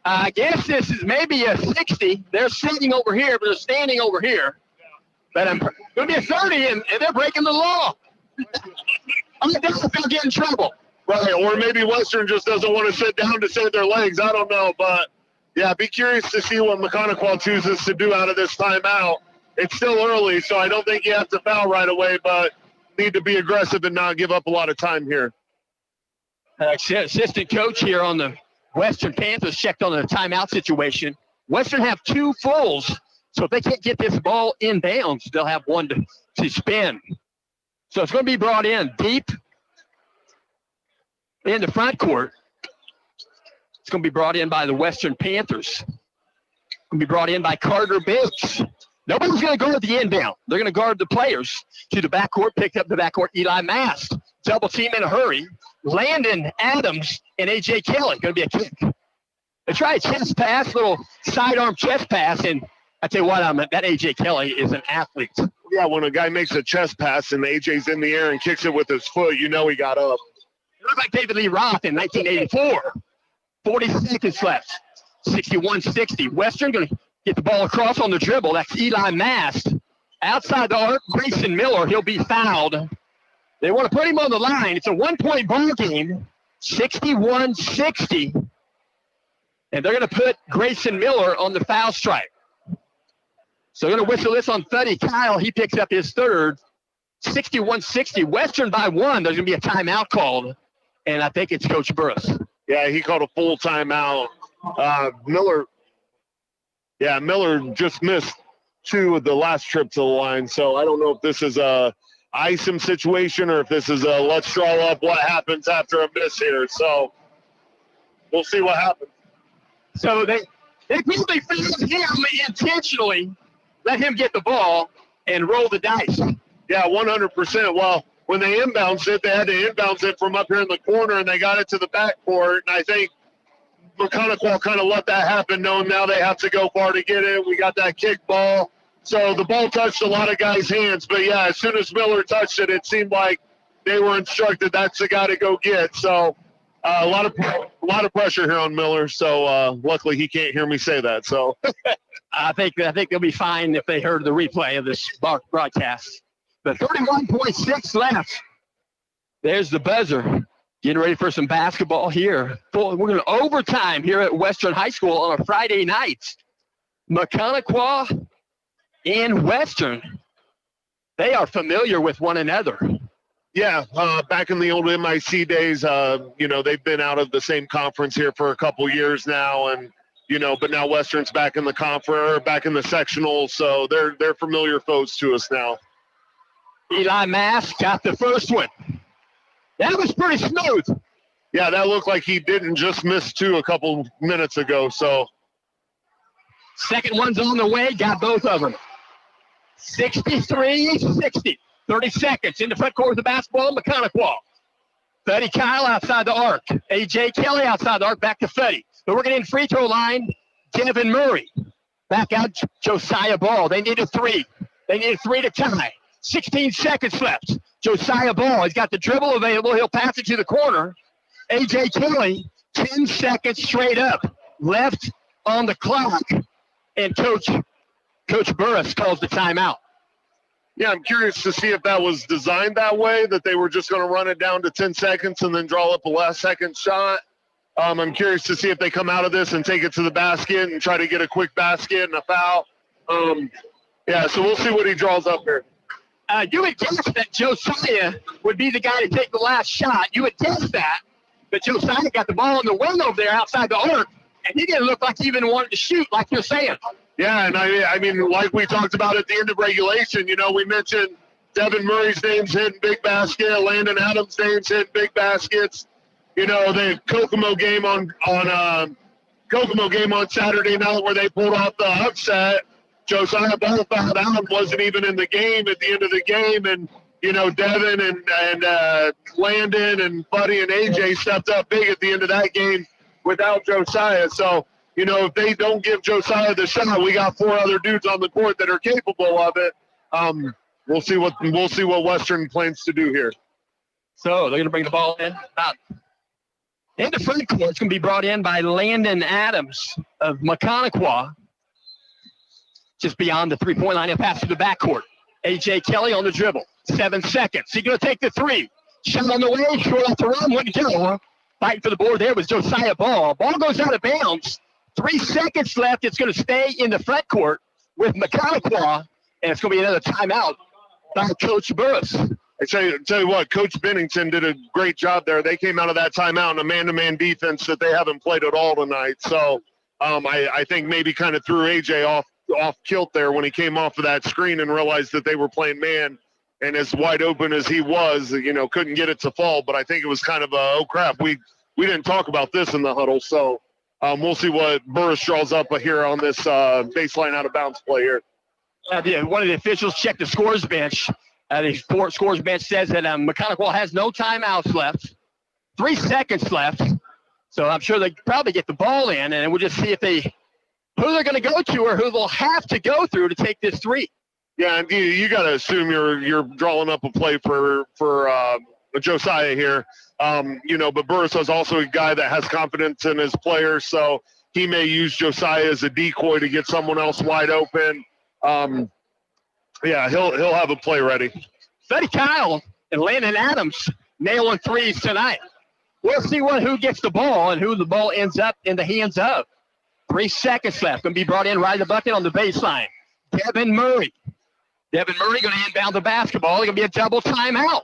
I guess this is maybe a 60. They're sitting over here, but they're standing over here. But I'm going to be a 30, and they're breaking the law. I mean, they'll get in trouble. Right, or maybe Western just doesn't want to sit down to save their legs. I don't know, but, yeah, be curious to see what Maconaquah chooses to do out of this timeout. It's still early, so I don't think you have to foul right away, but need to be aggressive and not give up a lot of time here. Assistant coach here on the Western Panthers checked on the timeout situation. Western have two fulls, so if they can't get this ball inbounds, they'll have one to spin. So it's going to be brought in deep in the front court. It's going to be brought in by the Western Panthers. It's going to be brought in by Carter Biggs. Nobody's going to guard the inbound. They're going to guard the players. To the backcourt, picked up the backcourt, Eli Mast. Double team in a hurry. Landon Adams and A.J. Kelly. Going to be a kick. They try a chest pass, little sidearm chest pass, and I tell you what, that A.J. Kelly is an athlete. Yeah, when a guy makes a chest pass and A.J.'s in the air and kicks it with his foot, you know he got up. It looked like David Lee Roth in 1984. 40 seconds left. 61-60. Western going to get the ball across on the dribble. That's Eli Mast. Outside the arc, Grayson Miller. He'll be fouled. They want to put him on the line. It's a one-point ball game. 61-60. And they're going to put Grayson Miller on the foul strike. So they're going to whistle this on Thuddy Kyle. He picks up his third. 61-60. Western by one. There's going to be a timeout called. And I think it's Coach Burris. Yeah, he called a full timeout. Miller just missed two of the last trip to the line. So I don't know if this is a ice him situation or if this is a let's draw up what happens after a miss here. So we'll see what happens. So they probably fouled him intentionally, let him get the ball and roll the dice. Yeah, 100%. Well, when they inbounds it, they had to inbounds it from up here in the corner, and they got it to the backcourt. And I think Maconaquah kind of let that happen, knowing now they have to go far to get it. We got that kick ball. So the ball touched a lot of guys' hands. But, yeah, as soon as Miller touched it, it seemed like they were instructed that's the guy to go get. So a lot of pressure here on Miller. So luckily he can't hear me say that. So I think they'll be fine if they heard the replay of this broadcast. But 31.6 left. There's the buzzer. Getting ready for some basketball here. We're going to overtime here at Western High School on a Friday night. Maconaquah and Western, they are familiar with one another. Yeah, back in the old MIC days, they've been out of the same conference here for a couple years now, and but now Western's back in the conference, back in the sectional, so they're familiar foes to us now. Eli Mass got the first one. That was pretty smooth. Yeah, that looked like he didn't just miss 2 a couple minutes ago. So Second one's on the way, got both of them. 63-60. 30 seconds in the front court of the basketball, Maconaquah. Fetty Kyle outside the arc. A.J. Kelly outside the arc, back to Fetty. They're working in free throw line, Devin Murray. Back out, Josiah Ball. They need a 3. They need a 3 to tie. 16 seconds left. Josiah Ball, he's got the dribble available. He'll pass it to the corner. A.J. Kelly, 10 seconds straight up. Left on the clock. And Coach Burris calls the timeout. yeah, I'm curious to see if that was designed that way, that they were just going to run it down to 10 seconds and then draw up a last second shot. I'm curious to see if they come out of this and take it to the basket and try to get a quick basket and a foul. Yeah, so we'll see what he draws up here. You would guess that Josiah would be the guy to take the last shot. You would guess that. But Josiah got the ball in the wing over there outside the arc, and he didn't look like he even wanted to shoot, like you're saying. Yeah, and I mean, like we talked about at the end of regulation, we mentioned Devin Murray's name's hitting big basket, Landon Adams' name's hitting big baskets. The Kokomo game on Saturday night where they pulled off the upset. Josiah Ball fouled out and wasn't even in the game at the end of the game, and Devin and Landon and Buddy and AJ stepped up big at the end of that game without Josiah. So, if they don't give Josiah the shot, we got 4 other dudes on the court that are capable of it. We'll see what Western plans to do here. So they're going to bring the ball in. In the front court, it's going to be brought in by Landon Adams of Maconaquah. Just beyond the three-point line, he'll pass to the backcourt. A.J. Kelly on the dribble. 7 seconds. He's going to take the 3. Shot on the way, short off the run, wouldn't go. Fighting for the board there was Josiah Ball. Ball goes out of bounds. 3 seconds left. It's going to stay in the front court with Maconaquah, and it's going to be another timeout by Coach Burris. I tell you what, Coach Bennington did a great job there. They came out of that timeout in a man-to-man defense that they haven't played at all tonight. So I think maybe kind of threw AJ off kilt there when he came off of that screen and realized that they were playing man. And as wide open as he was, couldn't get it to fall. But I think it was kind of oh crap, we didn't talk about this in the huddle. So we'll see what Burris draws up here on this baseline out of bounds play here. One of the officials checked the scores bench. The scores bench says that Maconaquah has no timeouts left. 3 seconds left. So I'm sure they probably get the ball in, and we'll just see who they're going to go to or who they'll have to go through to take this 3. Yeah, and you got to assume you're drawing up a play for Josiah here. But Burris is also a guy that has confidence in his players, so he may use Josiah as a decoy to get someone else wide open. Yeah, he'll have a play ready. Fetty Kyle and Landon Adams nailing 3s tonight. We'll see who gets the ball and who the ball ends up in the hands of. 3 seconds left. Going to be brought in right in the bucket on the baseline. Devin Murray. Devin Murray going to inbound the basketball. It's going to be a double timeout.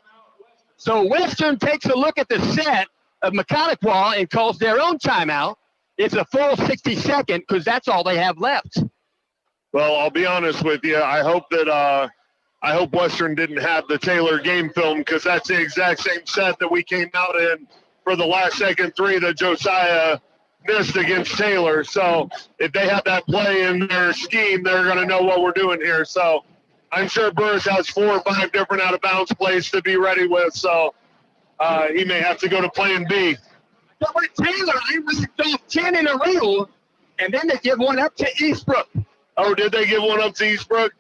So Western takes a look at the set of Maconaquah and calls their own timeout. It's a full 60-second because that's all they have left. Well, I'll be honest with you. I hope Western didn't have the Taylor game film because that's the exact same set that we came out in for the last second 3 that Josiah missed against Taylor. So if they have that play in their scheme, they're going to know what we're doing here. So I'm sure Burris has 4 or 5 different out-of-bounds plays to be ready with. So he may have to go to plan B. But with Taylor, they racked off 10 in a row, and then they give one up to Eastbrook. Oh, did they give one up to Eastbrook?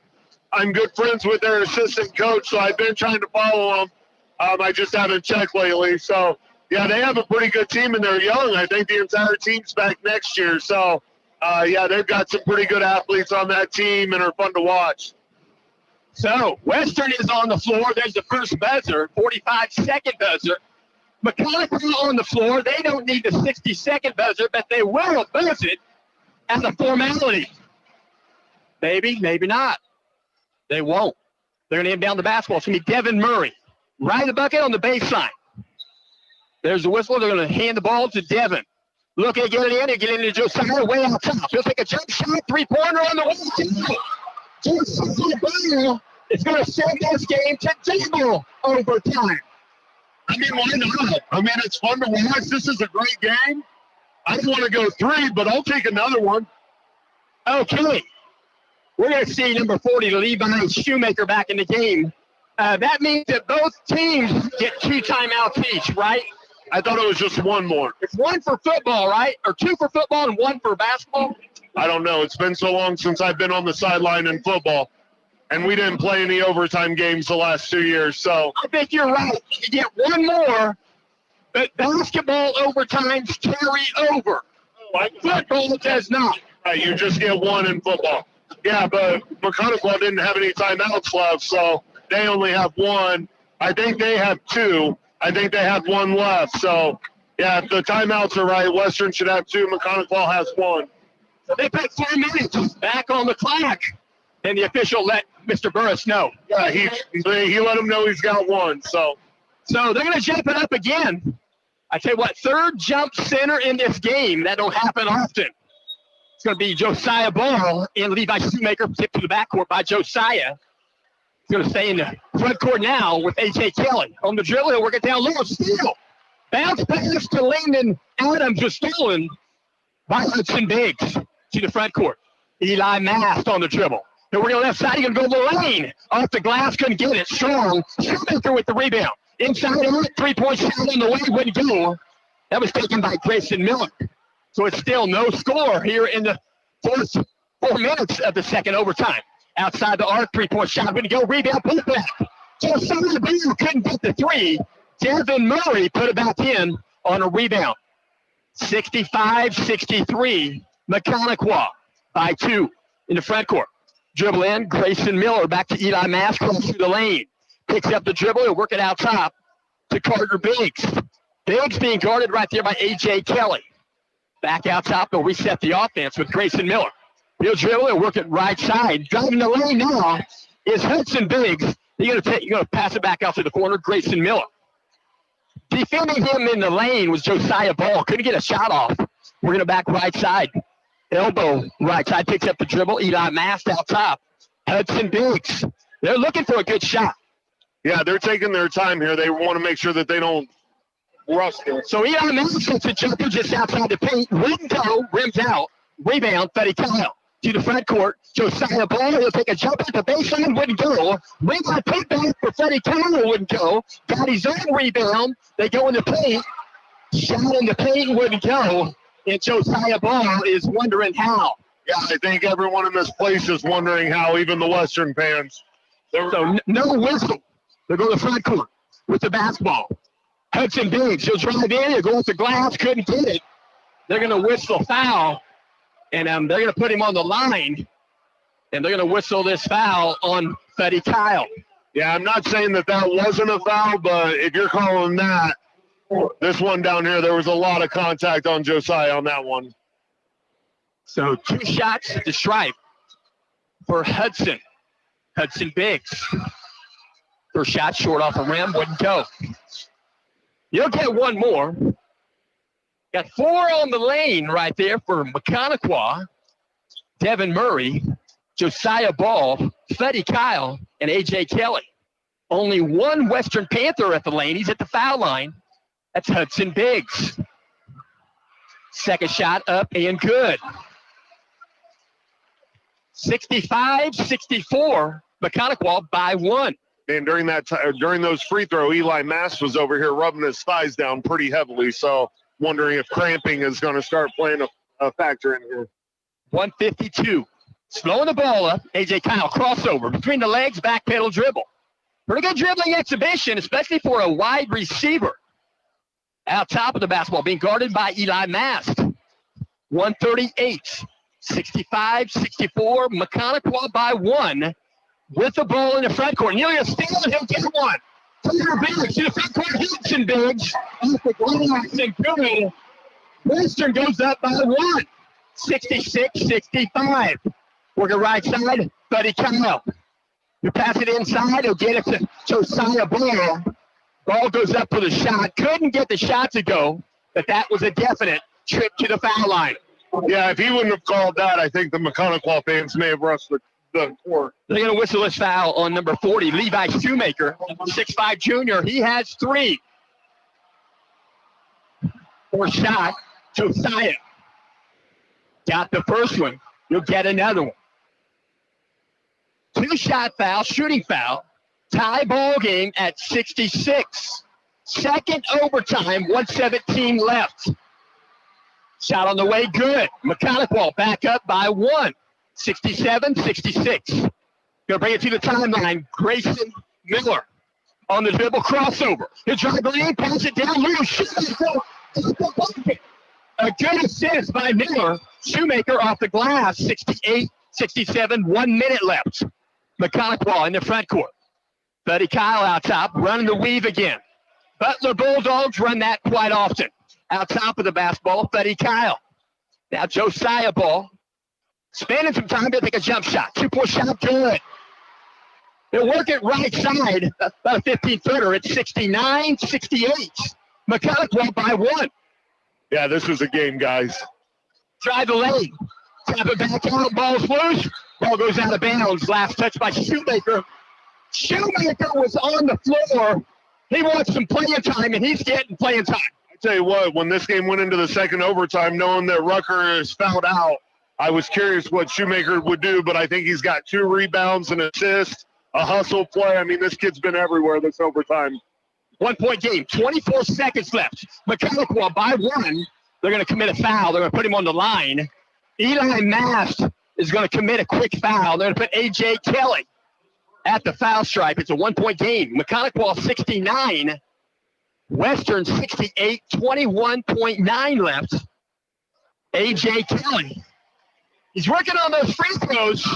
I'm good friends with their assistant coach, so I've been trying to follow them. I just haven't checked lately. So, yeah, they have a pretty good team, and they're young. I think the entire team's back next year. So, yeah, they've got some pretty good athletes on that team and are fun to watch. So, Western is on the floor. There's the first buzzer, 45-second buzzer. Maconaquah on the floor. They don't need the 60-second buzzer, but they will buzz it as a formality. Maybe, maybe not. They won't. They're going to inbound the basketball. It's going to be Devin Murray. Right in the bucket on the baseline. There's the whistle. They're going to hand the ball to Devin. Looking to get it in. They get it into Josiah way out top. He'll take a jump shot, 3-pointer on the way. Josiah, it's going to send this game to double overtime. I mean, why not? I mean, it's fun to watch. This is a great game. I don't want to go 3, but I'll take another one. Okay. We're going to see number 40, Levi Shoemaker, back in the game. That means that both teams get 2 timeouts each, right? I thought it was just one more. It's 1 for football, right? Or 2 for football and 1 for basketball? I don't know. It's been so long since I've been on the sideline in football, and we didn't play any overtime games the last 2 years. So I think you're right. You get 1 more, but basketball overtimes carry over. Football does not. right, you just get 1 in football. Yeah, but Maconaquah didn't have any timeouts left, so they only have 1. I think they have 2. I think they have 1 left. So, yeah, if the timeouts are right, Western should have 2. Maconaquah has 1. So they put 4 minutes back on the clock, and the official let Mr. Burris know. Yeah, he let him know he's got 1. So they're going to jump it up again. I tell you what, 3rd jump center in this game. That don't happen often. It's going to be Josiah Ball and Levi Shoemaker, tipped to the backcourt by Josiah. He's going to stay in the front court now with A.J. Kelly. On the dribble, he'll work it down low. Steal. Bounce pass to Landon Adams was stolen by Hudson Biggs to the front court. Eli Mast on the dribble. He'll work on the left side. He's going to go to the lane. Off the glass, couldn't get it. Strong. Shoemaker with the rebound. Inside of it, 3-point shot on the way, wouldn't go. That was taken by Grayson Miller. So it's still no score here in the first 4 minutes of the second overtime. Outside the arc, 3-point shot, wouldn't go. Rebound, put it back. Josiah Ball couldn't get the 3. Devin Murray put it back in on a rebound. 65-63, Maconaquah by 2 in the front court. Dribble in, Grayson Miller back to Eli Mast, cross through the lane. Picks up the dribble, he'll work it out top to Carter Biggs. Biggs being guarded right there by A.J. Kelly. Back out top, they'll reset the offense with Grayson Miller. He'll dribble, he'll work it right side. Driving the lane now is Hudson Biggs. You're gonna pass it back out to the corner, Grayson Miller. Defending him in the lane was Josiah Ball. Couldn't get a shot off. We're gonna back right side. Elbow right side, picks up the dribble. Eli Mast out top. Hudson Biggs. They're looking for a good shot. yeah, they're taking their time here. They want to make sure that they don't rush it. So Eli Mast gets a jumper just outside the paint. Wouldn't go, rims out. Rebound, Fetty Kyle to the front court. Josiah Ball, he'll take a jump at the baseline, wouldn't go. Rebound put back for Fetty Kyle, wouldn't go. Got his own rebound. They go in the paint. Shot in the paint, wouldn't go. And Josiah Ball is wondering how. Yeah, I think everyone in this place is wondering how, even the Western fans. So no whistle. They'll go to the front court with the basketball. Hudson Biggs, he'll drive in, he'll go with the glass, couldn't get it. They're going to whistle foul, and they're going to put him on the line, and they're going to whistle this foul on Fetty Kyle. Yeah, I'm not saying that wasn't a foul, but if you're calling that, this one down here, there was a lot of contact on Josiah on that one. So 2 shots to stripe for Hudson. Hudson Biggs. First shot short off the rim, wouldn't go. You'll get 1 more. Got 4 on the lane right there for Maconaquah. Devin Murray, Josiah Ball, Fetty Kyle, and A.J. Kelly. Only 1 Western Panther at the lane. He's at the foul line. That's Hudson Biggs. Second shot up and good. 65-64, Maconaquah by 1. And during those free throw, Eli Mast was over here rubbing his thighs down pretty heavily. So wondering if cramping is going to start playing a factor in here. 152. Slowing the ball up. A.J. Kyle crossover between the legs, back pedal dribble. Pretty good dribbling exhibition, especially for a wide receiver. Out top of the basketball, being guarded by Eli Mast. 138. 65-64, Maconaquah by 1 with the ball in the front court. Nearly steal and he'll get 1. Carter Biggs to the front court, Hudson Biggs off the glass and good. Western goes up by 1. 66-65. Working right side, Buddy Kyle. You pass it inside, he'll get it to Josiah Ball. Ball goes up for the shot. Couldn't get the shot to go, but that was a definite trip to the foul line. Yeah, if he wouldn't have called that, I think the Maconaquah fans may have rushed the court. They're going to whistle this foul on number 40, Levi Shoemaker, 6'5 junior. He has 3. First shot, Josiah. Got the first one. You'll get another one. 2-shot foul, shooting foul. Tie ball game at 66. Second overtime, 1:17 left. Shot on the way, good. Maconaquah back up by 1. 67-66. Gonna bring it to the timeline. Grayson Miller on the dribble crossover. He'll drive the lane, pass it down, loose. Shoemaker. A good assist by Miller. Shoemaker off the glass. 68-67. 1 minute left. Maconaquah in the front court. Buddy Kyle out top, running the weave again. Butler Bulldogs run that quite often. Out top of the basketball, Buddy Kyle. Now Josiah ball. Spending some time to take a jump shot. 2-point shot, good. They'll work it right side, about a 15-footer. It's 69-68. Maconaquah by 1. Yeah, this was a game, guys. Drive the lane. Tap it back out. Ball's loose. Ball goes out of bounds. Last touch by Shoemaker. Shoemaker was on the floor. He wants some playing time, and he's getting playing time. I tell you what, when this game went into the second overtime, knowing that Rucker is fouled out, I was curious what Shoemaker would do, but I think he's got 2 rebounds, an assist, a hustle play. I mean, this kid's been everywhere this overtime. 1-point game, 24 seconds left. Maconaquah by 1. They're going to commit a foul. They're going to put him on the line. Eli Mast is going to commit a quick foul. They're going to put A.J. Kelly at the foul stripe. It's a 1-point game. Maconaquah 69. Western 68, 21.9 left. A.J. Kelly. He's working on those free throws.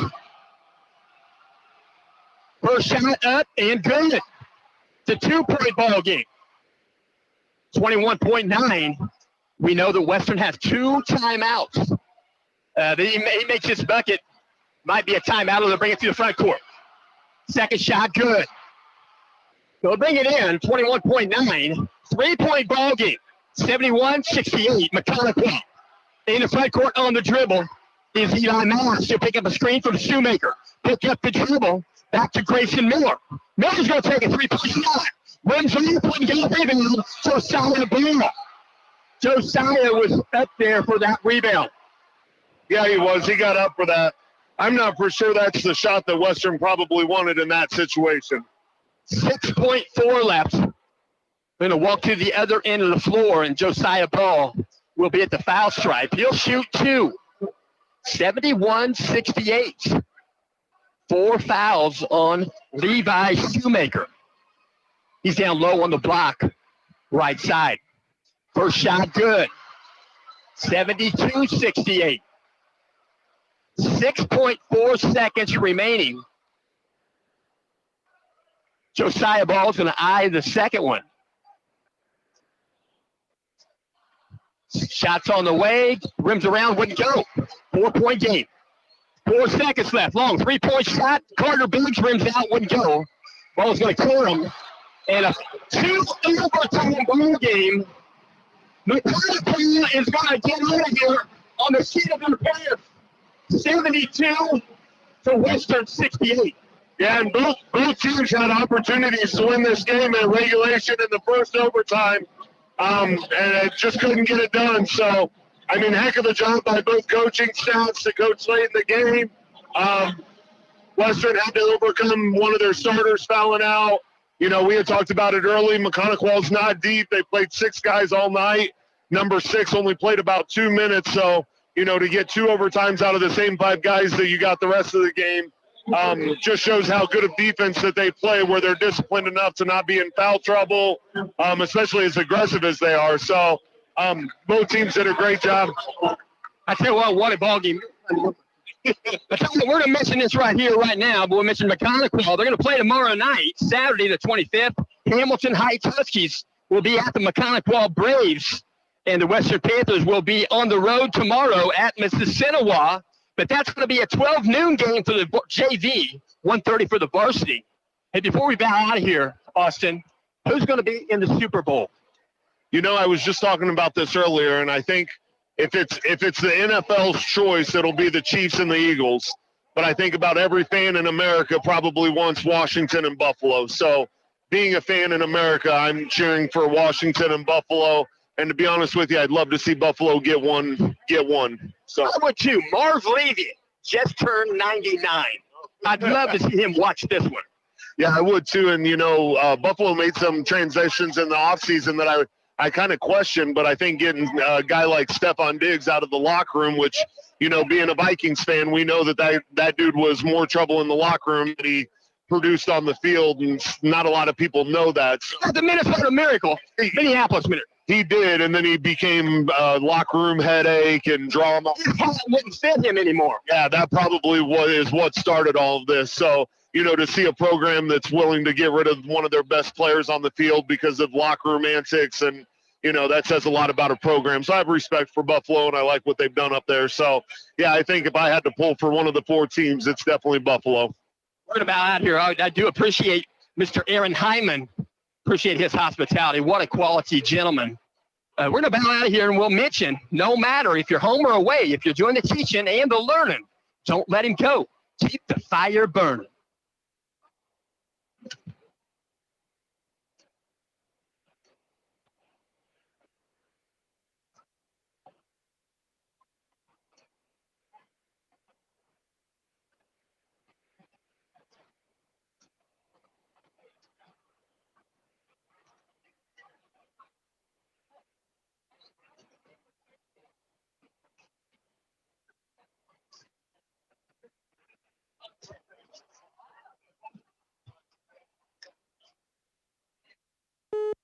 First shot up and good. It's a 2-point ball game. 21.9. We know that Western has 2 timeouts. He makes this bucket. Might be a timeout, or they'll bring it to the front court. Second shot, good. So they'll bring it in, 21.9. 3-point ball game, 71-68. Maconaquah in the front court on the dribble is Eli Mast. He'll pick up a screen from Shoemaker. Pick up the dribble. Back to Grayson Miller. Miller's going to take a 3-point shot. Runs off and gets a rebound. Josiah Ball. Josiah was up there for that rebound. Yeah, he was. He got up for that. I'm not for sure that's the shot that Western probably wanted in that situation. 6.4 left. We're going to walk to the other end of the floor, and Josiah Ball will be at the foul stripe. He'll shoot 2. 71-68. 4 fouls on Levi Shoemaker. He's down low on the block, right side. First shot, good. 72-68. 6.4 seconds remaining. Josiah Ball's going to eye the second one. Shots on the way, rims around, wouldn't go. 4-point game. 4 seconds left. Long 3-point shot. Carter Biggs rims out, wouldn't go. Ball's going to clear him. And a 2 overtime ball game. Maconaquah is going to get out of here on the seat of their pants. 72 to Western 68. Yeah, and both teams had opportunities to win this game in regulation in the first overtime, and it just couldn't get it done. So, I mean, heck of a job by both coaching staffs to coach late in the game. Western had to overcome one of their starters fouling out. You know, we had talked about it early. Maconaquah's not deep. They played 6 guys all night. Number 6 only played about 2 minutes. So, you know, to get 2 overtimes out of the same 5 guys that you got the rest of the game, just shows how good of defense that they play, where they're disciplined enough to not be in foul trouble, especially as aggressive as they are. So both teams did a great job. I tell you what a ball game. I tell you, we're going to mention this right here, right now, but we'll mention Maconaquah. They're going to play tomorrow night, Saturday the 25th. Hamilton Heights Huskies will be at the Maconaquah Braves, and the Western Panthers will be on the road tomorrow at Maconaquah. But that's going to be a 12 noon game for the JV, 1:30 for the varsity. Hey, before we bow out of here, Austin, who's going to be in the Super Bowl? You know, I was just talking about this earlier, and I think if it's the NFL's choice, it'll be the Chiefs and the Eagles. But I think about every fan in America probably wants Washington and Buffalo. So being a fan in America, I'm cheering for Washington and Buffalo. And to be honest with you, I'd love to see Buffalo get one. So I would too. Marv Levy just turned 99. I'd love to see him watch this one. yeah, I would too. And, Buffalo made some transitions in the offseason that I kind of questioned, but I think getting a guy like Stephon Diggs out of the locker room, which, being a Vikings fan, we know that dude was more trouble in the locker room than he produced on the field, and not a lot of people know that. So The Minnesota Miracle, Minneapolis Miracle. he did, and then he became a locker room headache and drama. His hat wouldn't fit him anymore. Yeah, that probably is what started all of this. So, to see a program that's willing to get rid of one of their best players on the field because of locker room antics, and, that says a lot about a program. So I have respect for Buffalo, and I like what they've done up there. So, yeah, I think if I had to pull for one of the 4 teams, it's definitely Buffalo. Word about out here. I do appreciate Mr. Aaron Hyman. Appreciate his hospitality. What a quality gentleman. We're going to bow out of here, and we'll mention, no matter if you're home or away, if you're doing the teaching and the learning, don't let him go. Keep the fire burning.